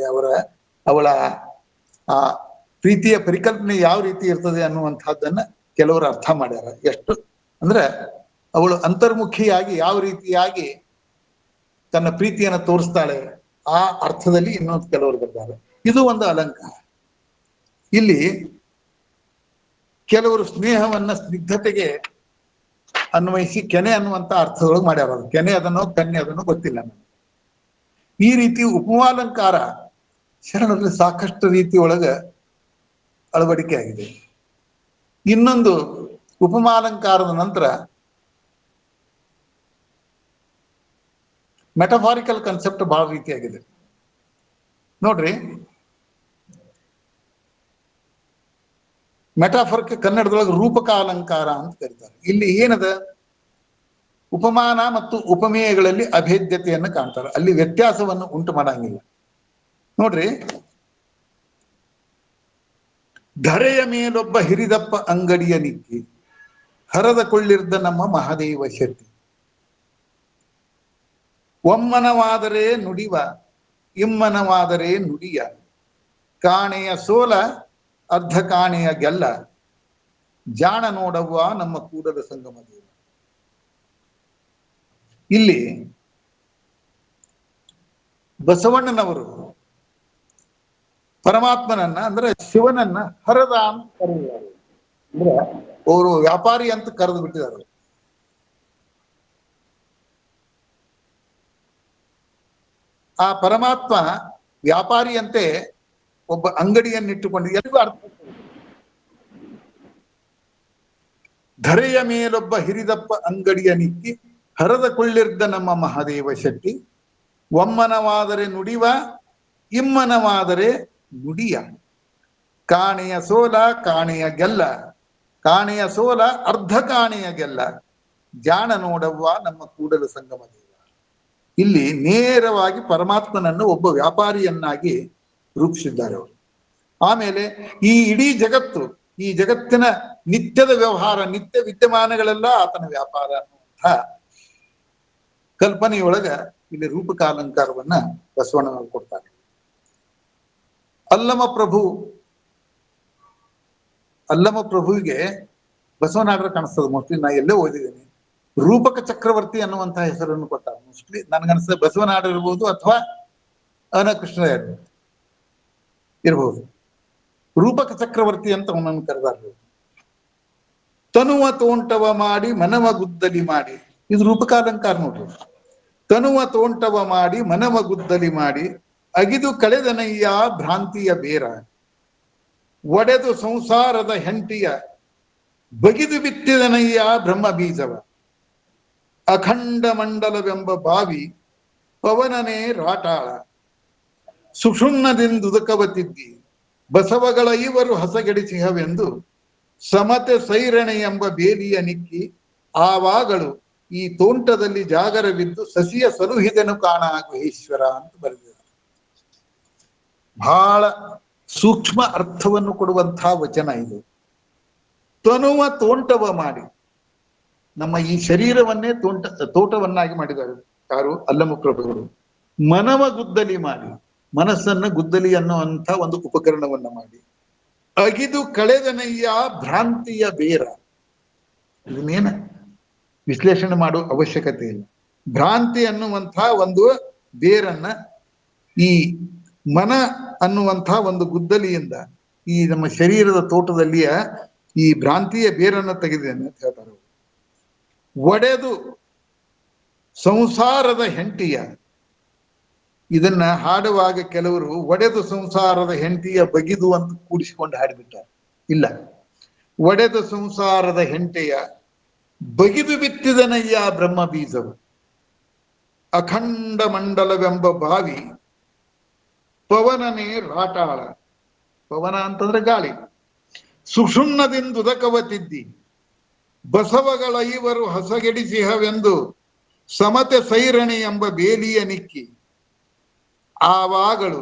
ಅವಳ ಆ ಪ್ರೀತಿಯ ಪರಿಕಲ್ಪನೆ ಯಾವ ರೀತಿ ಇರ್ತದೆ ಅನ್ನುವಂಥದ್ದನ್ನ ಕೆಲವರು ಅರ್ಥ ಮಾಡ್ಯಾರ. ಎಷ್ಟು ಅಂದ್ರೆ ಅವಳು ಅಂತರ್ಮುಖಿಯಾಗಿ ಯಾವ ರೀತಿಯಾಗಿ ತನ್ನ ಪ್ರೀತಿಯನ್ನು ತೋರಿಸ್ತಾಳೆ ಆ ಅರ್ಥದಲ್ಲಿ ಇನ್ನೊಂದು ಕೆಲವರು ಬರ್ತಾರೆ. ಇದು ಒಂದು ಅಲಂಕಾರ. ಇಲ್ಲಿ ಕೆಲವರು ಸ್ನೇಹವನ್ನ ಸ್ನಿಗ್ಧತೆಗೆ ಅನ್ವಯಿಸಿ ಕೆನೆ ಅನ್ನುವಂತ ಅರ್ಥದೊಳಗೆ ಮಾಡ್ಯಾರ. ಕೆನೆ ಅದನ್ನೋ ಕನ್ಯೆ ಅದನ್ನೋ ಗೊತ್ತಿಲ್ಲ ನನಗೆ. ಈ ರೀತಿ ಉಪಮಾಲಂಕಾರ ಶರಣರಲ್ಲಿ ಸಾಕಷ್ಟು ರೀತಿ ಒಳಗ ಅಳವಡಿಕೆ ಆಗಿದೆ. ಇನ್ನೊಂದು ಉಪಮಾಲಂಕಾರದ ನಂತರ ಮೆಟಫಾರಿಕಲ್ ಕಾನ್ಸೆಪ್ಟ್ ಬಹಳ ರೀತಿಯಾಗಿದೆ ನೋಡ್ರಿ. ಮೆಟಾಫರ್ಕ್ ಕನ್ನಡದೊಳಗೆ ರೂಪಕ ಅಲಂಕಾರ ಅಂತ ಕರೀತಾರೆ. ಇಲ್ಲಿ ಏನದ, ಉಪಮಾನ ಮತ್ತು ಉಪಮೇಯಗಳಲ್ಲಿ ಅಭೇದ್ಯತೆಯನ್ನು ಕಾಣ್ತಾರೆ. ಅಲ್ಲಿ ವ್ಯತ್ಯಾಸವನ್ನು ಉಂಟು ಮಾಡಂಗಿಲ್ಲ ನೋಡ್ರಿ. ಧರೆಯ ಮೇಲೊಬ್ಬ ಹಿರಿದಪ್ಪ ಅಂಗಡಿಯ ನಿಕ್ಕಿ ಹರದ ಕೊಳ್ಳಿರ್ದ ನಮ್ಮ ಮಹಾದೇವ ಶೆಟ್ಟಿ. ಒಮ್ಮನವಾದರೆ ನುಡಿವ ಇಮ್ಮನವಾದರೆ ನುಡಿಯ, ಕಾಣೆಯ ಸೋಲ ಅರ್ಧ ಕಾಣೆಯ ಗೆಲ್ಲ, ಜಾಣ ನೋಡವ್ವ ನಮ್ಮ ಕೂಡಲ ಸಂಗಮ ದೇವ. ಇಲ್ಲಿ ಬಸವಣ್ಣನವರು ಪರಮಾತ್ಮನನ್ನ ಅಂದ್ರೆ ಶಿವನನ್ನ ಹರದ ಅಂತ ಕರೆದಿದ್ದಾರೆ. ಅಂದ್ರೆ ಅವರು ವ್ಯಾಪಾರಿ ಅಂತ ಕರೆದು ಬಿಟ್ಟಿದ್ದಾರೆ. ಆ ಪರಮಾತ್ಮ ವ್ಯಾಪಾರಿಯಂತೆ ಒಬ್ಬ ಅಂಗಡಿಯನ್ನಿಟ್ಟುಕೊಂಡು ಎಲ್ಲರಿಗೂ ಅರ್ಥ. ಧರೆಯ ಮೇಲೊಬ್ಬ ಹಿರಿದಪ್ಪ ಅಂಗಡಿಯ ನಿಕ್ಕಿ ಹರದ ಕೊಳ್ಳಿರ್ದ ನಮ್ಮ ಮಹಾದೇವ ಶೆಟ್ಟಿ. ಒಮ್ಮನವಾದರೆ ನುಡಿವ ಇಮ್ಮನವಾದರೆ ನುಡಿಯ, ಕಾಣೆಯ ಸೋಲ ಕಾಣೆಯ ಗೆಲ್ಲ, ಕಾಣೆಯ ಸೋಲ ಅರ್ಧ ಕಾಣೆಯ ಗೆಲ್ಲ, ಜಾಣ ನೋಡವ್ವ ನಮ್ಮ ಕೂಡಲ ಸಂಗಮ ದೇವ. ಇಲ್ಲಿ ನೇರವಾಗಿ ಪರಮಾತ್ಮನನ್ನು ಒಬ್ಬ ವ್ಯಾಪಾರಿಯನ್ನಾಗಿ ರೂಪಿಸಿದ್ದಾರೆ ಅವರು. ಆಮೇಲೆ ಈ ಇಡೀ ಜಗತ್ತು, ಈ ಜಗತ್ತಿನ ನಿತ್ಯದ ವ್ಯವಹಾರ, ನಿತ್ಯ ವಿದ್ಯಮಾನಗಳೆಲ್ಲ ಆತನ ವ್ಯಾಪಾರ ಅನ್ನುವಂಥ ಕಲ್ಪನೆಯೊಳಗ ಇಲ್ಲಿ ರೂಪಕಾಲಂಕಾರವನ್ನ ಬಸವಣ್ಣನವರು ಕೊಡ್ತಾರೆ. ಅಲ್ಲಮ ಪ್ರಭುವಿಗೆ ಬಸವನಾಡ್ರ ಕಾಣಿಸ್ತದೆ. ಮೋಸ್ಟ್ಲಿ ನಾ ಎಲ್ಲೇ ಓದಿದ್ದೀನಿ. ರೂಪಕ ಚಕ್ರವರ್ತಿ ಅನ್ನುವಂಥ ಹೆಸರನ್ನು ಕೊಟ್ಟಾರ. ಮೋಸ್ಟ್ಲಿ ನನ್ಗನ್ಸ್ತದೆ ಬಸವನಾಡ ಇರ್ಬೋದು ಅಥವಾ ಅನಕೃಷ್ಣ ಇರ್ಬೋದು. ರೂಪಕ ಚಕ್ರವರ್ತಿ ಅಂತ ಅವನನ್ನು ಕರೆದಾರ. ತನುವ ತೋಂಟವ ಮಾಡಿ ಮನವ ಗುದ್ದಲಿ ಮಾಡಿ, ಇದು ರೂಪಕಾಲಂಕಾರ ನೋಡ್ರಿ. ತನುವ ತೋಂಟವ ಮಾಡಿ ಮನವ ಗುದ್ದಲಿ ಮಾಡಿ, ಅಗಿದು ಕಳೆದನಯ್ಯ ಭ್ರಾಂತಿಯ ಬೇರ, ಒಡೆದು ಸಂಸಾರದ ಹೆಂಟಿಯ ಬಗಿದು ಬಿತ್ತಿದನಯ್ಯ ಬ್ರಹ್ಮ ಬೀಜವ, ಅಖಂಡ ಮಂಡಲವೆಂಬ ಬಾವಿ ಪವನನೇ ರಾಟಾಳ, ಸುಷುಮ್ನದಿಂದುದಕವತಿದ್ದಿ ಬಸವಗಳ ಇವರು ಹಸಗೆಡಿಸಿಹವೆಂದು, ಸಮತೆ ಸೈರಣೆ ಎಂಬ ಬೇಲಿಯ ನಿಕ್ಕಿ ಆವಾಗಳು ಈ ತೋಂಟದಲ್ಲಿ ಜಾಗರವಿದ್ದು ಸಸಿಯ ಸಲುಹಿದನು ಕಾಣ ಗುಹೇಶ್ವರ ಅಂತ ಬರೆದಿದ್ದಾರೆ. ಬಹಳ ಸೂಕ್ಷ್ಮ ಅರ್ಥವನ್ನು ಕೊಡುವಂತಹ ವಚನ ಇದು. ತನುವ ತೋಂಟವ ಮಾಡಿ, ನಮ್ಮ ಈ ಶರೀರವನ್ನೇ ತೋಟವನ್ನಾಗಿ ಮಾಡಿದ್ದಾರೆ ಯಾರು? ಅಲ್ಲಮ ಪ್ರಭುಗಳು. ಮನವ ಗುದ್ದಲಿ ಮಾಡಿ, ಮನಸ್ಸನ್ನ ಗುದ್ದಲಿ ಅನ್ನುವಂಥ ಒಂದು ಉಪಕರಣವನ್ನ ಮಾಡಿ, ಅಗಿದು ಕಳೆದನಯ್ಯ ಭ್ರಾಂತಿಯ ಬೇರ. ಇದನ್ನೇನ ವಿಶ್ಲೇಷಣೆ ಮಾಡುವ ಅವಶ್ಯಕತೆ ಇಲ್ಲ. ಭ್ರಾಂತಿ ಅನ್ನುವಂಥ ಒಂದು ಬೇರನ್ನ ಈ ಮನ ಅನ್ನುವಂಥ ಒಂದು ಗುದ್ದಲಿಯಿಂದ ಈ ನಮ್ಮ ಶರೀರದ ತೋಟದಲ್ಲಿಯ ಈ ಭ್ರಾಂತಿಯ ಬೇರನ್ನ ತೆಗೆದೇನೆ ಅಂತ ಹೇಳ್ತಾರೆ. ಒಡೆದು ಸಂಸಾರದ ಹೆಂಟಿಯ, ಇದನ್ನ ಹಾಡುವಾಗ ಕೆಲವರು ಒಡೆದು ಸಂಸಾರದ ಹೆಂಡತಿಯ ಬಗಿದು ಅಂತ ಕೂಡಿಸಿಕೊಂಡು ಹಾಡಿಬಿಟ್ಟಾರೆ. ಇಲ್ಲ, ಒಡೆದು ಸಂಸಾರದ ಹೆಂಟೆಯ ಬಗಿದು ಬಿತ್ತಿದನಯ್ಯ ಬ್ರಹ್ಮ ಬೀಜವು, ಅಖಂಡ ಮಂಡಲವೆಂಬ ಬಾವಿ ಪವನನೇ ರಾಟಾಳ. ಪವನ ಅಂತಂದ್ರೆ ಗಾಳಿ. ಸುಷುಮ್ನದಿಂದುದಕವ ತಿದ್ದಿ ಬಸವಗಳ ಇವರು ಹಸಗೆಡಿಸಿಹವೆಂದು ಸಮತೆ ಸೈರಣಿ ಎಂಬ ಬೇಲಿಯ ನಿಕ್ಕಿ ಆವಾಗಳು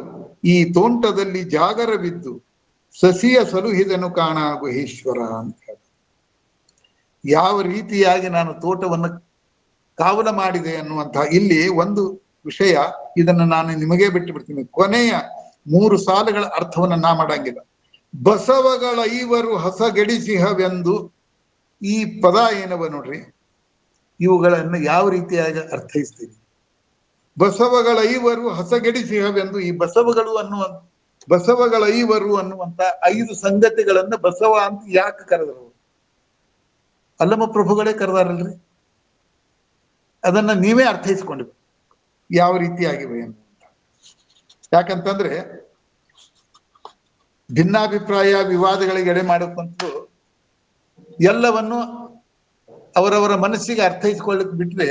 ಈ ತೋಂಟದಲ್ಲಿ ಜಾಗರ ಬಿದ್ದು ಸಸಿಯ ಸಲುಹಿದನು ಕಾಣ ಗುಹೇಶ್ವರ ಅಂತ ಹೇಳ. ಯಾವ ರೀತಿಯಾಗಿ ನಾನು ತೋಟವನ್ನು ಕಾವಲ ಮಾಡಿದೆ ಅನ್ನುವಂತಹ ಇಲ್ಲಿ ಒಂದು ವಿಷಯ, ಇದನ್ನು ನಾನು ನಿಮಗೆ ಬಿಟ್ಟು ಬಿಡ್ತೀನಿ. ಕೊನೆಯ 3 ಸಾಲುಗಳ ಅರ್ಥವನ್ನು ನಾ ಮಾಡಂಗಿಲ್ಲ. ಬಸವಗಳ ಐವರು ಹಸಗೆಡಿಸಿಹವೆಂದು, ಈ ಪದ ಏನವ ನೋಡ್ರಿ, ಇವುಗಳನ್ನು ಯಾವ ರೀತಿಯಾಗಿ ಅರ್ಥೈಸ್ತೀವಿ? ಬಸವಗಳ ಐವರು ಹಸಗೆಡಿಸಿಹವೆಂದು, ಈ ಬಸವಗಳ ಐವರು ಅನ್ನುವಂತ 5 ಸಂಗತಿಗಳನ್ನ ಬಸವ ಅಂತ ಯಾಕೆ ಕರೆದರು? ಅಲ್ಲಮ ಪ್ರಭುಗಳೇ ಕರೆದಾರಲ್ರಿ. ಅದನ್ನ ನೀವೇ ಅರ್ಥೈಸ್ಕೊಂಡು ಯಾವ ರೀತಿಯಾಗಿವೆ ಅಂತ. ಯಾಕಂತಂದ್ರೆ ಭಿನ್ನಾಭಿಪ್ರಾಯ ವಿವಾದಗಳಿಗೆ ಎಡೆ ಮಾಡಕ್ಕಂತೂ ಎಲ್ಲವನ್ನು ಅವರವರ ಮನಸ್ಸಿಗೆ ಅರ್ಥೈಸ್ಕೊಳ್ಳಿಕ್ ಬಿಟ್ರೆ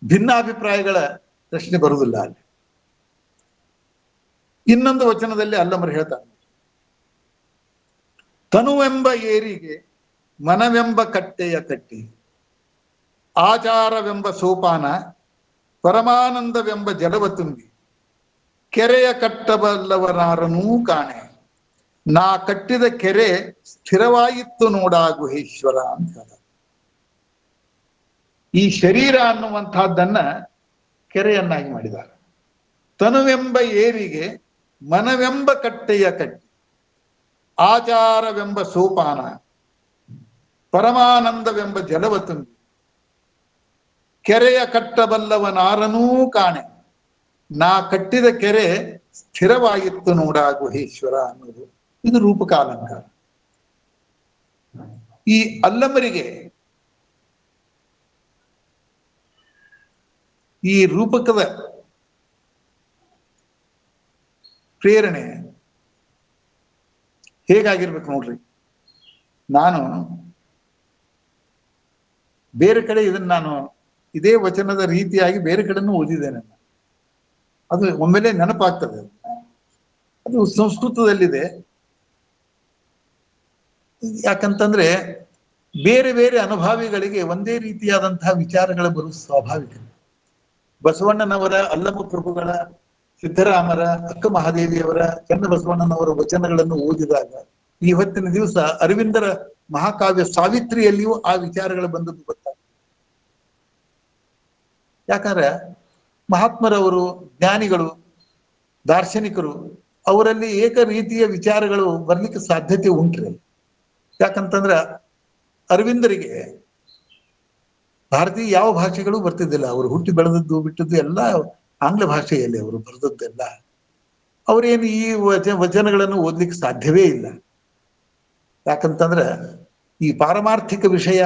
ಭಿನ್ನಾಭಿಪ್ರಾಯಗಳ ಪ್ರಶ್ನೆ ಬರುವುದಿಲ್ಲ ಅಲ್ಲಿ. ಇನ್ನೊಂದು ವಚನದಲ್ಲಿ ಅಲ್ಲಮರು ಹೇಳ್ತಾರೆ, ತನುವೆಂಬ ಏರಿಗೆ ಮನವೆಂಬ ಕಟ್ಟೆಯ ಕಟ್ಟಿ, ಆಚಾರವೆಂಬ ಸೋಪಾನ ಪರಮಾನಂದವೆಂಬ ಜಲವ ತುಂಬಿ, ಕೆರೆಯ ಕಟ್ಟಬಲ್ಲವನಾರನೂ ಕಾಣೆ, ನಾ ಕಟ್ಟಿದ ಕೆರೆ ಸ್ಥಿರವಾಯಿತು ನೋಡ ಗುಹೇಶ್ವರ ಅಂತ ಹೇಳ್ತಾರೆ. ಈ ಶರೀರ ಅನ್ನುವಂತಹದ್ದನ್ನ ಕೆರೆಯನ್ನಾಗಿ ಮಾಡಿದ್ದಾರೆ. ತನುವೆಂಬ ಏರಿಗೆ ಮನವೆಂಬ ಕಟ್ಟೆಯ ಕಟ್ಟಿ, ಆಚಾರವೆಂಬ ಸೋಪಾನ ಪರಮಾನಂದವೆಂಬ ಜಲವ ತುಂಬಿ, ಕೆರೆಯ ಕಟ್ಟಬಲ್ಲವನಾರನೂ ಕಾಣೆ, ನಾ ಕಟ್ಟಿದ ಕೆರೆ ಸ್ಥಿರವಾಗಿತ್ತು ನೋಡ ಗುಹೇಶ್ವರ ಅನ್ನೋದು ಇದು ರೂಪಕಾಲಂಕಾರ. ಈ ಅಲ್ಲಮರಿಗೆ ಈ ರೂಪಕದ ಪ್ರೇರಣೆ ಹೇಗಾಗಿರ್ಬೇಕು ನೋಡ್ರಿ. ನಾನು ಬೇರೆ ಕಡೆ ಇದನ್ನ ನಾನು ಇದೇ ವಚನದ ರೀತಿಯಾಗಿ ಬೇರೆ ಕಡೆನೂ ಓದಿದ್ದೇನೆ. ಅದು ಒಮ್ಮೆಲೆ ನೆನಪಾಗ್ತದೆ. ಅದು ಸಂಸ್ಕೃತದಲ್ಲಿದೆ. ಯಾಕಂತಂದ್ರೆ ಬೇರೆ ಬೇರೆ ಅನುಭಾವಿಗಳಿಗೆ ಒಂದೇ ರೀತಿಯಾದಂತಹ ವಿಚಾರಗಳು ಬರುವುದು ಸ್ವಾಭಾವಿಕ. ಬಸವಣ್ಣನವರ, ಅಲ್ಲಮ ಪ್ರಭುಗಳ, ಸಿದ್ದರಾಮರ, ಅಕ್ಕ ಮಹಾದೇವಿಯವರ, ಚನ್ನಬಸವಣ್ಣನವರ ವಚನಗಳನ್ನು ಓದಿದಾಗ ಇವತ್ತಿನ ದಿವಸ ಅರವಿಂದರ ಮಹಾಕಾವ್ಯ ಸಾವಿತ್ರಿಯಲ್ಲಿಯೂ ಆ ವಿಚಾರಗಳು ಬಂದದ್ದು ಗೊತ್ತಾಗ್ತದೆ. ಯಾಕಂದ್ರೆ ಮಹಾತ್ಮರವರು, ಜ್ಞಾನಿಗಳು, ದಾರ್ಶನಿಕರು, ಅವರಲ್ಲಿ ಏಕ ರೀತಿಯ ವಿಚಾರಗಳು ಬರ್ಲಿಕ್ಕೆ ಸಾಧ್ಯತೆ ಉಂಟ್ರಿ. ಯಾಕಂತಂದ್ರ ಅರವಿಂದರಿಗೆ ಭಾರತೀಯ ಯಾವ ಭಾಷೆಗಳು ಬರ್ತಿದ್ದಿಲ್ಲ. ಅವರು ಹುಟ್ಟಿ ಬೆಳೆದದ್ದು ಬಿಟ್ಟದ್ದು ಎಲ್ಲ ಆಂಗ್ಲ ಭಾಷೆಯಲ್ಲಿ ಅವರು ಬರೆದದ್ದೆಲ್ಲ. ಅವರೇನು ಈ ವಚನಗಳನ್ನು ಓದ್ಲಿಕ್ಕೆ ಸಾಧ್ಯವೇ ಇಲ್ಲ. ಯಾಕಂತಂದ್ರ ಈ ಪಾರಮಾರ್ಥಿಕ ವಿಷಯ,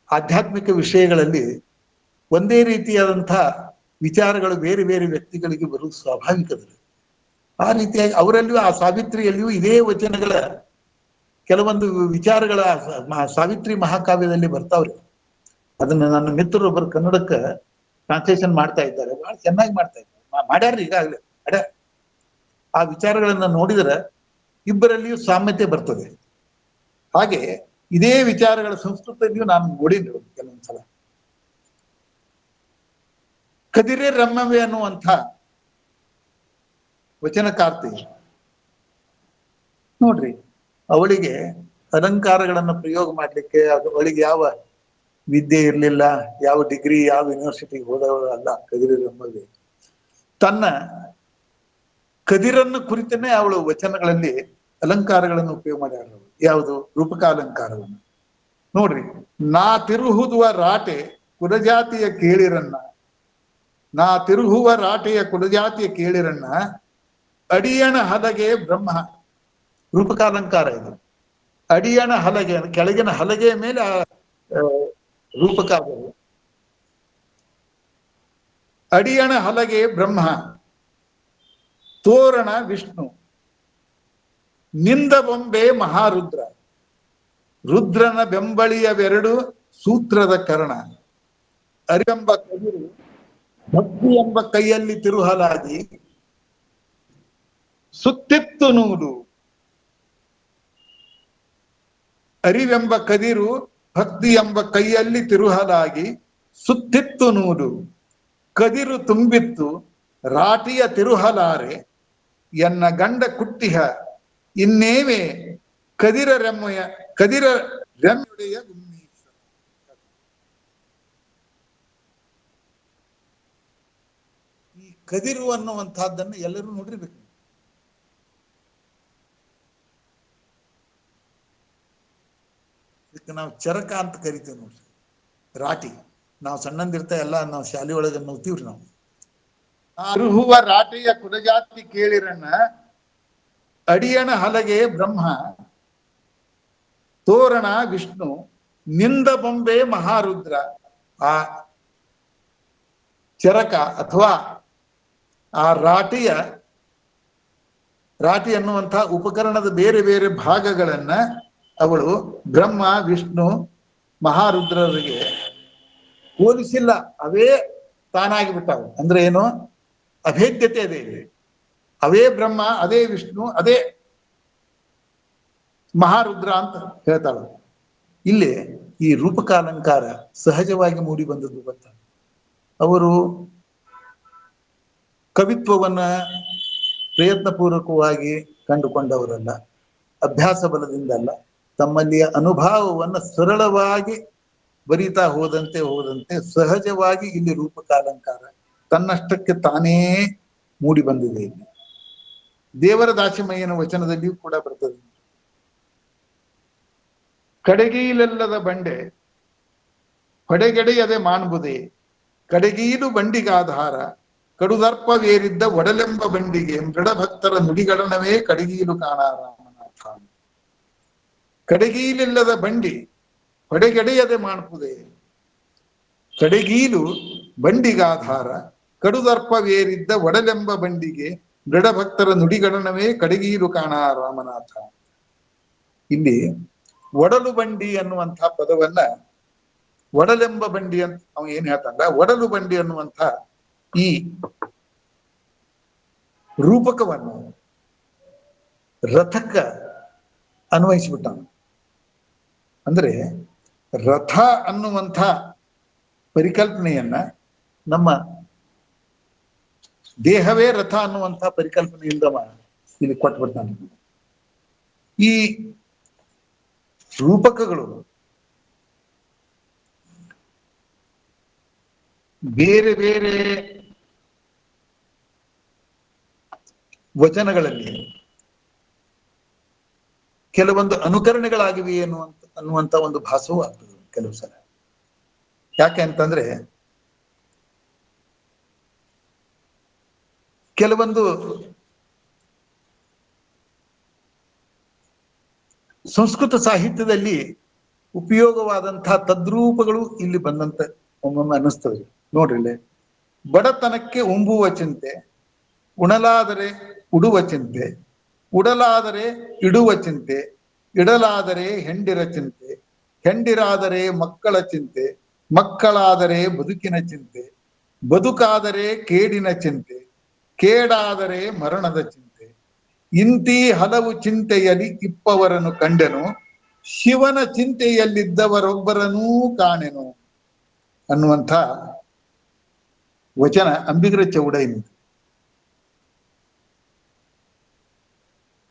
ಆಧ್ಯಾತ್ಮಿಕ ವಿಷಯಗಳಲ್ಲಿ ಒಂದೇ ರೀತಿಯಾದಂತಹ ವಿಚಾರಗಳು ಬೇರೆ ಬೇರೆ ವ್ಯಕ್ತಿಗಳಿಗೆ ಬರುವುದು ಸ್ವಾಭಾವಿಕದಲ್ಲಿ. ಆ ರೀತಿಯಾಗಿ ಅವರಲ್ಲಿಯೂ, ಆ ಸಾವಿತ್ರಿಯಲ್ಲಿಯೂ ಇದೇ ವಚನಗಳ ಕೆಲವೊಂದು ವಿಚಾರಗಳ ಸಾವಿತ್ರಿ ಮಹಾಕಾವ್ಯದಲ್ಲಿ ಬರ್ತಾವ್ರಿ. ಅದನ್ನ ನನ್ನ ಮಿತ್ರರೊಬ್ಬರು ಕನ್ನಡಕ್ಕೆ ಟ್ರಾನ್ಸ್ಲೇಷನ್ ಮಾಡ್ತಾ ಇದ್ದಾರೆ, ಬಹಳ ಚೆನ್ನಾಗಿ ಮಾಡ್ತಾ ಇದ್ದಾರೆ, ಮಾಡ್ಯಾರ್ರಿ ಈಗಾಗಲೇ. ಆ ವಿಚಾರಗಳನ್ನ ನೋಡಿದ್ರೆ ಇಬ್ಬರಲ್ಲಿಯೂ ಸಾಮ್ಯತೆ ಬರ್ತದೆ. ಹಾಗೆ ಇದೇ ವಿಚಾರಗಳ ಸಂಸ್ಕೃತದಲ್ಲಿಯೂ ನಾನು ನೋಡಿದ್ರು ಕೆಲವೊಂದ್ಸಲ. ಕದಿರೆ ರಮ್ಯವೇ ಅನ್ನುವಂಥ ವಚನಕಾರ್ತಿ ನೋಡ್ರಿ, ಅವಳಿಗೆ ಅಲಂಕಾರಗಳನ್ನು ಪ್ರಯೋಗ ಮಾಡ್ಲಿಕ್ಕೆ ಅವಳಿಗೆ ಯಾವ ವಿದ್ಯೆ ಇರಲಿಲ್ಲ, ಯಾವ ಡಿಗ್ರಿ, ಯಾವ ಯೂನಿವರ್ಸಿಟಿಗೆ ಹೋದವಳು ಅಲ್ಲ ಕದಿರೆ ರಮ್ಮವೇ. ತನ್ನ ಕದಿರನ್ನು ಕುರಿತನ್ನೇ ಅವಳು ವಚನಗಳಲ್ಲಿ ಅಲಂಕಾರಗಳನ್ನು ಉಪಯೋಗ ಮಾಡ್ಯಾರ. ಯಾವುದು? ರೂಪಕಾಲಂಕಾರವನ್ನು ನೋಡ್ರಿ. ನಾ ತಿರುಹುದುವ ರಾಟೆ ಕುಲಜಾತಿಯ ಕೇಳಿರನ್ನ, ನಾ ತಿರುಹುವ ರಾಟೆಯ ಕುಲಜಾತಿಯ ಕೇಳಿರನ್ನ, ಅಡಿಯಣ ಹಲಗೆ ಬ್ರಹ್ಮ. ರೂಪಕಾಲಂಕಾರ ಇದು. ಅಡಿಯಣ ಹಲಗೆ, ಕೆಳಗಿನ ಹಲಗೆಯ ಮೇಲೆ ರೂಪಕ. ಅಡಿಯಣ ಹಲಗೆ ಬ್ರಹ್ಮ, ತೋರಣ ವಿಷ್ಣು, ನಿಂದ ಬೊಂಬೆ ಮಹಾರುದ್ರ, ರುದ್ರನ ಬೆಂಬಳಿಯವೆರಡು ಸೂತ್ರದ ಕರ್ಣ, ಅರಿವೆಂಬ ಕದಿರು ಭಕ್ತಿ ಎಂಬ ಕೈಯಲ್ಲಿ ತಿರುಹಲಾಗಿ ಸುತ್ತಿತ್ತು ನೂಲು. ಅರಿವೆಂಬ ಕದಿರು ಭಕ್ತಿ ಎಂಬ ಕೈಯಲ್ಲಿ ತಿರುಹಲಾಗಿ ಸುತ್ತಿತ್ತು ನೂಲು. ಕದಿರು ತುಂಬಿತ್ತು ರಾಟಿಯ ತಿರುಹಲಾರೆ, ಎನ್ನ ಗಂಡ ಕುಟ್ಟಿಹ ಇನ್ನೇವೆ ಕದಿರ ರೆಮ್ಮೆಯ ಗುಮ್ಮೀಶ. ಈ ಕದಿರು ಅನ್ನುವಂತಹದ್ದನ್ನು ಎಲ್ಲರೂ ನೋಡಿರ್ಬೇಕು. ಇದಕ್ಕೆ ನಾವು ಚರಕ ಅಂತ ಕರಿತೇವೆ ನೋಡ್ರಿ, ರಾಟಿ. ನಾವು ಸಣ್ಣಂದಿರ್ತ ಎಲ್ಲ ನಾವು ಶಾಲೆ ಒಳಗೆ ನೋಡ್ತೀವ್ರಿ ನಾವು. ಅರುಹುವ ರಾಟಿಯ ಕುಲಜಾತಿ ಕೇಳಿರಣ್ಣ, ಅಡಿಯಣ ಹಲಗೆ ಬ್ರಹ್ಮ, ತೋರಣ ವಿಷ್ಣು, ನಿಂದ ಬೊಂಬೆ ಮಹಾರುದ್ರ. ಆ ಚರಕ ಅಥವಾ ಆ ರಾಟಿ ಅನ್ನುವಂತಹ ಉಪಕರಣದ ಬೇರೆ ಬೇರೆ ಭಾಗಗಳನ್ನ ಅವಳು ಬ್ರಹ್ಮ ವಿಷ್ಣು ಮಹಾರುದ್ರರಿಗೆ ಹೋಲಿಸಿಲ್ಲ, ಅವೇ ತಾನಾಗಿ ಬಿಟ್ಟವು. ಅಂದ್ರೆ ಏನು, ಅಭೇದ್ಯತೆ ಅದೇ ಇಲ್ಲಿ. ಅವೇ ಬ್ರಹ್ಮ, ಅದೇ ವಿಷ್ಣು, ಅದೇ ಮಹಾರುದ್ರ ಅಂತ ಹೇಳ್ತಾಳೆ. ಇಲ್ಲಿ ಈ ರೂಪಕಾಲಂಕಾರ ಸಹಜವಾಗಿ ಮೂಡಿ ಬಂದದ್ದು ಗೊತ್ತ. ಅವರು ಕವಿತ್ವವನ್ನ ಪ್ರಯತ್ನಪೂರ್ವಕವಾಗಿ ಕಂಡುಕೊಂಡವರಲ್ಲ, ಅಭ್ಯಾಸ ಬಲದಿಂದಲ್ಲ, ತಮ್ಮಲ್ಲಿಯ ಅನುಭವವನ್ನ ಸರಳವಾಗಿ ಬರಿತಾ ಹೋದಂತೆ ಸಹಜವಾಗಿ ಇಲ್ಲಿ ರೂಪಕಾಲಂಕಾರ ತನ್ನಷ್ಟಕ್ಕೆ ತಾನೇ ಮೂಡಿ ಬಂದಿದೆ. ಇಲ್ಲಿ ದೇವರ ದಾಸಿಮಯ್ಯನ ವಚನದಲ್ಲಿಯೂ ಕೂಡ ಬರ್ತದೆ. ಕಡೆಗೀಲೆಲ್ಲದ ಬಂಡೆ ಹೊಡೆಗೆಡೆಯದೆ ಮಾಣ್ಬುದೆ, ಕಡೆಗೀಲು ಬಂಡಿಗಾಧಾರ, ಕಡುದರ್ಪವೇರಿದ್ದ ಒಡಲೆಂಬ ಬಂಡಿಗೆ, ಮೃಡಭಕ್ತರ ನುಡಿಗಳನವೇ ಕಡೆಗೀಲು ಕಾಣಾರಾಮನಾಥ. ಕಡೆಗೀಲಿಲ್ಲದ ಬಂಡಿ ಹೊಡೆಗೆಡೆಯದೆ ಮಾಣ್ಪುದೆ, ಕಡೆಗೀಲು ಬಂಡಿಗಾಧಾರ, ಕಡುದರ್ಪವೇರಿದ್ದ ಒಡಲೆಂಬ ಬಂಡಿಗೆ, ಮೃಡಭಕ್ತರ ನುಡಿಗಳನವೇ ಕಡೆಗೀಲು ಕಾಣ ರಾಮನಾಥ. ಇಲ್ಲಿ ಒಡಲು ಬಂಡಿ ಅನ್ನುವಂತಹ ಪದವನ್ನ, ಒಡಲೆಂಬ ಬಂಡಿ ಅಂತ ಅವ ಏನ್ ಹೇಳ್ತಾನ, ಒಡಲು ಬಂಡಿ ಅನ್ನುವಂಥ ಈ ರೂಪಕವನ್ನು ರಥಕ್ಕ ಅನ್ವಯಿಸ್ಬಿಟ್ಟ. ಅಂದ್ರೆ ರಥ ಅನ್ನುವಂಥ ಪರಿಕಲ್ಪನೆಯನ್ನ ನಮ್ಮ ದೇಹವೇ ರಥ ಅನ್ನುವಂಥ ಪರಿಕಲ್ಪನೆಯಿಂದ ಇಲ್ಲಿ ಕೊಟ್ಬಿಡ್ತಾನೆ. ಈ ರೂಪಕಗಳು ಬೇರೆ ಬೇರೆ ವಚನಗಳಲ್ಲಿ ಕೆಲವೊಂದು ಅನುಕರಣೆಗಳಾಗಿವೆ ಅನ್ನುವಂತ ಒಂದು ಭಾಸವೂ ಆಗ್ತದೆ ಕೆಲವು ಸಲ. ಯಾಕೆ ಅಂತಂದ್ರೆ ಕೆಲವೊಂದು ಸಂಸ್ಕೃತ ಸಾಹಿತ್ಯದಲ್ಲಿ ಉಪಯೋಗವಾದಂತಹ ತದ್ರೂಪಗಳು ಇಲ್ಲಿ ಬಂದಂತ ಒಮ್ಮೊಮ್ಮೆ ಅನ್ನಿಸ್ತದೆ ನೋಡ್ರಿ. ಬಡತನಕ್ಕೆ ಉಂಬುವ ಚಿಂತೆ, ಉಣಲಾದರೆ ಉಡುವ ಚಿಂತೆ, ಉಡಲಾದರೆ ಇಡುವ ಚಿಂತೆ, ಇಡಲಾದರೆ ಹೆಂಡಿರ ಚಿಂತೆ, ಹೆಂಡಿರಾದರೆ ಮಕ್ಕಳ ಚಿಂತೆ, ಮಕ್ಕಳಾದರೆ ಬದುಕಿನ ಚಿಂತೆ, ಬದುಕಾದರೆ ಕೇಡಿನ ಚಿಂತೆ, ಕೇಡಾದರೆ ಮರಣದ ಚಿಂತೆ, ಇಂತಿ ಹಲವು ಚಿಂತೆಯಲ್ಲಿ ಇಪ್ಪವರನ್ನು ಕಂಡೆನು, ಶಿವನ ಚಿಂತೆಯಲ್ಲಿದ್ದವರೊಬ್ಬರನ್ನೂ ಕಾಣೆನು ಅನ್ನುವಂಥ ವಚನ ಅಂಬಿಗರ ಚೌಡಯ್ಯನದು.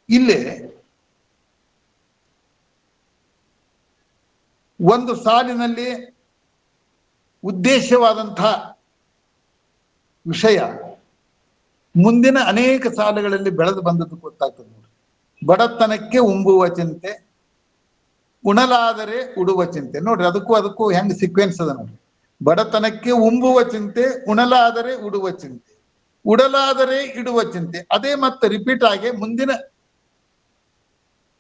ಇಲ್ಲೇ ಒಂದು ಸಾಲಿನಲ್ಲಿ ಉದ್ದೇಶವಾದಂತಹ ವಿಷಯ ಮುಂದಿನ ಅನೇಕ ಸಾಲುಗಳಲ್ಲಿ ಬೆಳೆದು ಬಂದದ್ದು ಗೊತ್ತಾಗ್ತದೆ ನೋಡಿ. ಬಡತನಕ್ಕೆ ಉಂಬುವ ಚಿಂತೆ, ಉಣಲಾದರೆ ಉಡುವ ಚಿಂತೆ. ನೋಡ್ರಿ, ಅದಕ್ಕೂ ಹೆಂಗ್ ಸೀಕ್ವೆನ್ಸ್ ಅದ ನೋಡ್ರಿ. ಬಡತನಕ್ಕೆ ಉಂಬುವ ಚಿಂತೆ, ಉಣಲಾದರೆ ಉಡುವ ಚಿಂತೆ, ಉಡಲಾದರೆ ಇಡುವ ಚಿಂತೆ. ಅದೇ ಮತ್ತೆ ರಿಪೀಟ್ ಆಗಿ ಮುಂದಿನ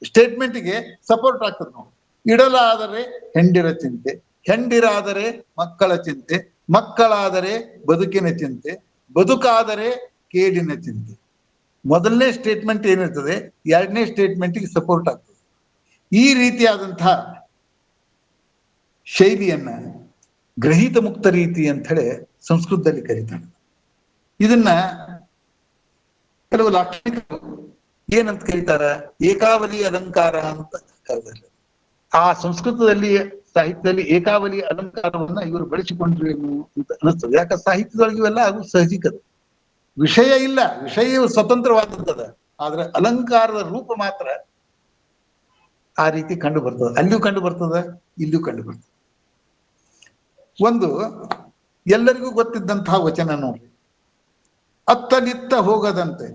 ಸ್ಟೇಟ್ಮೆಂಟ್ಗೆ ಸಪೋರ್ಟ್ ಆಗ್ತದೆ ನೋಡಿ. ಇಡಲಾದರೆ ಹೆಂಡಿರ ಚಿಂತೆ, ಹೆಂಡಿರಾದರೆ ಮಕ್ಕಳ ಚಿಂತೆ, ಮಕ್ಕಳಾದರೆ ಬದುಕಿನ ಚಿಂತೆ, ಬದುಕಾದರೆ ಕೇಡಿನ ಚಿಂತೆ. ಮೊದಲನೇ ಸ್ಟೇಟ್ಮೆಂಟ್ ಏನಿರ್ತದೆ, ಎರಡನೇ ಸ್ಟೇಟ್ಮೆಂಟ್ಗೆ ಸಪೋರ್ಟ್ ಆಗ್ತದೆ. ಈ ರೀತಿಯಾದಂತಹ ಶೈಲಿಯನ್ನ ಗ್ರಹೀತ ಮುಕ್ತ ರೀತಿ ಅಂತ ಹೇಳಿ ಸಂಸ್ಕೃತದಲ್ಲಿ ಕರೀತಾರೆ. ಇದನ್ನ ಕೆಲವು ಲಾಕ್ಷಣಿಕರು ಏನಂತ ಕರೀತಾರ, ಏಕಾವಲಿ ಅಲಂಕಾರ ಅಂತ ಕರೆದಿಲ್ಲ. ಆ ಸಂಸ್ಕೃತದಲ್ಲಿ ಸಾಹಿತ್ಯದಲ್ಲಿ ಏಕಾವಲಿ ಅಲಂಕಾರವನ್ನ ಇವರು ಬಳಸಿಕೊಂಡ್ರು ಏನು ಅಂತ ಅನಿಸ್ತದೆ. ಯಾಕ ಸಾಹಿತ್ಯದೊಳಗೆ ಇವೆಲ್ಲ ಅದು ಸಹಜಿಕದ ವಿಷಯ ಇಲ್ಲ, ವಿಷಯವು ಸ್ವತಂತ್ರವಾದದ್ದದ, ಆದ್ರೆ ಅಲಂಕಾರದ ರೂಪ ಮಾತ್ರ ಆ ರೀತಿ ಕಂಡು ಬರ್ತದೆ. ಅಲ್ಲಿಯೂ ಕಂಡು ಬರ್ತದ, ಇಲ್ಲಿಯೂ ಕಂಡು ಬರ್ತದೆ. ಒಂದು ಎಲ್ಲರಿಗೂ ಗೊತ್ತಿದ್ದಂತಹ ವಚನ ನೋಡ್ರಿ, ಅತ್ತಲಿತ್ತ ಹೋಗದಂತೆ.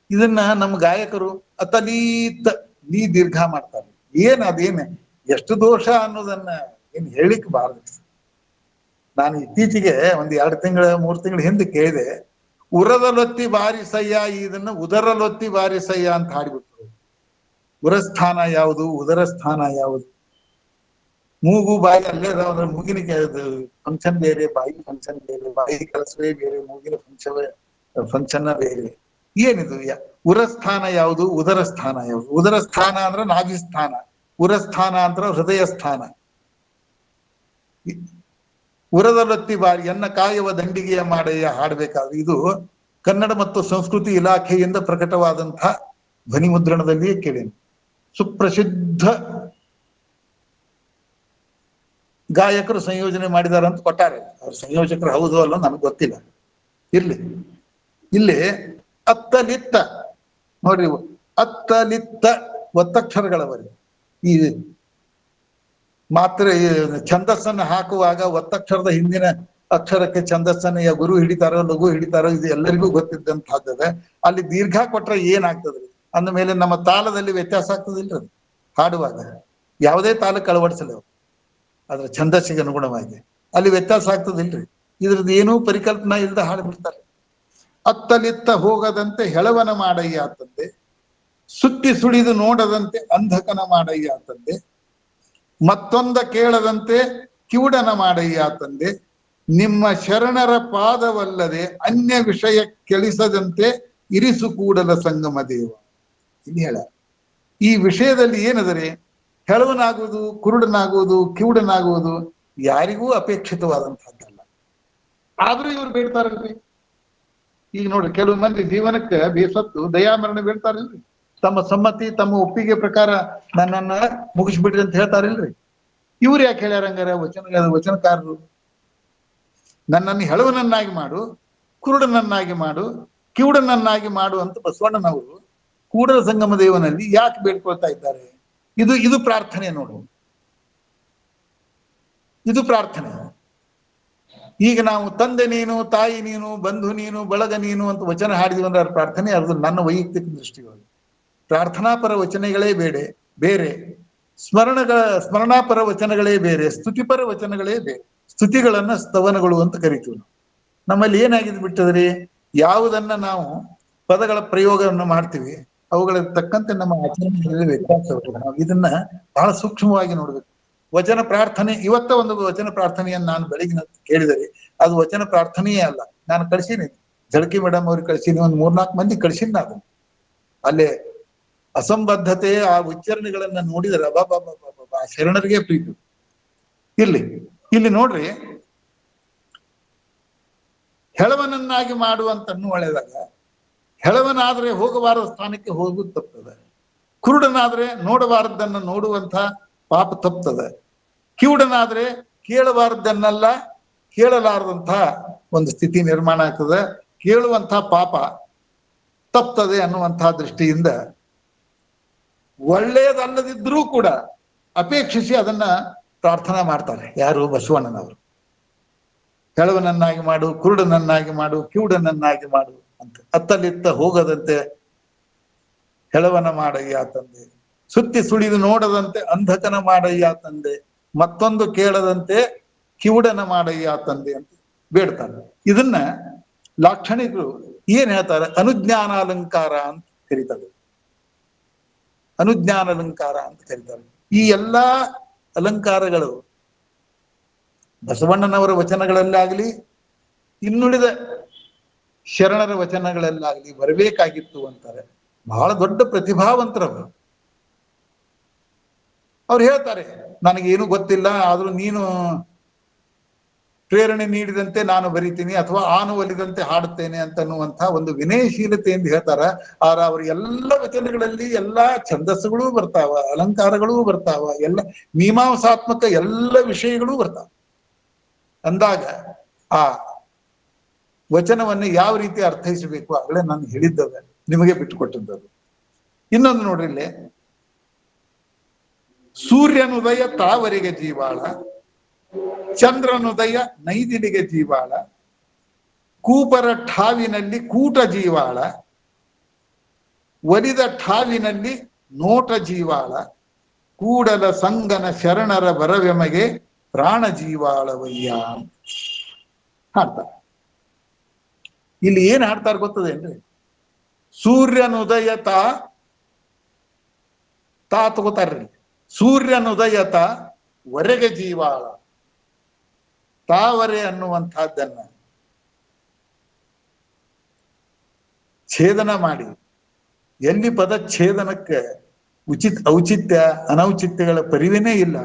ಇದನ್ನ ನಮ್ಮ ಗಾಯಕರು ಅತಲೀತ ನೀ ದೀರ್ಘ ಮಾಡ್ತಾರೆ. ಅದೇನ ಎಷ್ಟು ದೋಷ ಅನ್ನೋದನ್ನ ಏನ್ ಹೇಳಿಕ್ ಬಾರದು. ನಾನು ಇತ್ತೀಚೆಗೆ ಒಂದ್ 2 ತಿಂಗಳ 3 ತಿಂಗಳ ಹಿಂದೆ ಕೇಳಿದೆ, ಉರದಲೊತ್ತಿ ಬಾರಿಸಯ್ಯ ಇದನ್ನ ಉದರಲೊತ್ತಿ ಬಾರಿಸಯ್ಯ ಅಂತ ಹಾಡಿಬಿಟ್ರು. ಉರಸ್ಥಾನ ಯಾವುದು, ಉದರ ಸ್ಥಾನ ಯಾವುದು? ಮೂಗು ಬಾಯಿ ಅಲ್ಲೇ ಅದಾವ. ಮೂಗಿನ ಫಂಕ್ಷನ್ ಬೇರೆ, ಬಾಯಿ ಫಂಕ್ಷನ್ ಬೇರೆ, ಬಾಯಿ ಕೆಲಸವೇ ಬೇರೆ, ಮೂಗಿನ ಫಂಕ್ಷನ್ ಬೇರೆ. ಏನಿದು? ಉರಸ್ಥಾನ ಯಾವುದು, ಉದರ ಸ್ಥಾನ ಯಾವುದು? ಉದರ ಸ್ಥಾನ ಅಂದ್ರೆ ನಾಭಿ ಸ್ಥಾನ, ಉರಸ್ಥಾನ ಅಂದ್ರೆ ಹೃದಯ ಸ್ಥಾನ. ಉರದಲೊತ್ತಿ ಬಾರಿ ಎನ್ನ ಕಾಯುವ ದಂಡಿಗೆಯ ಮಾಡಯ್ಯ ಹಾಡಬೇಕಾದ್ರೆ ಇದು ಕನ್ನಡ ಮತ್ತು ಸಂಸ್ಕೃತಿ ಇಲಾಖೆಯಿಂದ ಪ್ರಕಟವಾದಂತಹ ಧ್ವನಿ ಮುದ್ರಣದಲ್ಲಿಯೇ ಕೇಳೇನು. ಸುಪ್ರಸಿದ್ಧ ಗಾಯಕರು ಸಂಯೋಜನೆ ಮಾಡಿದಾರ ಅಂತ ಕೊಟ್ಟಾರೆ. ಅವ್ರ ಸಂಯೋಜಕರು ಹೌದು ಅಲ್ಲ ನಮ್ಗೆ ಗೊತ್ತಿಲ್ಲ. ಇರ್ಲಿ, ಇಲ್ಲಿ ಅತ್ತಲಿತ್ತ ನೋಡ್ರಿ, ಅತ್ತಲಿತ್ತ ಒತ್ತಕ್ಷರಗಳವರೆಗೆ ಈ ಮಾತ್ರ ಛಂದಸ್ಸನ್ನು ಹಾಕುವಾಗ ಒತ್ತಕ್ಷರದ ಹಿಂದಿನ ಅಕ್ಷರಕ್ಕೆ ಛಂದಸ್ಸನ್ನ ಗುರು ಹಿಡಿತಾರೋ ಲಘು ಹಿಡಿತಾರೋ ಇದು ಎಲ್ಲರಿಗೂ ಗೊತ್ತಿದ್ದಂತಹದ್ದದ. ಅಲ್ಲಿ ದೀರ್ಘ ಕೊಟ್ರೆ ಏನಾಗ್ತದ್ರಿ? ಅಂದ ಮೇಲೆ ನಮ್ಮ ತಾಳದಲ್ಲಿ ವ್ಯತ್ಯಾಸ ಆಗ್ತದಿಲ್ರಿ. ಅದು ಹಾಡುವಾಗ ಯಾವುದೇ ತಾಳಕ್ಕೆ ಅಳವಡಿಸಲ್ಲ, ಅದ್ರ ಛಂದಸ್ಸಿಗೆ ಅನುಗುಣವಾಗಿ ಅಲ್ಲಿ ವ್ಯತ್ಯಾಸ ಆಗ್ತದಿಲ್ರಿ. ಇದ್ರದ್ದು ಏನೂ ಪರಿಕಲ್ಪನಾ ಇಲ್ಲದ ಹಾಡು ಬಿಡ್ತಾರೆ. ಅತ್ತಲಿತ್ತ ಹೋಗದಂತೆ ಹೆಳವನ ಮಾಡಯ್ಯ ಆತಂದೆ, ಸುತ್ತಿ ಸುಳಿದು ನೋಡದಂತೆ ಅಂಧಕನ ಮಾಡಯ್ಯ ಆತಂದೆ, ಮತ್ತೊಂದ ಕೇಳದಂತೆ ಕಿವುಡನ ಮಾಡಯ್ಯ ಆತಂದೆ, ನಿಮ್ಮ ಶರಣರ ಪಾದವಲ್ಲದೆ ಅನ್ಯ ವಿಷಯ ಕೆಳಿಸದಂತೆ ಇರಿಸು ಕೂಡಲ ಸಂಗಮ ದೇವ. ಇಲ್ಲಿ ಹೇಳ, ಈ ವಿಷಯದಲ್ಲಿ ಏನದರೆ ಹೆಳವನಾಗುವುದು, ಕುರುಡನಾಗುವುದು, ಕಿವುಡನಾಗುವುದು ಯಾರಿಗೂ ಅಪೇಕ್ಷಿತವಾದಂತಹದ್ದಲ್ಲ. ಆದ್ರೂ ಇವ್ರು ಬೇಡ್ತಾರಲ್ರಿ. ಈಗ ನೋಡ್ರಿ, ಕೆಲವು ಮಂದಿ ಜೀವನಕ್ಕೆ ಬೇಸತ್ತು ದಯಾಮರಣ ಬೇಡ್ತಾರಿಲ್ರಿ. ತಮ್ಮ ಸಮ್ಮತಿ ತಮ್ಮ ಒಪ್ಪಿಗೆ ಪ್ರಕಾರ ನನ್ನನ್ನ ಮುಗಿಸ್ಬಿಡ್ರಿ ಅಂತ ಹೇಳ್ತಾರಿಲ್ರಿ. ಇವ್ರು ಯಾಕೆ ಹೇಳ್ಯಾರ ಹಂಗಾರ? ವಚನಕಾರರು ನನ್ನನ್ನು ಹೆಳವನನ್ನಾಗಿ ಮಾಡು, ಕುರುಡನನ್ನಾಗಿ ಮಾಡು, ಕಿವುಡನನ್ನಾಗಿ ಮಾಡು ಅಂತ ಬಸವಣ್ಣನವರು ಕೂಡಲ ಸಂಗಮ ದೇವನಲ್ಲಿ ಯಾಕೆ ಬೇಡ್ಕೊಳ್ತಾ ಇದ್ದಾರೆ? ಇದು ಪ್ರಾರ್ಥನೆ ನೋಡು, ಇದು ಪ್ರಾರ್ಥನೆ. ಈಗ ನಾವು ತಂದೆ ನೀನು, ತಾಯಿ ನೀನು, ಬಂಧು ನೀನು, ಬಳಗ ನೀನು ಅಂತ ವಚನ ಹಾಡಿದ್ವಿ ಅಂದ್ರೆ ಅದು ಪ್ರಾರ್ಥನೆ. ಅದು ನನ್ನ ವೈಯಕ್ತಿಕ ದೃಷ್ಟಿಯೊಳಗೆ ಪ್ರಾರ್ಥನಾಪರ ವಚನಗಳೇ ಬೇರೆ, ಸ್ಮರಣಾಪರ ವಚನಗಳೇ ಬೇರೆ, ಸ್ತುತಿಪರ ವಚನಗಳೇ ಬೇರೆ. ಸ್ತುತಿಗಳನ್ನ ಸ್ತವನಗಳು ಅಂತ ಕರಿತೀವಿ ನಾವು. ನಮ್ಮಲ್ಲಿ ಏನಾಗಿದ್ ಬಿಟ್ಟದ್ರಿ, ಯಾವುದನ್ನ ನಾವು ಪದಗಳ ಪ್ರಯೋಗವನ್ನು ಮಾಡ್ತೀವಿ ಅವುಗಳ ತಕ್ಕಂತೆ ನಮ್ಮ ಆಚರಣೆಯಲ್ಲಿ ವ್ಯತ್ಯಾಸ. ನಾವು ಇದನ್ನ ಬಹಳ ಸೂಕ್ಷ್ಮವಾಗಿ ನೋಡ್ಬೇಕು. ವಚನ ಪ್ರಾರ್ಥನೆ, ಇವತ್ತ ಒಂದು ವಚನ ಪ್ರಾರ್ಥನೆಯನ್ನು ನಾನು ಬೆಳಗಿನ ಕೇಳಿದರೆ ಅದು ವಚನ ಪ್ರಾರ್ಥನೆಯೇ ಅಲ್ಲ. ನಾನು ಕಳ್ಸೀನಿ, ಜಳಕಿ ಮೇಡಮ್ ಅವ್ರಿಗೆ ಕಳ್ಸೀನಿ, ಒಂದ್ 3-4 ಮಂದಿ ಕಳ್ಸೀನಿ. ನಾನು ಅಲ್ಲೇ ಅಸಂಬದ್ಧತೆ ಆ ಉಚ್ಚಾರಣೆಗಳನ್ನ ನೋಡಿದರೆ ಆ ಶರಣರಿಗೆ ಪ್ರೀತಿ. ಇಲ್ಲಿ ನೋಡ್ರಿ, ಹೆಳವನನ್ನಾಗಿ ಮಾಡುವಂತನ್ನು ಒಳ್ಳೆದಾಗ ಹೆಳವನಾದ್ರೆ ಹೋಗಬಾರದ ಸ್ಥಾನಕ್ಕೆ ಹೋಗುದು ತಪ್ತದೆ, ಕುರುಡನಾದ್ರೆ ನೋಡಬಾರದನ್ನ ನೋಡುವಂತ ಪಾಪ ತಪ್ತದೆ, ಕಿವುಡನಾದ್ರೆ ಕೇಳಬಾರದನ್ನೆಲ್ಲ ಕೇಳಲಾರದಂತ ಒಂದು ಸ್ಥಿತಿ ನಿರ್ಮಾಣ ಆಗ್ತದೆ, ಕೇಳುವಂತ ಪಾಪ ತಪ್ತದೆ ಅನ್ನುವಂತಹ ದೃಷ್ಟಿಯಿಂದ ಒಳ್ಳೆಯದಲ್ಲದಿದ್ರೂ ಕೂಡ ಅಪೇಕ್ಷಿಸಿ ಅದನ್ನ ಪ್ರಾರ್ಥನಾ ಮಾಡ್ತಾರೆ. ಯಾರು? ಬಸವಣ್ಣನವರು. ಹೆಳವನನ್ನಾಗಿ ಮಾಡು, ಕುರುಡನನ್ನಾಗಿ ಮಾಡು, ಕಿವುಡನನ್ನಾಗಿ ಮಾಡು ಅಂತ. ಅತ್ತಲಿತ್ತ ಹೋಗದಂತೆ ಹೆಳವನ ಮಾಡಯ್ಯ ತಂದೆ, ಸುತ್ತಿ ಸುಳಿದು ನೋಡದಂತೆ ಅಂಧಕನ ಮಾಡಯ್ಯ ತಂದೆ, ಮತ್ತೊಂದು ಕೇಳದಂತೆ ಕಿವುಡನ ಮಾಡಯ್ಯ ತಂದೆ ಅಂತ ಬೇಡ್ತಾರೆ. ಇದನ್ನ ಲಾಕ್ಷಣಿಕರು ಏನ್ ಹೇಳ್ತಾರೆ? ಅನುಜ್ಞಾನ ಅಲಂಕಾರ ಅಂತ ಕರೀತಾರೆ. ಅನುಜ್ಞಾನ ಅಲಂಕಾರ ಅಂತ ಕರೀತಾರೆ. ಈ ಎಲ್ಲಾ ಅಲಂಕಾರಗಳು ಬಸವಣ್ಣನವರ ವಚನಗಳಲ್ಲಾಗಲಿ ಇನ್ನುಳಿದ ಶರಣರ ವಚನಗಳಲ್ಲಾಗಲಿ ಬರಬೇಕಾಗಿತ್ತು ಅಂತಾರೆ. ಬಹಳ ದೊಡ್ಡ ಪ್ರತಿಭಾವಂತರವರು. ಅವ್ರು ಹೇಳ್ತಾರೆ, ನನಗೇನು ಗೊತ್ತಿಲ್ಲ, ಆದ್ರೂ ನೀನು ಪ್ರೇರಣೆ ನೀಡಿದಂತೆ ನಾನು ಬರಿತೀನಿ ಅಥವಾ ಆನು ಒಲಿದಂತೆ ಹಾಡುತ್ತೇನೆ ಅಂತನ್ನುವಂತಹ ಒಂದು ವಿನಯಶೀಲತೆಯಿಂದ ಹೇಳ್ತಾರ. ಆದ್ರೆ ಅವ್ರ ಎಲ್ಲ ವಚನಗಳಲ್ಲಿ ಎಲ್ಲಾ ಛಂದಸ್ಸುಗಳೂ ಬರ್ತಾವ, ಅಲಂಕಾರಗಳೂ ಬರ್ತಾವ, ಎಲ್ಲ ಮೀಮಾಂಸಾತ್ಮಕ ಎಲ್ಲ ವಿಷಯಗಳೂ ಬರ್ತಾವ. ಅಂದಾಗ ಆ ವಚನವನ್ನು ಯಾವ ರೀತಿ ಅರ್ಥೈಸಬೇಕು ಆಗಲೇ ನಾನು ಹೇಳಿದ್ದದ, ನಿಮಗೆ ಬಿಟ್ಟುಕೊಟ್ಟಿದ್ದದು. ಇನ್ನೊಂದು ನೋಡ್ರಿ, ಇಲ್ಲಿ ಸೂರ್ಯನುದಯ ತಾವರೆಗೆ ಜೀವಾಳ, ಚಂದ್ರನುದಯ ನೈದಿಲಿಗೆ ಜೀವಾಳ, ಕೂಪರ ಠಾವಿನಲ್ಲಿ ಕೂಟ ಜೀವಾಳ, ಒಲಿದ ಠಾವಿನಲ್ಲಿ ನೋಟ ಜೀವಾಳ, ಕೂಡಲ ಸಂಗನ ಶರಣರ ಬರವೆಮಗೆ ಪ್ರಾಣ ಜೀವಾಳವಯ್ಯ ಹಾಡ್ತಾರೆ. ಇಲ್ಲಿ ಏನ್ ಹಾಡ್ತಾರೆ ಗೊತ್ತದೇನ್ರಿ? ಸೂರ್ಯನುದಯ ತಾ ತಗೋತಾರ್ರಿ. ಸೂರ್ಯನುದಯತ ವರೆಗೆ ಜೀವಾಳ, ತಾವರೆ ಅನ್ನುವಂತಹದ್ದನ್ನ ಛೇದನ ಮಾಡಿ, ಎಲ್ಲಿ ಪದ ಛೇದನಕ್ಕೆ ಔಚಿತ್ಯ ಅನೌಚಿತ್ಯಗಳ ಪರಿವೇನೇ ಇಲ್ಲ.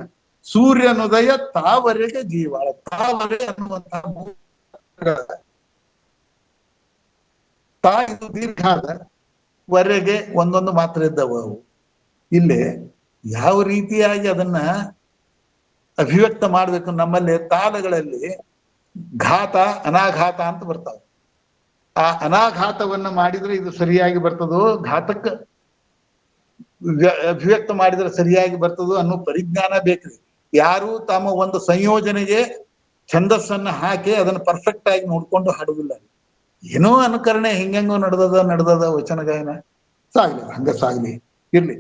ಸೂರ್ಯನುದಯ ತಾವರೆಗೆ ಜೀವಾಳ, ತಾವರೆ ಅನ್ನುವಂತಹ ತಾ ಇದು ದೀರ್ಘ ಅದ, ವರೆಗೆ ಒಂದೊಂದು ಮಾತ್ರ ಇದ್ದವು. ಅವು ಇಲ್ಲಿ ಯಾವ ರೀತಿಯಾಗಿ ಅದನ್ನ ಅಭಿವ್ಯಕ್ತ ಮಾಡ್ಬೇಕು, ನಮ್ಮಲ್ಲಿ ತಾಲಗಳಲ್ಲಿ ಘಾತ ಅನಾಘಾತ ಅಂತ ಬರ್ತಾವ. ಆ ಅನಾಘಾತವನ್ನ ಮಾಡಿದ್ರೆ ಇದು ಸರಿಯಾಗಿ ಬರ್ತದೋ, ಘಾತಕ್ಕೆ ಅಭಿವ್ಯಕ್ತ ಮಾಡಿದ್ರೆ ಸರಿಯಾಗಿ ಬರ್ತದೋ ಅನ್ನೋ ಪರಿಜ್ಞಾನ ಬೇಕ್ರಿ. ಯಾರು ತಮ್ಮ ಒಂದು ಸಂಯೋಜನೆಗೆ ಛಂದಸ್ಸನ್ನ ಹಾಕಿ ಅದನ್ನ ಪರ್ಫೆಕ್ಟ್ ಆಗಿ ನೋಡ್ಕೊಂಡು ಹಾಡುವುದಿಲ್ಲ. ಏನೋ ಅನುಕರಣೆ ಹಿಂಗೆಂಗೋ ನಡೆದದ ವಚನ ಗಾಯನ ಸಾಗ್ಲಿ, ಹಂಗ ಸಾಗ್ಲಿ ಇರ್ಲಿ.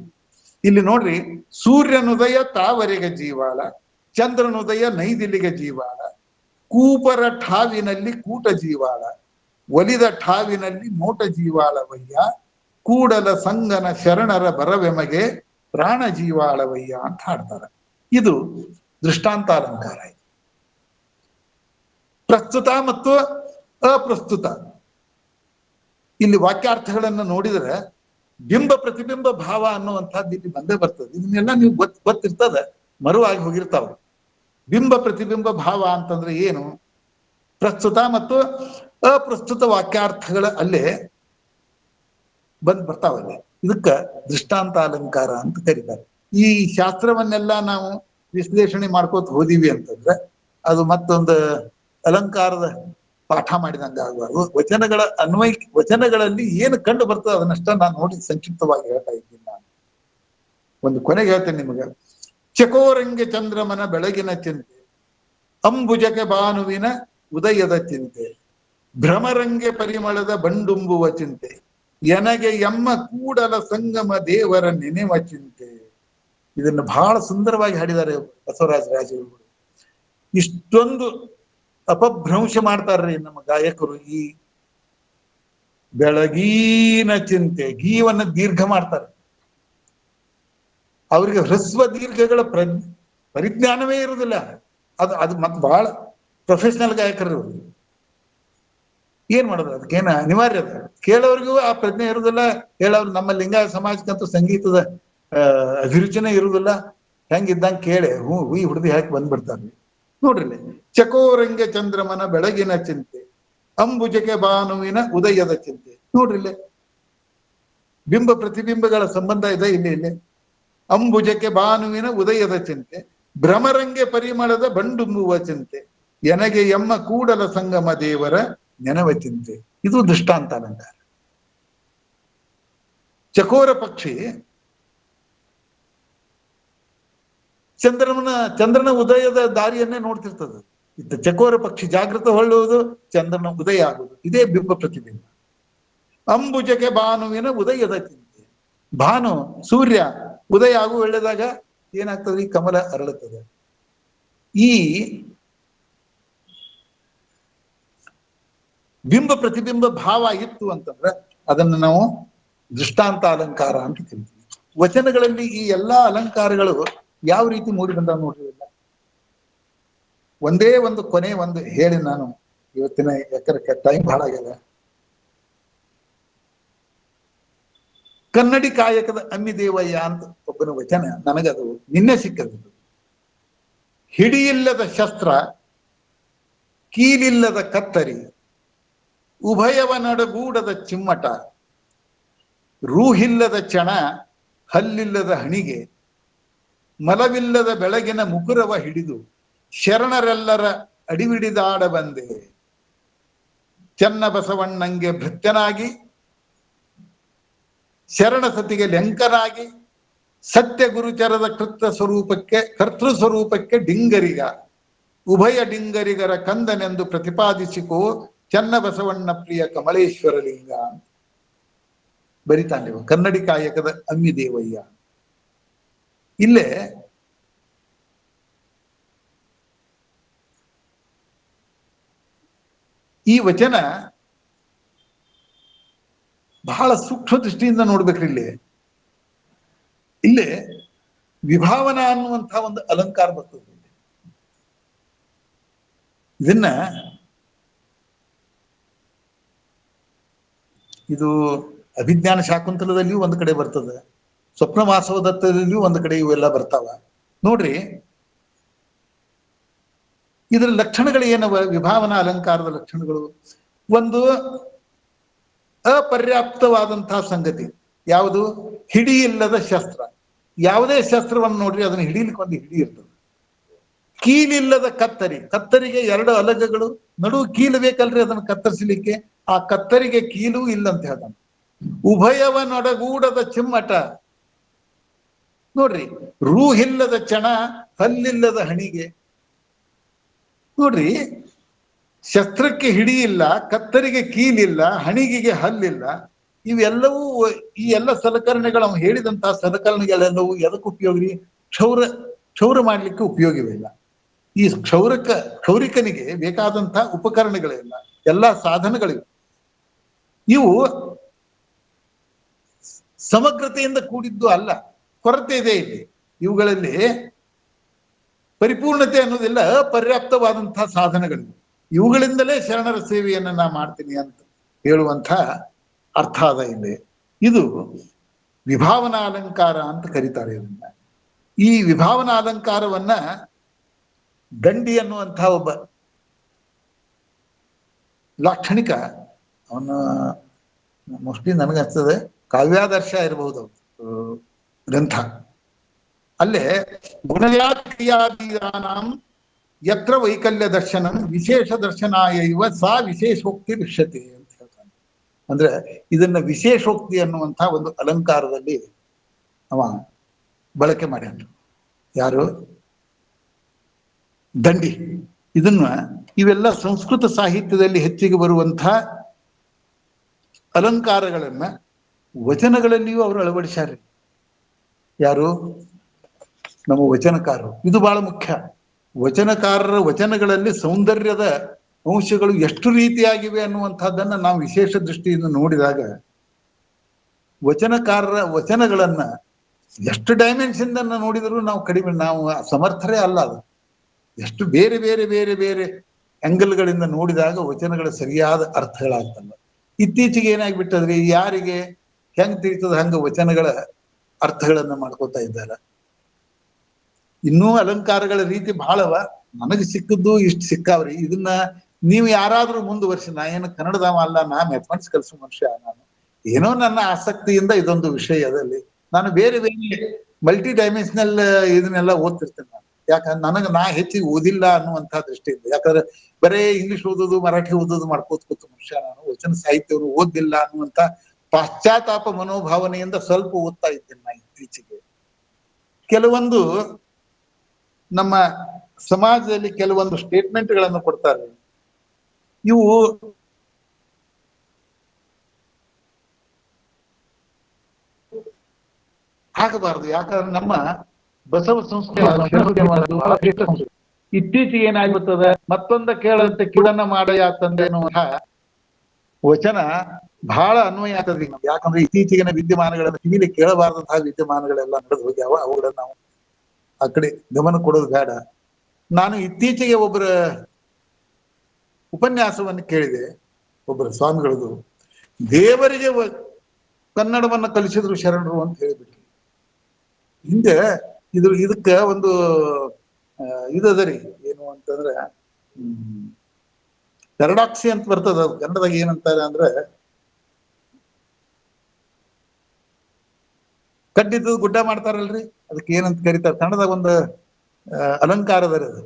ಇಲ್ಲಿ ನೋಡ್ರಿ, ಸೂರ್ಯನುದಯ ತಾವರೆಗೆ ಜೀವಾಳ, ಚಂದ್ರನುದಯ ನೈದಿಲಿಗೆ ಜೀವಾಳ, ಕೂಪರ ಠಾವಿನಲ್ಲಿ ಕೂಟ ಜೀವಾಳ, ಒಲಿದ ಠಾವಿನಲ್ಲಿ ನೋಟ ಜೀವಾಳವಯ್ಯ, ಕೂಡಲ ಸಂಗನ ಶರಣರ ಬರವೆಮಗೆ ಪ್ರಾಣ ಜೀವಾಳವಯ್ಯ ಅಂತ ಹಾಡ್ತಾರೆ. ಇದು ದೃಷ್ಟಾಂತ ಅಲಂಕಾರ. ಪ್ರಸ್ತುತ ಮತ್ತು ಅಪ್ರಸ್ತುತ, ಇಲ್ಲಿ ವಾಕ್ಯಾರ್ಥಗಳನ್ನು ನೋಡಿದ್ರೆ ಬಿಂಬ ಪ್ರತಿಬಿಂಬ ಭಾವ ಅನ್ನುವಂಥದ್ದು ಇಲ್ಲಿ ಬಂದೇ ಬರ್ತದೆ. ಇದನ್ನೆಲ್ಲ ನೀವು ಗೊತ್ತಿರ್ತದ, ಮರುವಾಗಿ ಹೋಗಿರ್ತಾವ. ಬಿಂಬ ಪ್ರತಿಬಿಂಬ ಭಾವ ಅಂತಂದ್ರೆ ಏನು? ಪ್ರಸ್ತುತ ಮತ್ತು ಅಪ್ರಸ್ತುತ ವಾಕ್ಯಾರ್ಥಗಳ ಅಲ್ಲೇ ಬರ್ತಾವಲ್ಲ, ಇದಕ್ಕ ದೃಷ್ಟಾಂತ ಅಲಂಕಾರ ಅಂತ ಕರೀತಾರೆ. ಈ ಶಾಸ್ತ್ರವನ್ನೆಲ್ಲ ನಾವು ವಿಶ್ಲೇಷಣೆ ಮಾಡ್ಕೋತ ಹೋದಿವಿ ಅಂತಂದ್ರೆ ಅದು ಮತ್ತೊಂದು ಅಲಂಕಾರದ ಪಾಠ ಮಾಡಿದಂಗ ಆಗಬಾರ್ದು. ವಚನಗಳಲ್ಲಿ ಏನು ಕಂಡು ಬರ್ತದೆ ಅದನ್ನಷ್ಟ ನಾನು ನೋಡಿ ಸಂಕ್ಷಿಪ್ತವಾಗಿ ಹೇಳ್ತಾ ಇದ್ದೀನಿ. ನಾನು ಒಂದು ಕೊನೆಗೆ ಹೇಳ್ತೇನೆ ನಿಮಗೆ. ಚಕೋರಂಗೆ ಚಂದ್ರಮನ ಬೆಳಗಿನ ಚಿಂತೆ, ಅಂಬುಜಕ್ಕೆ ಭಾನುವಿನ ಉದಯದ ಚಿಂತೆ, ಭ್ರಮರಂಗೆ ಪರಿಮಳದ ಬಂಡುಂಬುವ ಚಿಂತೆ, ಎನಗೆ ಎಮ್ಮ ಕೂಡಲ ಸಂಗಮ ದೇವರ ನೆನೆವ ಚಿಂತೆ. ಇದನ್ನು ಬಹಳ ಸುಂದರವಾಗಿ ಹಾಡಿದ್ದಾರೆ ಬಸವರಾಜ ರಾಜಗುರುಗಳು. ಇಷ್ಟೊಂದು ಅಪಭ್ರಂಶ ಮಾಡ್ತಾರ್ರಿ ನಮ್ಮ ಗಾಯಕರು. ಈ ಬೆಳಗಿನ ಚಿಂತೆ, ಗೀವನ್ನ ದೀರ್ಘ ಮಾಡ್ತಾರೆ. ಅವರಿಗೆ ಹ್ರಸ್ವ ದೀರ್ಘಗಳ ಪರಿಜ್ಞಾನವೇ ಇರುವುದಿಲ್ಲ. ಅದು ಮತ್ತೆ ಬಹಳ ಪ್ರೊಫೆಷನಲ್ ಗಾಯಕರು. ಏನ್ ಮಾಡೋದು, ಅದಕ್ಕೇನ ಅನಿವಾರ್ಯ ಅದ. ಕೇಳೋರಿಗೂ ಆ ಪ್ರಜ್ಞೆ ಇರುವುದಿಲ್ಲ, ಹೇಳೋರು ನಮ್ಮ ಲಿಂಗಾಯತ ಸಮಾಜಕ್ಕಂತೂ ಸಂಗೀತದ ಅಭಿರುಚಿನೇ ಇರುವುದಿಲ್ಲ. ಹೆಂಗಿದ್ದಂಗೆ ಕೇಳಿ ಹೂ ಹುಡ್ದಿ ಹಾಕಿ ಬಂದ್ಬಿಡ್ತಾರ್ರಿ. ನೋಡ್ರಿ, ಚಕೋರಂಗೆ ಚಂದ್ರಮನ ಬೆಳಗಿನ ಚಿಂತೆ, ಅಂಬುಜಕ್ಕೆ ಭಾನುವಿನ ಉದಯದ ಚಿಂತೆ. ನೋಡ್ರಿ, ಬಿಂಬ ಪ್ರತಿಬಿಂಬಗಳ ಸಂಬಂಧ ಇದೆ ಇಲ್ಲಿ. ಅಂಬುಜಕ್ಕೆ ಭಾನುವಿನ ಉದಯದ ಚಿಂತೆ, ಭ್ರಮರಂಗೆ ಪರಿಮಳದ ಬಂಡುಂಬುವ ಚಿಂತೆ, ಎನಗೆ ಎಮ್ಮ ಕೂಡಲ ಸಂಗಮ ದೇವರ ನೆನವ ಚಿಂತೆ. ಇದು ದೃಷ್ಟಾಂತ ಅಲಂಕಾರ. ಚಕೋರ ಪಕ್ಷಿ ಚಂದ್ರನ ಉದಯದ ದಾರಿಯನ್ನೇ ನೋಡ್ತಿರ್ತದ. ಚಕೋರ ಪಕ್ಷಿ ಜಾಗೃತ ಹೊಳ್ಳುವುದು, ಚಂದ್ರನ ಉದಯ ಆಗುವುದು, ಇದೇ ಬಿಂಬ ಪ್ರತಿಬಿಂಬ. ಅಂಬುಜಕ್ಕೆ ಭಾನುವಿನ ಉದಯದ ಚಿಂತೆ, ಭಾನು ಸೂರ್ಯ ಉದಯ ಆಗು ಒಳ್ಳೆದಾಗ ಏನಾಗ್ತದೆ, ಈ ಕಮಲ ಅರಳುತ್ತದೆ. ಈ ಬಿಂಬ ಪ್ರತಿಬಿಂಬ ಭಾವ ಇತ್ತು ಅಂತಂದ್ರೆ ಅದನ್ನು ನಾವು ದೃಷ್ಟಾಂತ ಅಲಂಕಾರ ಅಂತ ಕರಿತೀವಿ. ವಚನಗಳಲ್ಲಿ ಈ ಎಲ್ಲಾ ಅಲಂಕಾರಗಳು ಯಾವ ರೀತಿ ಮೂಡಿ ಬಂದಾವ ನೋಡ್ರಿ. ಒಂದೇ ಒಂದು ಕೊನೆ ಒಂದು ಹೇಳಿ ನಾನು ಇವತ್ತಿನ ಯಾಕಂದ್ರೆ ಟೈಮ್ ಬಹಳ ಆಗ್ಯದ. ಕನ್ನಡಿ ಕಾಯಕದ ಅಮ್ಮಿದೇವಯ್ಯ ಅಂತ ಒಬ್ಬನ ವಚನ ನನಗದು ನಿನ್ನೆ ಸಿಕ್ಕದು. ಹಿಡಿಯಿಲ್ಲದ ಶಸ್ತ್ರ, ಕೀಲಿಲ್ಲದ ಕತ್ತರಿ, ಉಭಯವ ನಡಗೂಡದ ಚಿಮ್ಮಟ, ರೂಹಿಲ್ಲದ ಚಣ, ಹಲ್ಲಿಲ್ಲದ ಹಣಿಗೆ, ಮಲವಿಲ್ಲದ ಬೆಳಗಿನ ಮುಕುರವ ಹಿಡಿದು ಶರಣರೆಲ್ಲರ ಅಡಿವಿಡಿದಾಡ ಬಂದೆ. ಚೆನ್ನ ಬಸವಣ್ಣಂಗೆ ಭೃತ್ಯನಾಗಿ, ಶರಣ ಸತಿಗೆ ಲೆಂಕನಾಗಿ, ಸತ್ಯ ಗುರುಚರದ ಕರ್ತೃ ಸ್ವರೂಪಕ್ಕೆ ಡಿಂಗರಿಗ, ಉಭಯ ಡಿಂಗರಿಗರ ಕಂದನೆಂದು ಪ್ರತಿಪಾದಿಸಿಕೋ ಚೆನ್ನ ಬಸವಣ್ಣ ಪ್ರಿಯ ಕಮಲೇಶ್ವರ ಲಿಂಗ ಬರಿತಾನೆ ಕನ್ನಡಿ ಕಾಯಕದ ಅಮ್ಮಿದೇವಯ್ಯ. ಇಲ್ಲೇ ಈ ವಚನ ಬಹಳ ಸೂಕ್ಷ್ಮ ದೃಷ್ಟಿಯಿಂದ ನೋಡ್ಬೇಕ್ರಿ. ಇಲ್ಲೇ ವಿಭಾವನಾ ಅನ್ನುವಂತಹ ಒಂದು ಅಲಂಕಾರ ಬರ್ತದೆ. ಇದನ್ನ ಇದು ಅಭಿಜ್ಞಾನ ಶಾಕುಂತಲದಲ್ಲಿಯೂ ಒಂದು ಕಡೆ ಬರ್ತದೆ, ಸ್ವಪ್ನ ವಾಸವದತ್ತದಲ್ಲಿಯೂ ಒಂದು ಕಡೆ ಇವೆಲ್ಲ ಬರ್ತಾವ ನೋಡ್ರಿ. ಇದರ ಲಕ್ಷಣಗಳು ಏನವ? ವಿಭಾವನಾ ಅಲಂಕಾರದ ಲಕ್ಷಣಗಳು ಒಂದು ಅಪರ್ಯಾಪ್ತವಾದಂತಹ ಸಂಗತಿ ಯಾವುದು? ಹಿಡಿ ಇಲ್ಲದ ಶಸ್ತ್ರ. ಯಾವುದೇ ಶಸ್ತ್ರವನ್ನು ನೋಡ್ರಿ ಅದನ್ನ ಹಿಡಿಲಿಕ್ಕೆ ಒಂದು ಹಿಡಿ ಇರ್ತದೆ. ಕೀಲಿಲ್ಲದ ಕತ್ತರಿ, ಕತ್ತರಿಗೆ ಎರಡು ಅಲಗಗಳು, ನಡು ಕೀಲು ಬೇಕಲ್ರಿ ಅದನ್ನು ಕತ್ತರಿಸಲಿಕ್ಕೆ, ಆ ಕತ್ತರಿಗೆ ಕೀಲು ಇಲ್ಲ ಅಂತ ಹೇಳ್ತಾನೆ. ಉಭಯವ ನೊಡಗೂಡದ ಚಿಮ್ಮಟ ನೋಡ್ರಿ, ರೂಹಿಲ್ಲದ ಚಣ, ಹಲ್ಲಿಲ್ಲದ ಹಣಿಗೆ ನೋಡ್ರಿ. ಶಸ್ತ್ರಕ್ಕೆ ಹಿಡಿಯಿಲ್ಲ, ಕತ್ತರಿಗೆ ಕೀಲಿಲ್ಲ, ಹಣಿಗೆಗೆ ಹಲ್ಲಿಲ್ಲ. ಇವೆಲ್ಲವೂ ಈ ಎಲ್ಲ ಸಲಕರಣೆಗಳು ಅವ್ನು ಹೇಳಿದಂತಹ ಸಲಕರಣೆಗಳೆಲ್ಲವೂ ಎದಕ್ಕೆ ಉಪಯೋಗಿ? ಕ್ಷೌರ ಮಾಡ್ಲಿಕ್ಕೆ ಉಪಯೋಗವಿಲ್ಲ. ಈ ಕ್ಷೌರಿಕನಿಗೆ ಬೇಕಾದಂತಹ ಉಪಕರಣಗಳಿಲ್ಲ, ಎಲ್ಲಾ ಸಾಧನಗಳಿವೆ. ಇವು ಸಮಗ್ರತೆಯಿಂದ ಕೂಡಿದ್ದು ಅಲ್ಲ, ಕೊರತೆ ಇದೆ ಇಲ್ಲಿ. ಇವುಗಳಲ್ಲಿ ಪರಿಪೂರ್ಣತೆ ಅನ್ನೋದಿಲ್ಲ, ಅಪರ್ಯಾಪ್ತವಾದಂತಹ ಸಾಧನಗಳಿವೆ. ಇವುಗಳಿಂದಲೇ ಶರಣರ ಸೇವೆಯನ್ನು ನಾ ಮಾಡ್ತೀನಿ ಅಂತ ಹೇಳುವಂಥ ಅರ್ಥ ಅದ ಇಲ್ಲಿ. ಇದು ವಿಭಾವನಾ ಅಲಂಕಾರ ಅಂತ ಕರೀತಾರೆ ಇದನ್ನ. ಈ ವಿಭಾವನಾ ಅಲಂಕಾರವನ್ನ ದಂಡಿ ಅನ್ನುವಂಥ ಒಬ್ಬ ಲಾಕ್ಷಣಿಕ, ಅವನ ಮೋಸ್ಟ್ಲಿ ನನಗನ್ಸ್ತದೆ ಕಾವ್ಯಾದರ್ಶ ಇರಬಹುದು ಗ್ರಂಥ. ಅಲ್ಲೇ ಗುಣಯಾಕ್ರಿಯಾದೀನಾಂ ಯತ್ರ ವೈಕಲ್ಯ ದರ್ಶನಂ ವಿಶೇಷ ದರ್ಶನಾಯ ಇವ ಸಾ ವಿಶೇಷೋಕ್ತಿ ವಿಷ್ಯತೆ ಅಂತ ಹೇಳ್ತಾನೆ. ಅಂದ್ರೆ ಇದನ್ನ ವಿಶೇಷೋಕ್ತಿ ಅನ್ನುವಂಥ ಒಂದು ಅಲಂಕಾರದಲ್ಲಿ ಅವ ಬಳಕೆ ಮಾಡ್ಯಾನ. ಯಾರು? ದಂಡಿ. ಇದನ್ನ ಇವೆಲ್ಲ ಸಂಸ್ಕೃತ ಸಾಹಿತ್ಯದಲ್ಲಿ ಹೆಚ್ಚಿಗೆ ಬರುವಂಥ ಅಲಂಕಾರಗಳನ್ನ ವಚನಗಳಲ್ಲಿಯೂ ಅವರು ಅಳವಡಿಸ್ಯಾರ. ಯಾರು? ನಮ್ಮ ವಚನಕಾರರು. ಇದು ಬಹಳ ಮುಖ್ಯ. ವಚನಕಾರರ ವಚನಗಳಲ್ಲಿ ಸೌಂದರ್ಯದ ಅಂಶಗಳು ಎಷ್ಟು ರೀತಿಯಾಗಿವೆ ಅನ್ನುವಂಥದ್ದನ್ನ ನಾವು ವಿಶೇಷ ದೃಷ್ಟಿಯಿಂದ ನೋಡಿದಾಗ ವಚನಕಾರರ ವಚನಗಳನ್ನ ಎಷ್ಟು ಡೈಮೆನ್ಷನ್ ಅನ್ನ ನೋಡಿದರೂ ನಾವು ಕಡಿಮೆ, ನಾವು ಸಮರ್ಥರೇ ಅಲ್ಲ. ಅದು ಎಷ್ಟು ಬೇರೆ ಬೇರೆ ಬೇರೆ ಬೇರೆ ಆಂಗಲ್ಗಳಿಂದ ನೋಡಿದಾಗ ವಚನಗಳ ಸರಿಯಾದ ಅರ್ಥಗಳಾಗ್ತಲ್ಲ. ಇತ್ತೀಚೆಗೆ ಏನಾಗ್ಬಿಟ್ಟದ್ರಿ, ಯಾರಿಗೆ ಹೆಂಗ್ ತಿಳಿತದ ಹಂಗ ವಚನಗಳ ಅರ್ಥಗಳನ್ನ ಮಾಡ್ಕೋತಾ ಇದ್ದಾರೆ. ಇನ್ನೂ ಅಲಂಕಾರಗಳ ರೀತಿ ಬಹಳವ. ನನಗೆ ಸಿಕ್ಕದ್ದು ಇಷ್ಟು ಸಿಕ್ಕಾವ್ರಿ. ಇದನ್ನ ನೀವು ಯಾರಾದ್ರೂ ಮುಂದುವರ್ಸಿ, ನಾ ಏನು ಕನ್ನಡದವ ಅಲ್ಲ, ನಾ ಮ್ಯಾಥಮೆಟಿಕ್ಸ್ ಕಲಿಸೋ ಮನುಷ್ಯ. ನಾನು ಏನೋ ನನ್ನ ಆಸಕ್ತಿಯಿಂದ ಇದೊಂದು ವಿಷಯದಲ್ಲಿ ನಾನು ಬೇರೆ ಬೇರೆ ಮಲ್ಟಿ ಡೈಮೆನ್ಷನಲ್ ಇದನ್ನೆಲ್ಲ ಓದ್ತಿರ್ತೇನೆ ನಾನು. ಯಾಕಂದ್ರೆ ನಾ ಹೆಚ್ಚಿಗೆ ಓದಿಲ್ಲ ಅನ್ನುವಂಥ ದೃಷ್ಟಿಯಿಂದ. ಯಾಕಂದ್ರೆ ಬರೇ ಇಂಗ್ಲಿಷ್ ಓದೋದು ಮರಾಠಿ ಓದೋದು ಮಾಡ್ಕೋತ ಕೂತ ಮನುಷ್ಯ ನಾನು. ವಚನ ಸಾಹಿತ್ಯವನ್ನು ಓದಿಲ್ಲ ಅನ್ನುವಂಥ ಪಾಶ್ಚಾತ್ತಾಪ ಮನೋಭಾವನೆಯಿಂದ ಸ್ವಲ್ಪ ಓದ್ತಾ ಇದ್ದೇನೆ ನಾ ಇತ್ತೀಚೆಗೆ. ಕೆಲವೊಂದು ನಮ್ಮ ಸಮಾಜದಲ್ಲಿ ಕೆಲವೊಂದು ಸ್ಟೇಟ್ಮೆಂಟ್ಗಳನ್ನು ಕೊಡ್ತಾರೆ. ಇವು ಆಗಬಾರದು. ಯಾಕಂದ್ರೆ ನಮ್ಮ ಬಸವ ಸಂಸ್ಕೃತಿ ಇತ್ತೀಚೆಗೆ ಏನಾಗ್ಬಿಡ್ತದ, ಮತ್ತೊಂದ ಕೇಳಂತೆ ಕಿಡನ್ನ ಮಾಡಯ್ಯ ತಂದೆ ಅನ್ನುವಂಥ ವಚನ ಬಹಳ ಅನ್ವಯ ಆಗ್ತದೆ. ಯಾಕಂದ್ರೆ ಇತ್ತೀಚೆಗಿನ ವಿದ್ಯಮಾನಗಳನ್ನ ಕಿವಿಲಿ ಕೇಳಬಾರದಂತಹ ವಿದ್ಯಮಾನಗಳೆಲ್ಲ ನಡೆದು ಹೋಗ್ಯಾವ. ಅವುಗಳನ್ನ ನಾವು ಆ ಕಡೆ ಗಮನ ಕೊಡೋದು ಬೇಡ. ನಾನು ಇತ್ತೀಚೆಗೆ ಒಬ್ಬರ ಉಪನ್ಯಾಸವನ್ನು ಕೇಳಿದೆ, ಒಬ್ಬರ ಸ್ವಾಮಿಗಳದು. ದೇವರಿಗೆ ಕನ್ನಡವನ್ನ ಕಲಿಸಿದ್ರು ಶರಣರು ಅಂತ ಹೇಳಿಬಿಟ್ರು. ಹಿಂದೆ ಇದಕ್ಕ ಒಂದು ಇದದರಿ ಏನು ಅಂತಂದ್ರೆ ಪ್ಯಾರಡಾಕ್ಸಿ ಅಂತ ಬರ್ತದ. ಕನ್ನಡದಾಗ ಏನಂತಾರೆ ಅಂದ್ರೆ ಕಡ್ಡಿದ್ದು ಗುಡ್ಡ ಮಾಡ್ತಾರಲ್ರಿ, ಅದಕ್ಕೆ ಏನಂತ ಕರೀತಾರೆ ಕನ್ನಡದಾಗ ಒಂದು ಅಲಂಕಾರದರಿ. ಅದು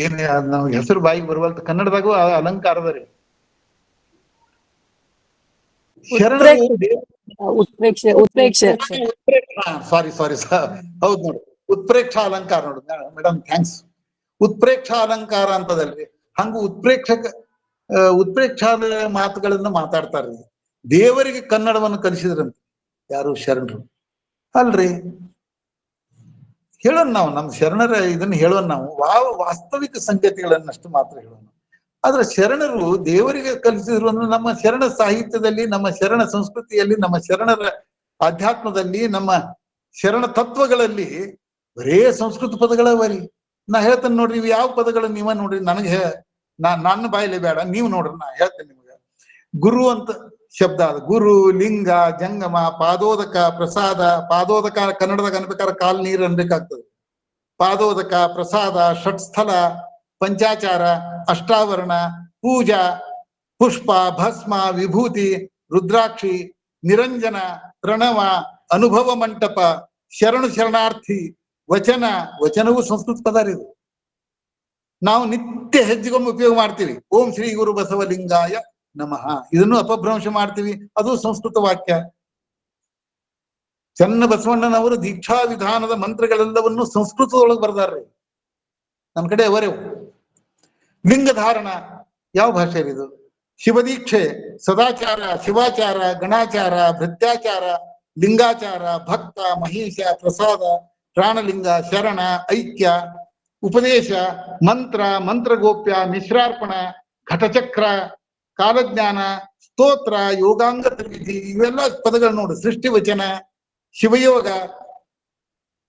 ಏನ್ ನಮ್ಗೆ ಹೆಸರು ಬಾಯಿಗೆ ಬರುವಲ್ತ. ಕನ್ನಡದಾಗೂ ಅಲಂಕಾರದರಿ. ಸಾರಿ ಹೌದು ನೋಡಿ, ಉತ್ಪ್ರೇಕ್ಷಾ ಅಲಂಕಾರ ನೋಡು ಮೇಡಮ್, ಥ್ಯಾಂಕ್ಸ್. ಉತ್ಪ್ರೇಕ್ಷಾ ಅಲಂಕಾರ ಅಂತದಲ್ರಿ, ಹಂಗ ಉತ್ಪ್ರೇಕ್ಷಾದ ಮಾತುಗಳನ್ನ ಮಾತಾಡ್ತಾರ್ರಿ. ದೇವರಿಗೆ ಕನ್ನಡವನ್ನು ಕಲಿಸಿದ್ರಂತೆ ಯಾರು? ಶರಣರು ಅಲ್ರಿ. ಹೇಳೋಣ ನಾವು, ನಮ್ಮ ಶರಣರ ಇದನ್ನ ಹೇಳೋಣ ನಾವು, ವಾಸ್ತವಿಕ ಸಂಗತಿಗಳನ್ನಷ್ಟು ಮಾತ್ರ ಹೇಳೋಣ. ಆದ್ರೆ ಶರಣರು ದೇವರಿಗೆ ಕಲಿಸಿದ್ರು ಅಂದ್ರೆ ನಮ್ಮ ಶರಣ ಸಾಹಿತ್ಯದಲ್ಲಿ, ನಮ್ಮ ಶರಣ ಸಂಸ್ಕೃತಿಯಲ್ಲಿ, ನಮ್ಮ ಶರಣರ ಆಧ್ಯಾತ್ಮದಲ್ಲಿ, ನಮ್ಮ ಶರಣ ತತ್ವಗಳಲ್ಲಿ ಬರೇ ಸಂಸ್ಕೃತ ಪದಗಳವರಿ. ನಾ ಹೇಳ್ತೇನೆ ನೋಡ್ರಿ, ಇವು ಯಾವ ಪದಗಳು ನೀವ ನೋಡ್ರಿ, ನನಗೆ ನನ್ನ ಬಾಯಲ್ಲಿ ಬೇಡ, ನೀವು ನೋಡ್ರಿ, ನಾ ಹೇಳ್ತೇನೆ ನಿಮ್ಗೆ. ಗುರು ಅಂತ ಶಬ್ದ ಅದು. ಗುರು, ಲಿಂಗ, ಜಂಗಮ, ಪಾದೋದಕ, ಪ್ರಸಾದ. ಪಾದೋದಕ ಕನ್ನಡದಾಗ ಅನ್ಬೇಕಾದ್ರೆ ಕಾಲ್ ನೀರು ಅನ್ಬೇಕಾಗ್ತದೆ. ಪಾದೋದಕ, ಪ್ರಸಾದ, ಷಟ್ಸ್ಥಲ, ಪಂಚಾಚಾರ, ಅಷ್ಟಾವರಣ, ಪೂಜಾ, ಪುಷ್ಪ, ಭಸ್ಮ, ವಿಭೂತಿ, ರುದ್ರಾಕ್ಷಿ, ನಿರಂಜನ, ಪ್ರಣವ, ಅನುಭವ ಮಂಟಪ, ಶರಣಾರ್ಥಿ, ವಚನವು ಸಂಸ್ಕೃತ ಪದ ರೀ. ನಾವು ನಿತ್ಯ ಹೆಜ್ಜೆಗೊಮ್ಮೆ ಉಪಯೋಗ ಮಾಡ್ತೀವಿ. ಓಂ ಶ್ರೀ ಗುರು ಬಸವಲಿಂಗಾಯ ನಮಃ, ಇದನ್ನು ಅಪಭ್ರಂಶ ಮಾಡ್ತೀವಿ, ಅದು ಸಂಸ್ಕೃತ ವಾಕ್ಯ. ಚನ್ನ ಬಸವಣ್ಣನವರು ದೀಕ್ಷಾ ವಿಧಾನದ ಮಂತ್ರಗಳೆಲ್ಲವನ್ನು ಸಂಸ್ಕೃತದೊಳಗೆ ಬರ್ದಾರ್ರಿ. ನನ್ನ ಕಡೆ ಅವರೇವು. ಲಿಂಗಧಾರಣ ಯಾವ ಭಾಷೆ ಇದು? ಶಿವದೀಕ್ಷೆ, ಸದಾಚಾರ, ಶಿವಾಚಾರ, ಗಣಾಚಾರ, ಭೃತ್ಯಾಚಾರ, ಲಿಂಗಾಚಾರ, ಭಕ್ತ, ಮಹೇಶ, ಪ್ರಸಾದ, ಪ್ರಾಣಲಿಂಗ, ಶರಣ, ಐಕ್ಯ, ಉಪದೇಶ, ಮಂತ್ರ, ಮಂತ್ರಗೋಪ್ಯ, ಮಿಶ್ರಾರ್ಪಣ, ಘಟಚಕ್ರ, ಕಾಲಜ್ಞಾನ, ಸ್ತೋತ್ರ, ಯೋಗಾಂಗ ತ್ರಿವಿಧಿ, ಇವೆಲ್ಲ ಪದಗಳು ನೋಡಿ. ಸೃಷ್ಟಿ ವಚನ, ಶಿವಯೋಗ,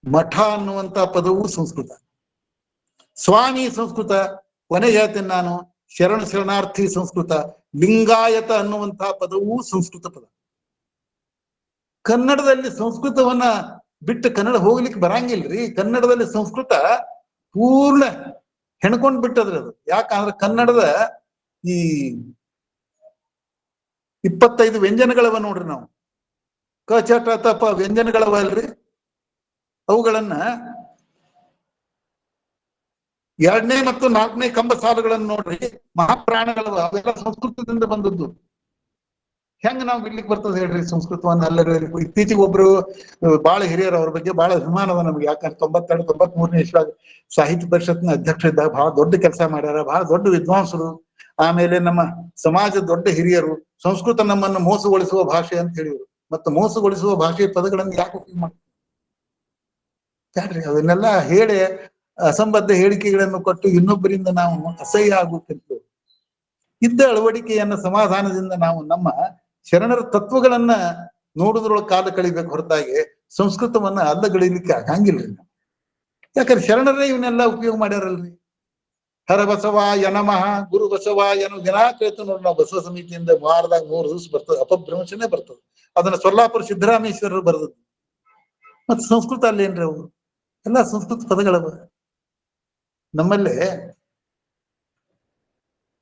ಮಠ ಅನ್ನುವಂತ ಪದವು ಸಂಸ್ಕೃತ. ಸ್ವಾಮಿ ಸಂಸ್ಕೃತ. ಕೊನೆಗೆ ಹೇಳ್ತೇನೆ ನಾನು, ಶರಣಾರ್ಥಿ ಸಂಸ್ಕೃತ. ಲಿಂಗಾಯತ ಅನ್ನುವಂತಹ ಪದವೂ ಸಂಸ್ಕೃತ ಪದ. ಕನ್ನಡದಲ್ಲಿ ಸಂಸ್ಕೃತವನ್ನ ಬಿಟ್ಟು ಕನ್ನಡ ಹೋಗ್ಲಿಕ್ಕೆ ಬರಂಗಿಲ್ರಿ. ಕನ್ನಡದಲ್ಲಿ ಸಂಸ್ಕೃತ ಪೂರ್ಣ ಹೆಣ್ಕೊಂಡ್ ಬಿಟ್ಟದ್ರಿ ಅದು. ಯಾಕಂದ್ರೆ ಕನ್ನಡದ ಈ 25 ವ್ಯಂಜನಗಳವ ನೋಡ್ರಿ ನಾವು. ಕ ಚ ಟ ತ ಪ ವ್ಯಂಜನಗಳವ ಅಲ್ರಿ, ಅವುಗಳನ್ನ 2ನೇ ಮತ್ತು 4ನೇ ಕಂಬ ಸಾಲುಗಳನ್ನು ನೋಡ್ರಿ, ಮಹಾಪ್ರಾಣಗಳವ, ಅವೆಲ್ಲ ಸಂಸ್ಕೃತದಿಂದ ಬಂದದ್ದು. ಹೆಂಗ ನಾವು ಬಿಡ್ಲಿಕ್ಕೆ ಬರ್ತದೆ ಹೇಳ್ರಿ ಸಂಸ್ಕೃತವನ್ನ? ಅಲ್ಲರಿ, ಇತ್ತೀಚೆಗೆ ಒಬ್ರು ಬಹಳ ಹಿರಿಯರು, ಅವ್ರ ಬಗ್ಗೆ ಬಹಳ ಅಭಿಮಾನವ ನಮ್ಗೆ. ಯಾಕಂದ್ರೆ 92, 93ನೇ ಇಸ್ವಿಯಾಗ ಸಾಹಿತ್ಯ ಪರಿಷತ್ನ ಅಧ್ಯಕ್ಷ ಇದ್ದಾಗ ಬಹಳ ದೊಡ್ಡ ಕೆಲಸ ಮಾಡ್ಯಾರ, ಬಹಳ ದೊಡ್ಡ ವಿದ್ವಾಂಸರು. ಆಮೇಲೆ ನಮ್ಮ ಸಮಾಜದ ದೊಡ್ಡ ಹಿರಿಯರು. ಸಂಸ್ಕೃತ ನಮ್ಮನ್ನು ಮೋಸಗೊಳಿಸುವ ಭಾಷೆ ಅಂತ ಹೇಳಿದ್ರು. ಮತ್ತು ಮೋಸಗೊಳಿಸುವ ಭಾಷೆಯ ಪದಗಳನ್ನು ಯಾಕೆ ಉಪಯೋಗ ಮಾಡ್ತೀವಿ? ಅದನ್ನೆಲ್ಲ ಹೇಳಿ ಅಸಂಬದ್ಧ ಹೇಳಿಕೆಗಳನ್ನು ಕೊಟ್ಟು ಇನ್ನೊಬ್ಬರಿಂದ ನಾವು ಅಸಹ್ಯ ಆಗುತ್ತಿತ್ತು. ಇದ್ದ ಅಳವಡಿಕೆಯನ್ನ ಸಮಾಧಾನದಿಂದ ನಾವು ನಮ್ಮ ಶರಣರ ತತ್ವಗಳನ್ನ ನೋಡುದ್ರೊಳಗೆ ಕಾಲ ಕಳಿಬೇಕು ಹೊರತಾಗಿ ಸಂಸ್ಕೃತವನ್ನ ಅಲ್ಲಗಳಿಲಿಕ್ಕೆ ಆಗಂಗಿಲ್ರಿ. ಯಾಕಂದ್ರೆ ಶರಣರೇ ಇವನ್ನೆಲ್ಲ ಉಪಯೋಗ ಮಾಡ್ಯಾರಲ್ರಿ. ಹರ ಬಸವಾಯ ನಮಃ, ಗುರು ಬಸವಾಯನ ದಿನಾ ಕೇಳ್ತು ನೋಡಿ ನಾವು. ಬಸವ ಸಮಿತಿಯಿಂದ ವಾರದಾಗ 3 ದಿವಸ ಬರ್ತದೆ, ಅಪಭ್ರಂಶನೇ ಬರ್ತದೆ. ಅದನ್ನ ಸೊಲ್ಲಾಪುರ ಸಿದ್ದರಾಮೇಶ್ವರರು ಬರೆದದ್ದು. ಮತ್ತೆ ಸಂಸ್ಕೃತ ಅಲ್ಲೇನ್ರಿ ಅವು? ಎಲ್ಲ ಸಂಸ್ಕೃತ ಪದಗಳವ. ನಮ್ಮಲ್ಲಿ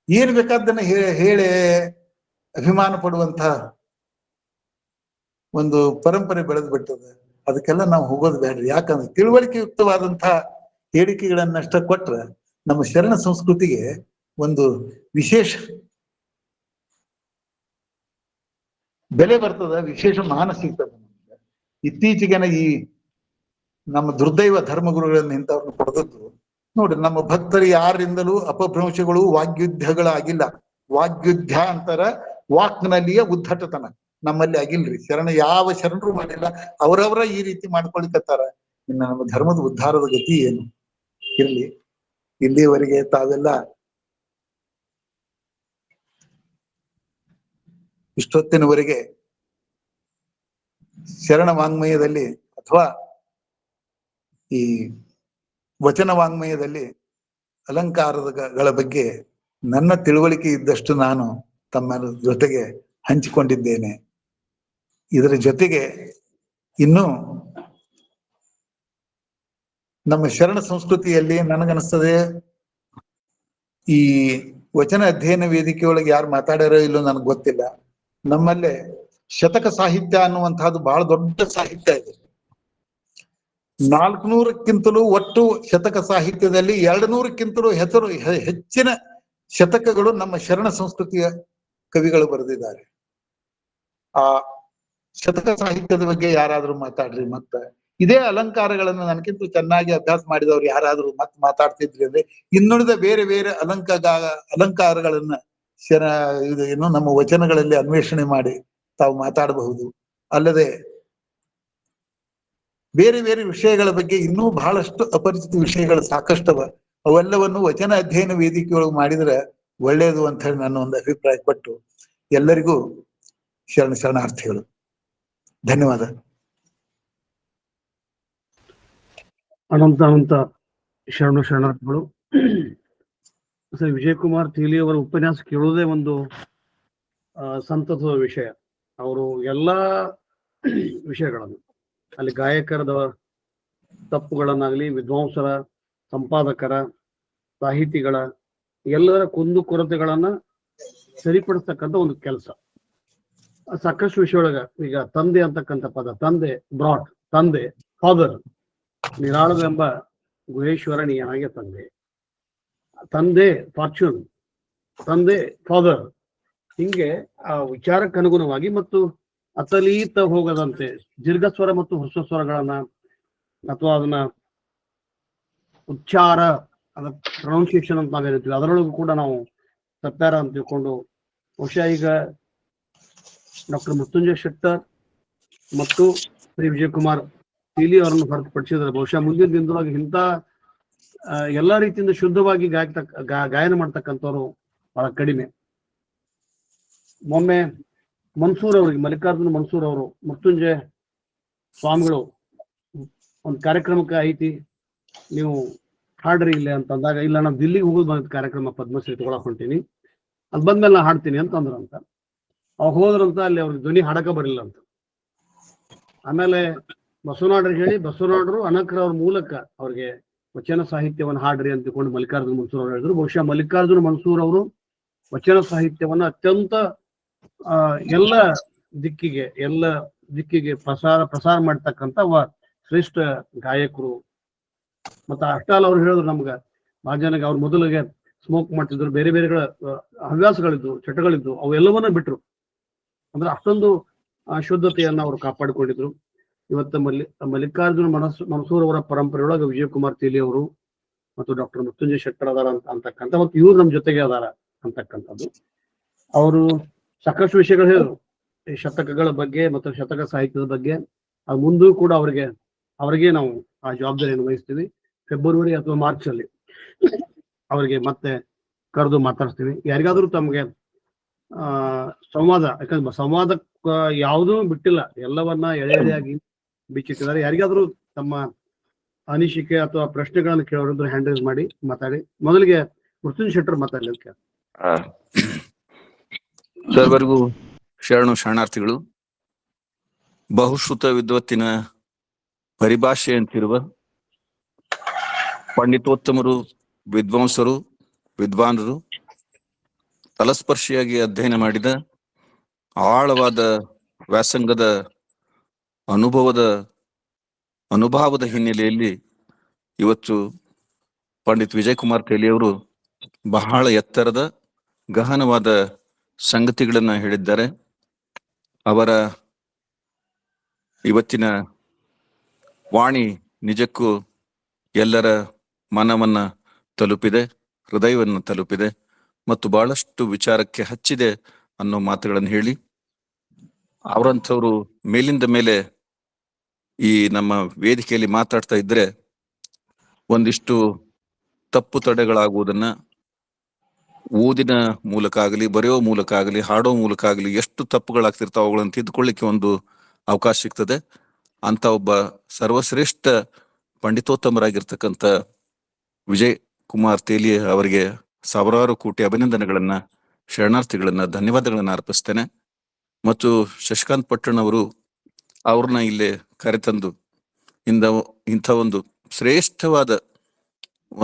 ಏನ್ ಬೇಕಾದ್ದನ್ನ ಹೇಳಿ ಅಭಿಮಾನ ಪಡುವಂತ ಒಂದು ಪರಂಪರೆ ಬೆಳೆದು ಬಿಟ್ಟದೆ. ಅದಕ್ಕೆಲ್ಲ ನಾವು ಹೋಗೋದು ಬೇಡ್ರಿ. ಯಾಕಂದ್ರೆ ತಿಳುವಳಿಕೆಯುಕ್ತವಾದಂತಹ ಹೇಳಿಕೆಗಳನ್ನಷ್ಟ ಕೊಟ್ರೆ ನಮ್ಮ ಶರಣ ಸಂಸ್ಕೃತಿಗೆ ಒಂದು ವಿಶೇಷ ಬೆಲೆ ಬರ್ತದ, ವಿಶೇಷ ಮಾನ ಸಿಗ್ತದೆ. ಇತ್ತೀಚೆಗೆನ ಈ ನಮ್ಮ ದುರ್ದೈವ ಧರ್ಮಗುರುಗಳನ್ನ ಇಂಥವ್ರನ್ನ ಪಡೆದದ್ದು ನೋಡ್ರಿ. ನಮ್ಮ ಭಕ್ತರು ಯಾರಿಂದಲೂ ಅಪಭ್ರಂಶಗಳು, ವಾಗ್ಯುದ್ಧಗಳಾಗಿಲ್ಲ. ವಾಗ್ಯುದ್ಧ ಅಂತಾರ, ವಾಕ್ನಲ್ಲಿಯೇ ಉದ್ದಟತನ ನಮ್ಮಲ್ಲಿ ಆಗಿಲ್ರಿ. ಯಾವ ಶರಣರು ಮಾಡಿಲ್ಲ, ಅವರವರ ಈ ರೀತಿ ಮಾಡ್ಕೊಳಿಕತ್ತಾರ. ಇನ್ನು ನಮ್ಮ ಧರ್ಮದ ಉದ್ಧಾರದ ಗತಿ ಏನು ಇರ್ಲಿ. ಇಲ್ಲಿಯವರೆಗೆ ತಾವೆಲ್ಲ ಇಷ್ಟೊತ್ತಿನವರೆಗೆ ಶರಣ ವಾಂಗ್ಮಯದಲ್ಲಿ ಅಥವಾ ಈ ವಚನ ವಾಂಗ್ಮಯದಲ್ಲಿ ಅಲಂಕಾರಗಳ ಬಗ್ಗೆ ನನ್ನ ತಿಳುವಳಿಕೆ ಇದ್ದಷ್ಟು ನಾನು ತಮ್ಮ ಜೊತೆಗೆ ಹಂಚಿಕೊಂಡಿದ್ದೇನೆ. ಇದರ ಜೊತೆಗೆ ಇನ್ನು ನಮ್ಮ ಶರಣ ಸಂಸ್ಕೃತಿಯಲ್ಲಿ ನನಗನ್ನಿಸ್ತದೆ, ಈ ವಚನ ಅಧ್ಯಯನ ವೇದಿಕೆಯೊಳಗೆ ಯಾರು ಮಾತಾಡ್ಯಾರೋ ಇಲ್ಲೋ ನನಗೆ ಗೊತ್ತಿಲ್ಲ, ನಮ್ಮಲ್ಲೇ ಶತಕ ಸಾಹಿತ್ಯ ಅನ್ನುವಂತಹದ್ದು ಬಹಳ ದೊಡ್ಡ ಸಾಹಿತ್ಯ ಇದೆ. 400ಕ್ಕಿಂತಲೂ ಒಟ್ಟು ಶತಕ ಸಾಹಿತ್ಯದಲ್ಲಿ 200ಕ್ಕಿಂತಲೂ ಹೆಚ್ಚಿನ ಶತಕಗಳು ನಮ್ಮ ಶರಣ ಸಂಸ್ಕೃತಿಯ ಕವಿಗಳು ಬರೆದಿದ್ದಾರೆ. ಆ ಶತಕ ಸಾಹಿತ್ಯದ ಬಗ್ಗೆ ಯಾರಾದ್ರೂ ಮಾತಾಡ್ರಿ. ಮತ್ತೆ ಇದೇ ಅಲಂಕಾರಗಳನ್ನು ನನಗಿಂತ ಚೆನ್ನಾಗಿ ಅಭ್ಯಾಸ ಮಾಡಿದವ್ರು ಯಾರಾದ್ರೂ ಮತ್ತೆ ಮಾತಾಡ್ತಿದ್ರಿ ಅಂದ್ರೆ ಇನ್ನುಳಿದ ಬೇರೆ ಬೇರೆ ಅಲಂಕಾರಗಳನ್ನ ಏನು ನಮ್ಮ ವಚನಗಳಲ್ಲಿ ಅನ್ವೇಷಣೆ ಮಾಡಿ ತಾವು ಮಾತಾಡಬಹುದು. ಅಲ್ಲದೆ ಬೇರೆ ಬೇರೆ ವಿಷಯಗಳ ಬಗ್ಗೆ ಇನ್ನೂ ಬಹಳಷ್ಟು ಅಪರಿಚಿತ ವಿಷಯಗಳು ಸಾಕಷ್ಟವ. ಅವೆಲ್ಲವನ್ನು ವಚನ ಅಧ್ಯಯನ ವೇದಿಕೆಯೊಳಗೆ ಮಾಡಿದ್ರೆ ಒಳ್ಳೆಯದು ಅಂತ ಹೇಳಿ ನನ್ನ ಒಂದು ಅಭಿಪ್ರಾಯ ಪಟ್ಟು ಎಲ್ಲರಿಗೂ ಶರಣಾರ್ಥಿಗಳು. ಧನ್ಯವಾದ. ಅನಂತ ಶರಣಾರ್ಥಿಗಳು. ಸರ್, ವಿಜಯಕುಮಾರ್ ತೇಲಿ ಅವರ ಉಪನ್ಯಾಸ ಕೇಳುವುದೇ ಒಂದು ಸಂತಸದ ವಿಷಯ. ಅವರು ಎಲ್ಲಾ ವಿಷಯಗಳನ್ನು, ಅಲ್ಲಿ ಗಾಯಕರದ ತಪ್ಪುಗಳನ್ನಾಗ್ಲಿ, ವಿದ್ವಾಂಸರ, ಸಂಪಾದಕರ, ಸಾಹಿತಿಗಳ ಎಲ್ಲರ ಕುಂದು ಕೊರತೆಗಳನ್ನ ಸರಿಪಡಿಸ್ತಕ್ಕಂಥ ಒಂದು ಕೆಲಸ. ಸಾಕಷ್ಟು ವಿಷಯೊಳಗ ಈಗ ತಂದೆ ಅಂತಕ್ಕಂಥ ಪದ, ತಂದೆ ಬ್ರಾಟ್, ತಂದೆ ಫಾದರ್, ನಿರಾಳವೆಂಬ ಗುಹೇಶ್ವರ ನೀನಾಗೆ ತಂದೆ, ತಂದೆ ಫಾರ್ಚೂನ್, ತಂದೆ ಫಾದರ್, ಹಿಂಗೆ ಆ ವಿಚಾರಕ್ಕೆ ಅನುಗುಣವಾಗಿ ಮತ್ತು ಅತಲೀತ ಹೋಗದಂತೆ ದೀರ್ಘಸ್ವರ ಮತ್ತು ಹ್ರಸ್ವಸ್ವರಗಳನ್ನ ಅಥವಾ ಅದನ್ನ ಉಚ್ಚಾರ, ಅದ ಪ್ರೊನೌನ್ಸಿಯೇಷನ್ ಅಂತ ನಾವ್ ಹೇಳ್ತೀವಿ, ಅದರೊಳಗೂ ಕೂಡ ನಾವು ತಪ್ಪಾರ ಅಂತ ತಿಳ್ಕೊಂಡು ಬಹುಶಃ ಈಗ ಡಾಕ್ಟರ್ ಮೃತ್ಯುಂಜಯ ಶೆಟ್ಟರ್ ಮತ್ತು ಶ್ರೀ ವಿಜಯಕುಮಾರ್ ತೇಲಿ ಅವರನ್ನು ಹೊರತುಪಡಿಸಿದ್ರೆ ಬಹುಶಃ ಮುಂದಿನ ದಿನದೊಳಗೆ ಇಂಥ ಎಲ್ಲಾ ರೀತಿಯಿಂದ ಶುದ್ಧವಾಗಿ ಗಾಯನ ಮಾಡ್ತಕ್ಕಂಥವ್ರು ಬಹಳ ಕಡಿಮೆ. ಮೊನ್ನೆ ಮನ್ಸೂರ್ ಅವರಿಗೆ, ಮಲ್ಲಿಕಾರ್ಜುನ ಮನ್ಸೂರ್ ಅವರು, ಮೃತ್ಯುಂಜಯ ಸ್ವಾಮಿಗಳು ಒಂದು ಕಾರ್ಯಕ್ರಮಕ್ಕೆ ಐತಿ, ನೀವು ಹಾಡ್ರಿ ಇಲ್ಲ ಅಂತಂದಾಗ, ಇಲ್ಲ ನಾನು ದಿಲ್ಲಿಗೆ ಹೋಗೋದು ಬಂದ ಕಾರ್ಯಕ್ರಮ ಪದ್ಮಶ್ರೀ ತಗೊಳಕ್ ಹೊಂಟೀನಿ, ಅದು ಬಂದ್ಮೇಲೆ ನಾ ಹಾಡ್ತೀನಿ ಅಂತಂದ್ರಂತ. ಅವಾಗ ಹೋದ್ರಂತ ಅಲ್ಲಿ ಅವ್ರಿಗೆ ಧ್ವನಿ ಹಾಡಕ ಬರಲಿಲ್ಲ ಅಂತ. ಆಮೇಲೆ ಬಸವನಾಡ್ರಿಗೆ ಹೇಳಿ ಬಸವನಾಡ್ರು ಅನಕ್ರ ಅವ್ರ ಮೂಲಕ ಅವ್ರಿಗೆ ವಚನ ಸಾಹಿತ್ಯವನ್ನು ಹಾಡ್ರಿ ಅಂತ ತಿಳ್ಕೊಂಡು ಮಲ್ಲಿಕಾರ್ಜುನ ಮನ್ಸೂರ್ ಅವರು ಹೇಳಿದ್ರು. ಬಹುಶಃ ಮಲ್ಲಿಕಾರ್ಜುನ ಮನ್ಸೂರ್ ಅವರು ವಚನ ಸಾಹಿತ್ಯವನ್ನ ಅತ್ಯಂತ ಎಲ್ಲ ದಿಕ್ಕಿಗೆ ಪ್ರಸಾರ ಮಾಡ್ತಕ್ಕಂಥ ಶ್ರೇಷ್ಠ ಗಾಯಕರು. ಮತ್ತೆ ಅಷ್ಟಾಲ್ ಅವ್ರು ಹೇಳಿದ್ರು ನಮ್ಗ ಬಹಳ ಜನಕ್ಕೆ, ಅವ್ರು ಮೊದಲಿಗೆ ಸ್ಮೋಕ್ ಮಾಡ್ತಿದ್ರು, ಬೇರೆ ಬೇರೆಗಳ ಹವ್ಯಾಸಗಳಿದ್ವು, ಚಟಗಳಿದ್ವು, ಅವೆಲ್ಲವನ್ನ ಬಿಟ್ರು. ಅಂದ್ರೆ ಅಷ್ಟೊಂದು ಶುದ್ಧತೆಯನ್ನ ಅವರು ಕಾಪಾಡಿಕೊಂಡಿದ್ರು. ಇವತ್ತು ಮಲ್ಲಿಕಾರ್ಜುನ ಮನ್ಸೂರ್ ಅವರ ಪರಂಪರೆಯೊಳಗೆ ವಿಜಯಕುಮಾರ್ ತೇಲಿ ಅವರು ಮತ್ತು ಡಾಕ್ಟರ್ ಮೃತ್ಯುಂಜಯ ಶೆಟ್ಟರ್ ಅದಾರ ಅಂತಕ್ಕಂಥ, ಮತ್ತು ಇವ್ರು ನಮ್ಮ ಜೊತೆಗೆ ಅದಾರ ಅಂತಕ್ಕಂಥದ್ದು. ಅವರು ಸಾಕಷ್ಟು ವಿಷಯಗಳು ಹೇಳಿದ್ರು ಈ ಶತಕಗಳ ಬಗ್ಗೆ ಮತ್ತು ಶತಕ ಸಾಹಿತ್ಯದ ಬಗ್ಗೆ. ಅದು ಮುಂದೂ ಕೂಡ ಅವರಿಗೆ ನಾವು ಆ ಜವಾಬ್ದಾರಿಯನ್ನು ವಹಿಸ್ತೀವಿ. ಫೆಬ್ರವರಿ ಅಥವಾ ಮಾರ್ಚ್ ಅಲ್ಲಿ ಅವರಿಗೆ ಮತ್ತೆ ಕರೆದು ಮಾತಾಡ್ತೀವಿ. ಯಾರಿಗಾದ್ರೂ ತಮ್ಗೆ ಸಂವಾದ, ಯಾಕಂದ್ರೆ ಸಂವಾದ ಯಾವುದೂ ಬಿಟ್ಟಿಲ್ಲ, ಎಲ್ಲವನ್ನ ಎಳೆಯಾಗಿ ಬಿಚ್ಚಿಟ್ಟಿದ್ದಾರೆ. ಯಾರಿಗಾದ್ರೂ ತಮ್ಮ ಅನಿಸಿಕೆ ಅಥವಾ ಪ್ರಶ್ನೆಗಳನ್ನು ಕೇಳೋರಿದ್ರೆ ಹ್ಯಾಂಡ್ ರೈಸ್ ಮಾಡಿ ಮಾತಾಡಿ. ಮೊದಲಿಗೆ ಮೃತ್ಯುಂಜಯ ಶೆಟ್ಟರ್ ಮಾತಾಡ್ಲಿ ಅಂತ. ಸರ್ವರಿಗೂ ಶರಣಾರ್ಥಿಗಳು. ಬಹುಶ್ರುತ ವಿದ್ವತ್ತಿನ ಪರಿಭಾಷೆ ಅಂತಿರುವ ಪಂಡಿತೋತ್ತಮರು, ವಿದ್ವಾಂಸರು, ವಿದ್ವಾನರು ತಲಸ್ಪರ್ಶಿಯಾಗಿ ಅಧ್ಯಯನ ಮಾಡಿದ ಆಳವಾದ ವ್ಯಾಸಂಗದ ಅನುಭವದ ಹಿನ್ನೆಲೆಯಲ್ಲಿ ಇವತ್ತು ಪಂಡಿತ್ ವಿಜಯಕುಮಾರ್ ತೇಲಿ ಅವರು ಬಹಳ ಎತ್ತರದ ಗಹನವಾದ ಸಂಗತಿಗಳನ್ನ ಹೇಳಿದ್ದಾರೆ. ಅವರ ಇವತ್ತಿನ ವಾಣಿ ನಿಜಕ್ಕೂ ಎಲ್ಲರ ಮನವನ್ನ ತಲುಪಿದೆ, ಹೃದಯವನ್ನು ತಲುಪಿದೆ ಮತ್ತು ಬಹಳಷ್ಟು ವಿಚಾರಕ್ಕೆ ಹಚ್ಚಿದೆ ಅನ್ನೋ ಮಾತುಗಳನ್ನು ಹೇಳಿ, ಅವರಂಥವ್ರು ಮೇಲಿಂದ ಮೇಲೆ ಈ ನಮ್ಮ ವೇದಿಕೆಯಲ್ಲಿ ಮಾತಾಡ್ತಾ ಇದ್ರೆ ಒಂದಿಷ್ಟು ತಪ್ಪು ತಡೆಗಳಾಗುವುದನ್ನ ಓದಿನ ಮೂಲಕ ಆಗಲಿ, ಬರೆಯೋ ಮೂಲಕ ಆಗಲಿ, ಹಾಡೋ ಮೂಲಕ ಆಗಲಿ ಎಷ್ಟು ತಪ್ಪುಗಳಾಗ್ತಿರ್ತಾವ ಅವುಗಳನ್ನು ತಿದ್ದುಕೊಳ್ಳಿಕ್ಕೆ ಒಂದು ಅವಕಾಶ ಸಿಗ್ತದೆ. ಅಂತ ಒಬ್ಬ ಸರ್ವಶ್ರೇಷ್ಠ ಪಂಡಿತೋತ್ತಮರಾಗಿರ್ತಕ್ಕಂಥ ವಿಜಯ್ ಕುಮಾರ್ ತೇಲಿ ಅವರಿಗೆ ಸಾವಿರಾರು ಕೋಟಿ ಅಭಿನಂದನೆಗಳನ್ನ, ಶರಣಾರ್ಥಿಗಳನ್ನ, ಧನ್ಯವಾದಗಳನ್ನ ಅರ್ಪಿಸ್ತೇನೆ. ಮತ್ತು ಶಶಿಕಾಂತ್ ಪಟ್ಟಣ್ ಅವರು ಅವ್ರನ್ನ ಇಲ್ಲಿ ಕರೆತಂದು ಇಂಥ ಒಂದು ಶ್ರೇಷ್ಠವಾದ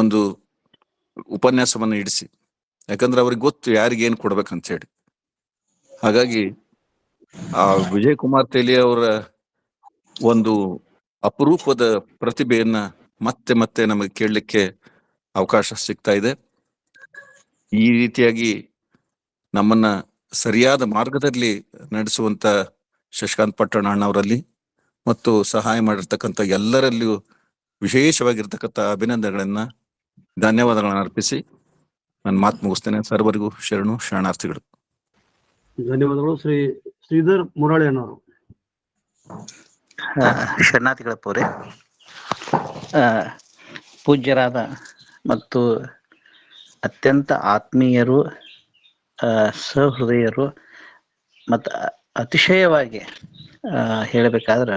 ಒಂದು ಉಪನ್ಯಾಸವನ್ನ ಇಡಿಸಿ, ಯಾಕಂದ್ರೆ ಅವ್ರಿಗೆ ಗೊತ್ತು ಯಾರಿಗೆ ಏನ್ ಕೊಡ್ಬೇಕಂತ ಹೇಳಿ. ಹಾಗಾಗಿ ಆ ವಿಜಯ್ ಕುಮಾರ್ ತೇಲಿ ಅವರ ಒಂದು ಅಪರೂಪದ ಪ್ರತಿಭೆಯನ್ನ ಮತ್ತೆ ಮತ್ತೆ ನಮಗೆ ಕೇಳಲಿಕ್ಕೆ ಅವಕಾಶ ಸಿಗ್ತಾ ಇದೆ. ಈ ರೀತಿಯಾಗಿ ನಮ್ಮನ್ನ ಸರಿಯಾದ ಮಾರ್ಗದಲ್ಲಿ ನಡೆಸುವಂತ ಶಶಿಕಾಂತ್ ಪಟ್ಟಣ ಅಣ್ಣವರಲ್ಲಿ ಮತ್ತು ಸಹಾಯ ಮಾಡಿರ್ತಕ್ಕಂಥ ಎಲ್ಲರಲ್ಲಿಯೂ ವಿಶೇಷವಾಗಿರ್ತಕ್ಕಂಥ ಅಭಿನಂದನೆಗಳನ್ನ, ಧನ್ಯವಾದಗಳನ್ನ ಅರ್ಪಿಸಿ ನನ್ನ ಮಾತು ಮುಗಿಸ್ತೇನೆ. ಸರ್ವರಿಗೂ ಶರಣಾರ್ಥಿಗಳು. ಧನ್ಯವಾದಗಳು. ಶ್ರೀಧರ್ ಮುರಳಿ ಅನ್ನೋರು. ಶರಣಾರ್ಥಿಗಳಪ್ಪವ್ರೆ, ಪೂಜ್ಯರಾದ ಮತ್ತು ಅತ್ಯಂತ ಆತ್ಮೀಯರು, ಸಹೃದಯರು ಮತ್ತು ಅತಿಶಯವಾಗಿ ಹೇಳಬೇಕಾದ್ರೆ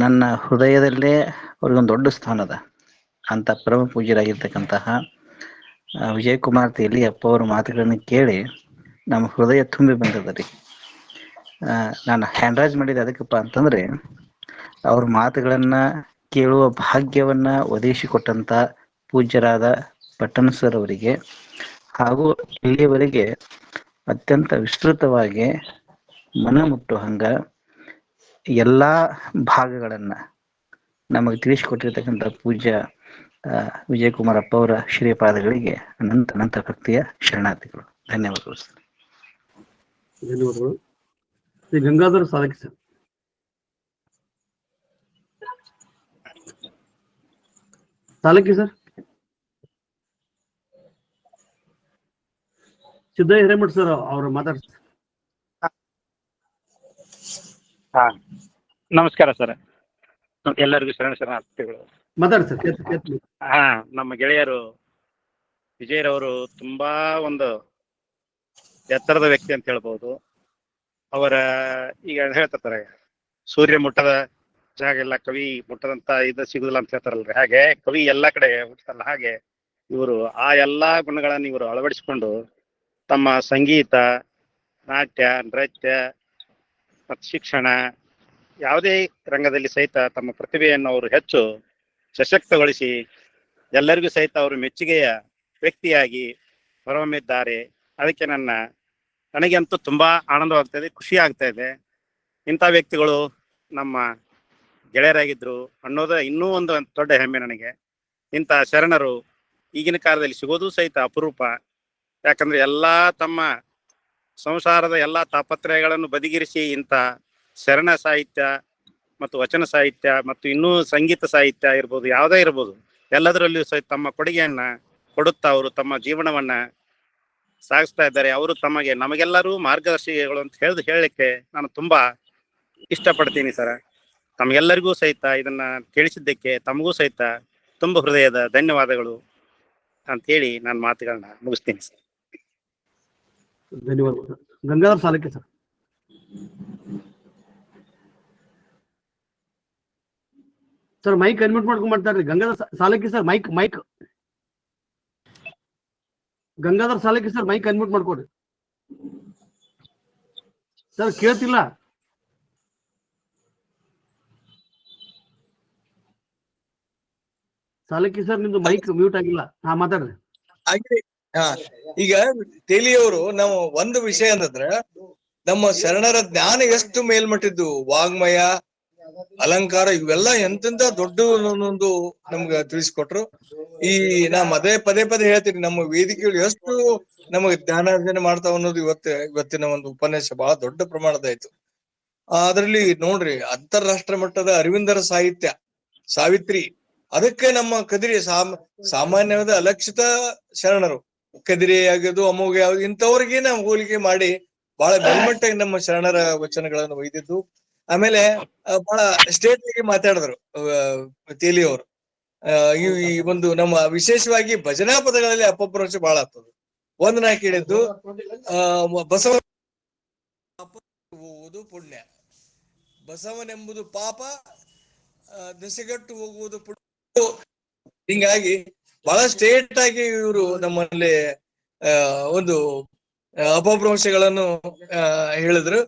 ನನ್ನ ಹೃದಯದಲ್ಲೇ ಅವ್ರಿಗೊಂದು ದೊಡ್ಡ ಸ್ಥಾನದ ಅಂತ ಪರಮ ಪೂಜ್ಯರಾಗಿರ್ತಕ್ಕಂತಹ ವಿಜಯ್ ಕುಮಾರ್ ತೇಲಿ ಅಪ್ಪ ಅವರ ಮಾತುಗಳನ್ನು ಕೇಳಿ ನಮ್ಮ ಹೃದಯ ತುಂಬಿ ಬಂದದ ರೀ. ನಾನು ಹ್ಯಾಂಡ್ ರೈಸ್ ಮಾಡಿದೆ ಅದಕ್ಕಪ್ಪ ಅಂತಂದ್ರೆ ಅವ್ರ ಮಾತುಗಳನ್ನ ಕೇಳುವ ಭಾಗ್ಯವನ್ನ ಒದಗಿಸಿಕೊಟ್ಟಂತ ಪೂಜ್ಯರಾದ ಪಟ್ಟಣ ಸರ್ ಅವರಿಗೆ ಹಾಗೂ ಇಲ್ಲಿಯವರೆಗೆ ಅತ್ಯಂತ ವಿಸ್ತೃತವಾಗಿ ಮನ ಮುಟ್ಟುವ ಹಂಗ ಎಲ್ಲಾ ಭಾಗಗಳನ್ನ ನಮಗೆ ತಿಳಿಸಿಕೊಟ್ಟಿರ್ತಕ್ಕಂಥ ಪೂಜ್ಯ ವಿಜಯ್ ಕುಮಾರ್ ಅಪ್ಪ ಅವರ ಶ್ರೀಪಾದಗಳಿಗೆ ಅನಂತ ಭಕ್ತಿಯ ಶರಣಾರ್ಥಿಗಳು. ಧನ್ಯವಾದಗಳು ಸರ್. ಧನ್ಯವಾದಗಳು. Shri Gangadhar Salaki sir. Salaki sir. Siddaiah Hiremath sir ಅವರು ಮಾತಾಡ್ತಾರೆ. ಹಾ, ನಮಸ್ಕಾರ ಸರ್. ಎಲ್ಲರಿಗೂ ಶರಣಾರ್ಥಿಗಳು. ಮಾತಾಡಿ ಸರ್. ಹಾ, ನಮ್ಮ ಗೆಳೆಯರು ವಿಜಯರವರು ತುಂಬಾ ಒಂದು ಎತ್ತರದ ವ್ಯಕ್ತಿ ಅಂತ ಹೇಳ್ಬೋದು. ಅವರ ಈಗ ಹೇಳ್ತಾರೆ, ಸೂರ್ಯ ಮುಟ್ಟದ ಜಾಗ ಎಲ್ಲ ಕವಿ ಮುಟ್ಟದಂತ ಇದು ಸಿಗುದಿಲ್ಲ ಅಂತ ಹೇಳ್ತಾರಲ್ರಿ, ಹಾಗೆ ಕವಿ ಎಲ್ಲಾ ಕಡೆ ಹುಟ್ಟಲ್ಲ, ಹಾಗೆ ಇವರು ಆ ಎಲ್ಲಾ ಗುಣಗಳನ್ನು ಇವರು ಅಳವಡಿಸಿಕೊಂಡು ತಮ್ಮ ಸಂಗೀತ, ನಾಟ್ಯ, ನೃತ್ಯ ಮತ್ತು ಶಿಕ್ಷಣ ಯಾವುದೇ ರಂಗದಲ್ಲಿ ಸಹಿತ ತಮ್ಮ ಪ್ರತಿಭೆಯನ್ನು ಅವರು ಹೆಚ್ಚು ಸಶಕ್ತಗೊಳಿಸಿ ಎಲ್ಲರಿಗೂ ಸಹಿತ ಅವರು ಮೆಚ್ಚುಗೆಯ ವ್ಯಕ್ತಿಯಾಗಿ ಹೊರಹೊಮ್ಮಿದ್ದಾರೆ. ಅದಕ್ಕೆ ನನಗಂತೂ ತುಂಬಾ ಆನಂದವಾಗ್ತಾ ಇದೆ, ಖುಷಿ ಆಗ್ತಾ ಇದೆ. ಇಂಥ ವ್ಯಕ್ತಿಗಳು ನಮ್ಮ ಗೆಳೆಯರಾಗಿದ್ರು ಅನ್ನೋದು ಇನ್ನೂ ಒಂದು ದೊಡ್ಡ ಹೆಮ್ಮೆ ನನಗೆ. ಇಂಥ ಶರಣರು ಈಗಿನ ಕಾಲದಲ್ಲಿ ಸಿಗೋದು ಸಹಿತ ಅಪರೂಪ. ಯಾಕಂದ್ರೆ ಎಲ್ಲಾ ತಮ್ಮ ಸಂಸಾರದ ಎಲ್ಲಾ ತಾಪತ್ರಯಗಳನ್ನು ಬದಿಗಿರಿಸಿ ಇಂಥ ಶರಣ ಸಾಹಿತ್ಯ ಮತ್ತು ವಚನ ಸಾಹಿತ್ಯ ಮತ್ತು ಇನ್ನೂ ಸಂಗೀತ ಸಾಹಿತ್ಯ ಇರ್ಬೋದು, ಯಾವುದೇ ಇರ್ಬೋದು, ಎಲ್ಲದರಲ್ಲಿಯೂ ಸಹಿತ ತಮ್ಮ ಕೊಡುಗೆಯನ್ನ ಕೊಡುತ್ತಾ ಅವರು ತಮ್ಮ ಜೀವನವನ್ನ ಸಾಗಿಸ್ತಾ ಇದ್ದಾರೆ. ಅವರು ನಮಗೆಲ್ಲರೂ ಮಾರ್ಗದರ್ಶಿಗಳು ಅಂತ ಹೇಳಲಿಕ್ಕೆ ನಾನು ತುಂಬಾ ಇಷ್ಟಪಡ್ತೀನಿ ಸರ್. ತಮಗೆಲ್ಲರಿಗೂ ಸಹಿತ ಇದನ್ನ ಕೇಳಿಸಿದ್ದಕ್ಕೆ ತಮಗೂ ಸಹಿತ ತುಂಬ ಹೃದಯದ ಧನ್ಯವಾದಗಳು ಅಂತ ಹೇಳಿ ನಾನು ಮಾತುಗಳನ್ನ ಮುಗಿಸ್ತೀನಿ ಸರ್. ಧನ್ಯವಾದ. Gangadhar Salaki sir. Sir mike unmute ಮಾಡ್ಕೊಂಡ್ ಮಾಡ್ತಾರ್ರಿ. Gangadhar Salaki sir, mike Gangadhar Salaki sir, mike unmute ಮಾಡ್ಕೊಡ್ರಿ ಸರ್. ಕೇಳ್ತಿಲ್ಲ. ಸಾಲಕಿ ಸರ್, ನಿಮ್ದು ಮೈಕ್ ಮ್ಯೂಟ್ ಆಗಿಲ್ಲ. ಹಾ, ಮಾತಾಡ್ರಿ. ಈಗ ತೇಲಿಯವರು ನಾವು ಒಂದು ವಿಷಯ ಅಂತಂದ್ರೆ, ನಮ್ಮ ಶರಣರ ಜ್ಞಾನ ಎಷ್ಟು ಮೇಲ್ಮಟ್ಟಿದ್ದು, ವಾಗ್ಮಯ, ಅಲಂಕಾರ, ಇವೆಲ್ಲ ಎಂತೆಂತ ದೊಡ್ಡ ಒಂದು ನಮ್ಗ ತಿಳಿಸ್ಕೊಟ್ರು. ನಾ ಪದೇ ಹೇಳ್ತೀನಿ, ನಮ್ಮ ವೇದಿಕೆಗಳು ಎಷ್ಟು ನಮಗೆ ಜ್ಞಾನಾರ್ಜನೆ ಮಾಡ್ತಾವ ಅನ್ನೋದು ಇವತ್ತಿನ ಒಂದು ಉಪನ್ಯಾಸ ಬಹಳ ದೊಡ್ಡ ಪ್ರಮಾಣದಾಯ್ತು. ಅದ್ರಲ್ಲಿ ನೋಡ್ರಿ, ಅಂತಾರಾಷ್ಟ್ರ ಮಟ್ಟದ ಅರವಿಂದರ ಸಾಹಿತ್ಯ, ಸಾವಿತ್ರಿ, ಅದಕ್ಕೆ ನಮ್ಮ ಕದಿರಿ ಸಾಮಾನ್ಯವಾದ ಅಲಕ್ಷಿತ ಶರಣರು, ಕದಿರಿ ಆಗೋದು, ಅಮೋಘ ಯಾವ್ದು, ಇಂಥವ್ರಿಗೆ ನಾವು ಹೋಲಿಕೆ ಮಾಡಿ ಬಹಳ ಮೇಲ್ಮಟ್ಟಾಗಿ ನಮ್ಮ ಶರಣರ ವಚನಗಳನ್ನು ಒಯ್ದಿದ್ದು. ಆಮೇಲೆ ಬಹಳ ಸ್ಟೇಟ್ ಆಗಿ ಮಾತಾಡಿದ್ರು ತೇಲಿಯವರು. ಈ ಒಂದು ನಮ್ಮ ವಿಶೇಷವಾಗಿ ಭಜನಾ ಪದಗಳಲ್ಲಿ ಅಪಭ್ರಂಶ ಬಹಳ ಆಗ್ತದೆ. ನಾ ಕೇಳಿದ್ದು, ಬಸವ ಹೋಗುವುದು ಪುಣ್ಯ, ಬಸವನೆಂಬುದು ಪಾಪ, ದೆಸೆಗಟ್ಟು ಹೋಗುವುದು ಪುಣ್ಯ. ಹಿಂಗಾಗಿ ಬಹಳ ಸ್ಟೇಟ್ ಆಗಿ ಇವರು ನಮ್ಮಲ್ಲಿ ಒಂದು ಅಪಭ್ರಂಶಗಳನ್ನು ಹೇಳಿದ್ರು.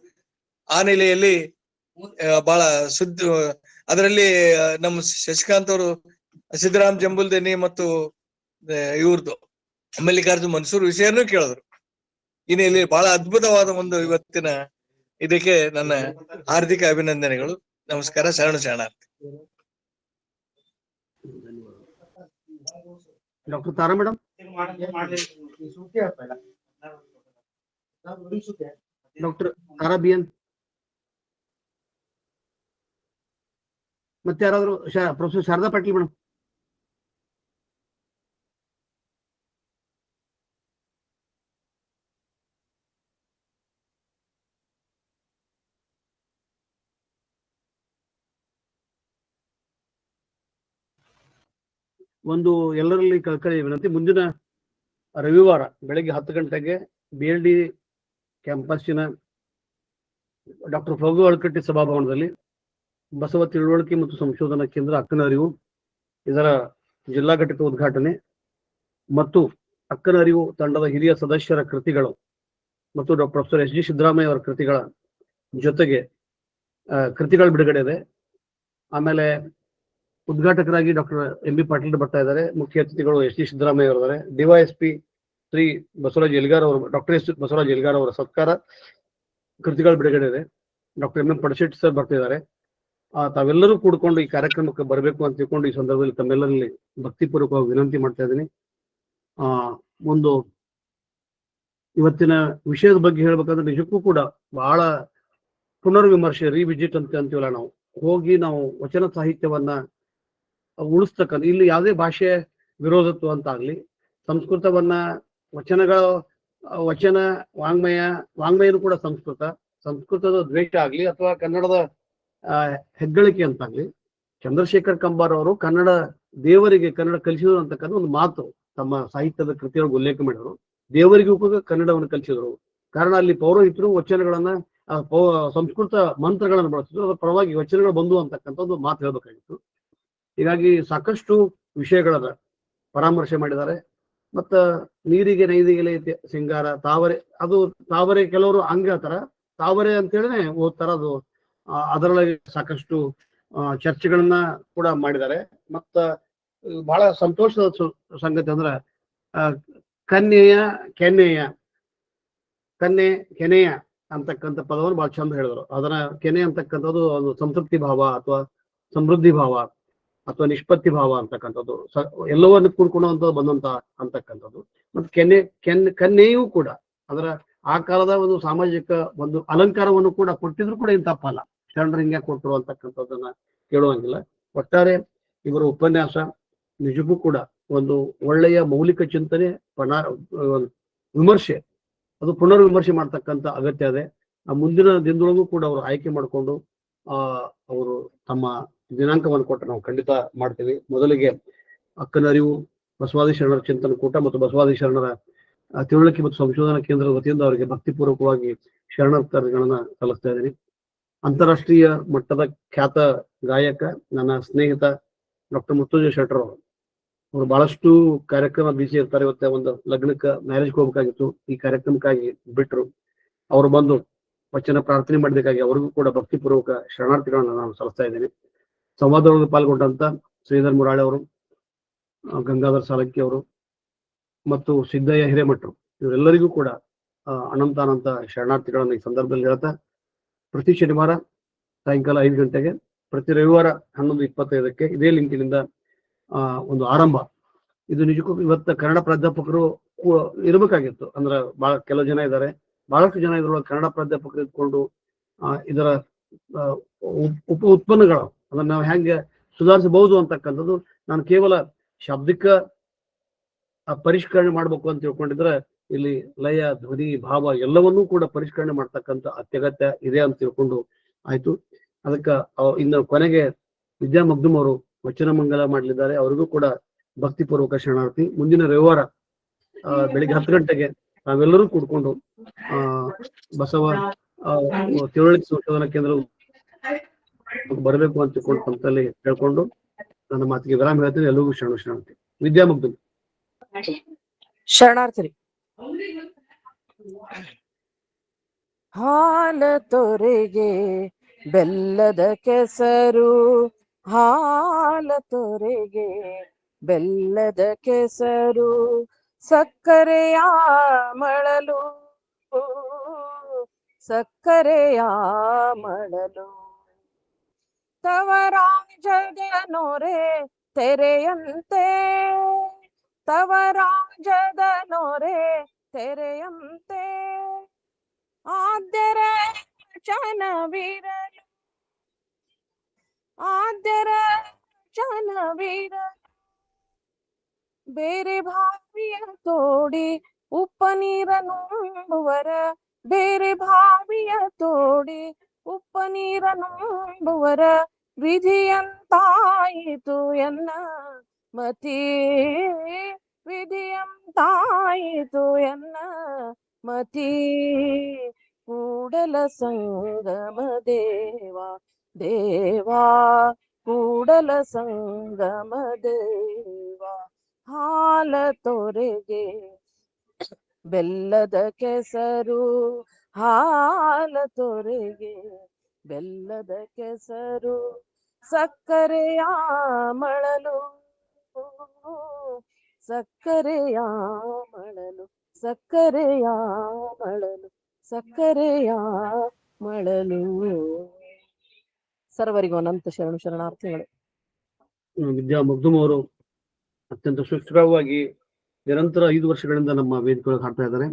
ಆ ನೆಲೆಯಲ್ಲಿ ಬಹಳ ಅದರಲ್ಲಿ ನಮ್ಮ ಶಶಿಕಾಂತ್ ಅವರು ಸಿದ್ದರಾಮ್ ಜಂಬುಲ್ದೇನಿ ಮತ್ತು ಇವ್ರದ್ದು ಮಲ್ಲಿಕಾರ್ಜುನ್ ಮನ್ಸೂರ್ ವಿಷಯನೂ ಕೇಳಿದ್ರು. ಇಲ್ಲಿ ಬಹಳ ಅದ್ಭುತವಾದ ಒಂದು ಇವತ್ತಿನ ಇದಕ್ಕೆ ನನ್ನ ಹಾರ್ದಿಕ ಅಭಿನಂದನೆಗಳು. ನಮಸ್ಕಾರ. ಶರಣಾರ್ಥಿ. ಡಾಕ್ಟರ್ ತಾರಾ ಮೇಡಮ್. ಡಾಕ್ಟರ್ ತಾರಾ ಬಿಎನ್. ಮತ್ತೆ ಯಾರಾದ್ರು ಪ್ರೊಫೆಸರ್ ಶಾರದಾ ಪಾಟೀಲ್ ಮೇಡಮ್. ಒಂದು ಎಲ್ಲರಲ್ಲಿ ಕಳಕಳಿ ವಿನಂತಿ, ಮುಂದಿನ ರವಿವಾರ ಬೆಳಗ್ಗೆ 10 ಗಂಟೆಗೆ BLD ಕ್ಯಾಂಪಸ್ಸಿನ ಡಾಕ್ಟರ್ ಫಗು ಅಳಕಟ್ಟಿ ಸಭಾಭವನದಲ್ಲಿ ಬಸವ ತಿಳುವಳಿಕೆ ಮತ್ತು ಸಂಶೋಧನಾ ಕೇಂದ್ರ ಅಕ್ಕನ ಅರಿವು ಇದರ ಜಿಲ್ಲಾ ಘಟಕ ಉದ್ಘಾಟನೆ ಮತ್ತು ಅಕ್ಕನ ಅರಿವು ತಂಡದ ಹಿರಿಯ ಸದಸ್ಯರ ಕೃತಿಗಳು ಮತ್ತು ಪ್ರೊಫೆಸರ್ SG ಸಿದ್ದರಾಮಯ್ಯ ಅವರ ಕೃತಿಗಳ ಜೊತೆಗೆ ಕೃತಿಗಳ ಬಿಡುಗಡೆ ಇದೆ. ಆಮೇಲೆ ಉದ್ಘಾಟಕರಾಗಿ ಡಾಕ್ಟರ್ MB ಪಾಟೀಲ್ ಬರ್ತಾ ಇದ್ದಾರೆ. ಮುಖ್ಯ ಅತಿಥಿಗಳು SG ಸಿದ್ದರಾಮಯ್ಯ ಅವರಿದ್ದಾರೆ. DYSP ಶ್ರೀ ಬಸವರಾಜ್ ಎಲ್ಗಾರ್ ಅವರು, ಡಾಕ್ಟರ್ ಬಸವರಾಜ್ ಎಲ್ಗಾರ್ ಅವರ ಸತ್ಕಾರ, ಕೃತಿಗಳ ಬಿಡುಗಡೆ ಇದೆ. ಡಾಕ್ಟರ್ MM ಪಡಶೆಟ್ಟಿ ಸರ್ ಬರ್ತಾ ಇದ್ದಾರೆ. ತಾವೆಲ್ಲರೂ ಕೂಡ್ಕೊಂಡು ಈ ಕಾರ್ಯಕ್ರಮಕ್ಕೆ ಬರಬೇಕು ಅಂತ ತಿಳ್ಕೊಂಡು ಈ ಸಂದರ್ಭದಲ್ಲಿ ತಮ್ಮೆಲ್ಲರಲ್ಲಿ ಭಕ್ತಿಪೂರ್ವಕವಾಗಿ ವಿನಂತಿ ಮಾಡ್ತಾ ಇದ್ದೀನಿ. ಒಂದು ಇವತ್ತಿನ ವಿಷಯದ ಬಗ್ಗೆ ಹೇಳ್ಬೇಕಂದ್ರೆ ನಿಜಕ್ಕೂ ಕೂಡ ಬಹಳ ಪುನರ್ವಿಮರ್ಶೆ, ರಿವಿಸಿಟ್ ಅಂತ ಅಂತೀವಲ್ಲ, ನಾವು ಹೋಗಿ ನಾವು ವಚನ ಸಾಹಿತ್ಯವನ್ನ ಉಳಿಸ್ತಕ್ಕಂಥ, ಇಲ್ಲಿ ಯಾವುದೇ ಭಾಷೆ ವಿರೋಧತ್ವ ಅಂತ ಆಗ್ಲಿ, ಸಂಸ್ಕೃತವನ್ನ ವಚನ ವಾಂಗ್ಮಯನೂ ಕೂಡ ಸಂಸ್ಕೃತದ ದ್ವೇಷ ಆಗ್ಲಿ ಅಥವಾ ಕನ್ನಡದ ಹೆಗ್ಗಳಿಕೆ ಅಂತಾಗ್ಲಿ, ಚಂದ್ರಶೇಖರ್ ಕಂಬಾರ್ ಅವರು ಕನ್ನಡ ದೇವರಿಗೆ ಕನ್ನಡ ಕಲಿಸಿದ್ರು ಅಂತಕ್ಕಂಥ ಒಂದು ಮಾತು ತಮ್ಮ ಸಾಹಿತ್ಯದ ಕೃತಿಯೊಳಗೆ ಉಲ್ಲೇಖ ಮಾಡಿದ್ರು. ದೇವರಿಗೂ ಕೂಡ ಕನ್ನಡವನ್ನು ಕಲಿಸಿದ್ರು. ಕಾರಣ ಅಲ್ಲಿ ಪೌರೋಹಿತರು ವಚನಗಳನ್ನ ಸಂಸ್ಕೃತ ಮಂತ್ರಗಳನ್ನು ಬಳಸಿದ್ರು, ಅದರ ಪರವಾಗಿ ವಚನಗಳು ಬಂದು ಅಂತಕ್ಕಂಥ ಒಂದು ಮಾತು ಹೇಳ್ಬೇಕಾಗಿತ್ತು. ಹೀಗಾಗಿ ಸಾಕಷ್ಟು ವಿಷಯಗಳನ್ನ ಪರಾಮರ್ಶೆ ಮಾಡಿದ್ದಾರೆ. ಮತ್ತ ನೀರಿಗೆ ನೈದಿಗೆ ಸಿಂಗಾರ, ತಾವರೆ ಕೆಲವರು ಹಂಗ ಹೇಳ್ತಾರ, ತಾವರೆ ಅಂತೇಳಿನೇ ಓದ್ತಾರ. ಅದು ಅದರೊಳಗೆ ಸಾಕಷ್ಟು ಚರ್ಚೆಗಳನ್ನ ಕೂಡ ಮಾಡಿದ್ದಾರೆ. ಮತ್ತ ಬಹಳ ಸಂತೋಷದ ಸಂಗತಿ ಅಂದ್ರೆ ಕೆನೆಯ ಅಂತಕ್ಕಂಥ ಪದವನ್ನು ಬಹಳ ಚಂದ ಹೇಳಿದ್ರು. ಅದನ್ನ ಕೆನೆ ಅಂತಕ್ಕಂಥದ್ದು ಒಂದು ಸಂತೃಪ್ತಿ ಭಾವ ಅಥವಾ ಸಮೃದ್ಧಿ ಭಾವ ಅಥವಾ ನಿಷ್ಪತ್ತಿ ಭಾವ ಅಂತಕ್ಕಂಥದ್ದು, ಎಲ್ಲವನ್ನು ಕೂಡ್ಕೊಳ್ಳುವಂತ ಬಂದಂತ ಅಂತಕ್ಕಂಥದ್ದು. ಮತ್ತೆ ಕನ್ಯೆಯೂ ಕೂಡ ಅದರ ಆ ಕಾಲದ ಒಂದು ಸಾಮಾಜಿಕ ಒಂದು ಅಲಂಕಾರವನ್ನು ಕೂಡ ಕೊಟ್ಟಿದ್ರು ಕೂಡ ಏನ್ ತಪ್ಪಲ್ಲ. ಶರಣರು ಹಿಂಗೆ ಕೊಟ್ಟರು ಅಂತಕ್ಕಂಥದ್ದನ್ನ ಕೇಳುವಂಗಿಲ್ಲ. ಒಟ್ಟಾರೆ ಇವರ ಉಪನ್ಯಾಸ ನಿಜಕ್ಕೂ ಕೂಡ ಒಂದು ಒಳ್ಳೆಯ ಮೌಲಿಕ ಚಿಂತನೆ, ವಿಮರ್ಶೆ, ಅದು ಪುನರ್ವಿಮರ್ಶೆ ಮಾಡ್ತಕ್ಕಂಥ ಅಗತ್ಯ ಇದೆ. ಆ ಮುಂದಿನ ದಿನದೊಳಗೂ ಕೂಡ ಅವರು ಆಯ್ಕೆ ಮಾಡಿಕೊಂಡು ಅವರು ತಮ್ಮ ದಿನಾಂಕವನ್ನು ಕೊಟ್ಟರೆ ನಾವು ಖಂಡಿತ ಮಾಡ್ತೀವಿ. ಮೊದಲಿಗೆ ಅಕ್ಕನ ಅರಿವು ಬಸವಾದಿ ಶರಣರ ಚಿಂತನ ಕೂಟ ಮತ್ತು ಬಸವಾದಿ ಶರಣರ ತಿಳುವಳಿಕೆ ಮತ್ತು ಸಂಶೋಧನಾ ಕೇಂದ್ರದ ವತಿಯಿಂದ ಅವರಿಗೆ ಭಕ್ತಿಪೂರ್ವಕವಾಗಿ ಶರಣಾರ್ಥಿಗಳನ್ನ ಸಲ್ಲಿಸ್ತಾ ಇದ್ದೀನಿ. ಅಂತಾರಾಷ್ಟ್ರೀಯ ಮಟ್ಟದ ಖ್ಯಾತ ಗಾಯಕ ನನ್ನ ಸ್ನೇಹಿತ ಡಾಕ್ಟರ್ ಮುತ್ತುರಾಜ ಶೆಟ್ಟರ್ ಅವರು ಬಹಳಷ್ಟು ಕಾರ್ಯಕ್ರಮ ಬಿಸಿ ಇರ್ತಾರೆ. ಇವತ್ತೆ ಒಂದು ಲಗ್ನಕ್ಕೆ ಮ್ಯಾರೇಜ್ಗೆ ಹೋಗ್ಬೇಕಾಗಿತ್ತು, ಈ ಕಾರ್ಯಕ್ರಮಕ್ಕಾಗಿ ಬಿಟ್ರು. ಅವರು ಬಂದು ವಚನ ಪ್ರಾರ್ಥನೆ ಮಾಡಬೇಕಾಗಿ ಅವರಿಗೂ ಕೂಡ ಭಕ್ತಿಪೂರ್ವಕ ಶರಣಾರ್ಥಿಗಳನ್ನ ನಾನು ಸಲ್ಲಿಸ್ತಾ ಇದ್ದೇನೆ. ಸಂವಾದದೊಳಗೆ ಪಾಲ್ಗೊಂಡಂತ ಶ್ರೀಧರ್ ಮುರಾಳೆ ಅವರು, ಗಂಗಾಧರ್ ಸಾಲಕ್ಕಿ ಅವರು ಮತ್ತು ಸಿದ್ದಯ್ಯ ಹಿರೇಮಠರು, ಇವರೆಲ್ಲರಿಗೂ ಕೂಡ ಅನಂತ ಶರಣಾರ್ಥಿಗಳನ್ನ ಈ ಸಂದರ್ಭದಲ್ಲಿ ಹೇಳ್ತಾ, ಪ್ರತಿ ಶನಿವಾರ ಸಾಯಂಕಾಲ 5 ಗಂಟೆಗೆ, ಪ್ರತಿ ರವಿವಾರ 11:25ಕ್ಕೆ ಇದೇ ಲಿಂಕಿನಿಂದ ಒಂದು ಆರಂಭ. ಇದು ನಿಜಕ್ಕೂ ಇವತ್ತು ಕನ್ನಡ ಪ್ರಾಧ್ಯಾಪಕರು ಇರಬೇಕಾಗಿತ್ತು. ಅಂದ್ರೆ ಕೆಲವು ಜನ ಇದ್ದಾರೆ, ಬಹಳಷ್ಟು ಜನ ಇದ್ರೊಳಗೆ ಕನ್ನಡ ಪ್ರಾಧ್ಯಾಪಕರು ಇದ್ಕೊಂಡು ಇದರ ಉತ್ಪನ್ನಗಳು ಅದನ್ನ ನಾವು ಹೆಂಗೆ ಸುಧಾರಿಸಬಹುದು ಅಂತಕ್ಕಂಥದ್ದು, ನಾನು ಕೇವಲ ಶಾಬ್ದಿಕ ಪರಿಷ್ಕರಣೆ ಮಾಡ್ಬೇಕು ಅಂತ ತಿಳ್ಕೊಂಡಿದ್ರೆ ಇಲ್ಲಿ ಲಯ, ಧ್ವನಿ, ಭಾವ ಎಲ್ಲವನ್ನೂ ಕೂಡ ಪರಿಷ್ಕರಣೆ ಮಾಡ್ತಕ್ಕಂಥ ಅತ್ಯಗತ್ಯ ಇದೆ ಅಂತ ತಿಳ್ಕೊಂಡು ಆಯ್ತು. ಅದಕ್ಕೆ ಇನ್ನು ಕೊನೆಗೆ ವಿದ್ಯಾ ಮಗ್ದುಮ್ ಅವರು ವಚನ ಮಂಗಲ ಮಾಡಲಿದ್ದಾರೆ. ಅವರಿಗೂ ಕೂಡ ಭಕ್ತಿಪೂರ್ವಕ ಶರಣಾರ್ಥಿ. ಮುಂದಿನ ರವಿವಾರ ಬೆಳಿಗ್ಗೆ 10 ಗಂಟೆಗೆ ನಾವೆಲ್ಲರೂ ಕೂಡ್ಕೊಂಡು ಬಸವ ತಿಳುವಳಿಕೆ ಸಂಶೋಧನಾ ಕೇಂದ್ರ ಬರಬೇಕು ಅಂತ ತಿಳ್ಕೊಂಡು ಹೇಳ್ಕೊಂಡು ನನ್ನ ಮಾತಿಗೆ ವಿರಾಮ ಹೇಳ್ತೀನಿ. ಎಲ್ಲರಿಗೂ ಶರಣಾರ್ಥಿ. ವಿದ್ಯಾಮುಗ್ಧ ಶರಣಾರ್ಥಿ. ಹಾಲ ತೊರೆಗೆ ಬೆಲ್ಲದ ಕೆಸರು, ಹಾಲ ತೊರೆಗೆ ಬೆಲ್ಲದ ಕೆಸರು, ಸಕ್ಕರೆಯ ಮಳಲು, ಸಕ್ಕರೆಯ ಮಳಲು, ತವರಾಜದ ನೊರೆ ತೆರೆಯಂತೆ, ತವರಾಜದ ನೊರೆ ತೆರೆಯಂತೆ, ಆದ್ಯರ ಚನವಿರಲು, ಆದ್ಯರ ಚನವಿರಲು, ಬೇರೆ ಭಾವಿಯ ತೋಡಿ ಉಪ್ಪ ನೀರನುಂಬುವರ, ಬೇರೆ ಭಾವಿಯ ತೋಡಿ ಉಪ್ಪ ನೀರನುಂಬುವರ, ವಿಧಿಯಂತಾಯಿತು ಎನ್ನ ಮತಿ, ವಿಧಿಯಂತಾಯಿತು ಎನ್ನ ಮತಿ, ಕೂಡಲ ಸಂಗಮ ದೇವಾ ದೇವಾ, ಕೂಡಲ ಸಂಗಮ ದೇವಾ, ಹಾಲ ತೊರೆಗೆ ಬೆಲ್ಲದ ಕೆಸರು, ಹಾಲ ತೊರೆಗೆ ಬೆಲ್ಲದ ಕೆಸರು, ಸಕ್ಕರೆಯ ಮಳಲು, ಸಕ್ಕರೆಯ ಮಳಲು, ಸಕ್ಕರೆಯ ಮಳಲು, ಸಕ್ಕರೆಯ ಮಳಲು. ಸರ್ವರಿಗೂ ಅನಂತ ಶರಣು ಶರಣಾರ್ಥಿಗಳು. ವಿದ್ಯಾಮುಗ್ಧಮ್ ಅವರು ಅತ್ಯಂತ ಸುಸ್ಥಿರವಾಗಿ ನಿರಂತರ 5 ವರ್ಷಗಳಿಂದ ನಮ್ಮ ವೇದಿಕೆಯೊಳಗೆ ಹಾಡ್ತಾ ಇದ್ದಾರೆ.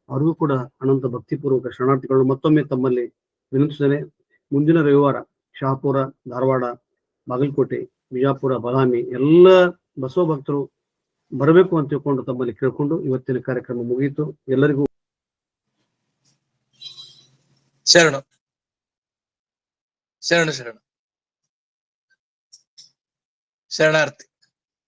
ಅವ್ರಿಗೂ ಕೂಡ ಅನಂತ ಭಕ್ತಿಪೂರ್ವಕ ಶರಣಾರ್ಥಿಗಳು ಮತ್ತೊಮ್ಮೆ ತಮ್ಮಲ್ಲಿ ವಿನಂತಿಸ್ತೇನೆ. ಮುಂದಿನ ರವಿವಾರ ಶಹಾಪುರ, ಧಾರವಾಡ, ಬಾಗಲಕೋಟೆ, ಬಿಜಾಪುರ, ಬಾದಾಮಿ ಎಲ್ಲ ಬಸವ ಭಕ್ತರು ಬರಬೇಕು ಅಂತ ತಿಳ್ಕೊಂಡು ತಮ್ಮಲ್ಲಿ ಕೇಳ್ಕೊಂಡು ಇವತ್ತಿನ ಕಾರ್ಯಕ್ರಮ ಮುಗಿಯಿತು. ಎಲ್ಲರಿಗೂ ಶರಣ ಶರಣ ಶರಣ ಶರಣಾರ್ಥಿ.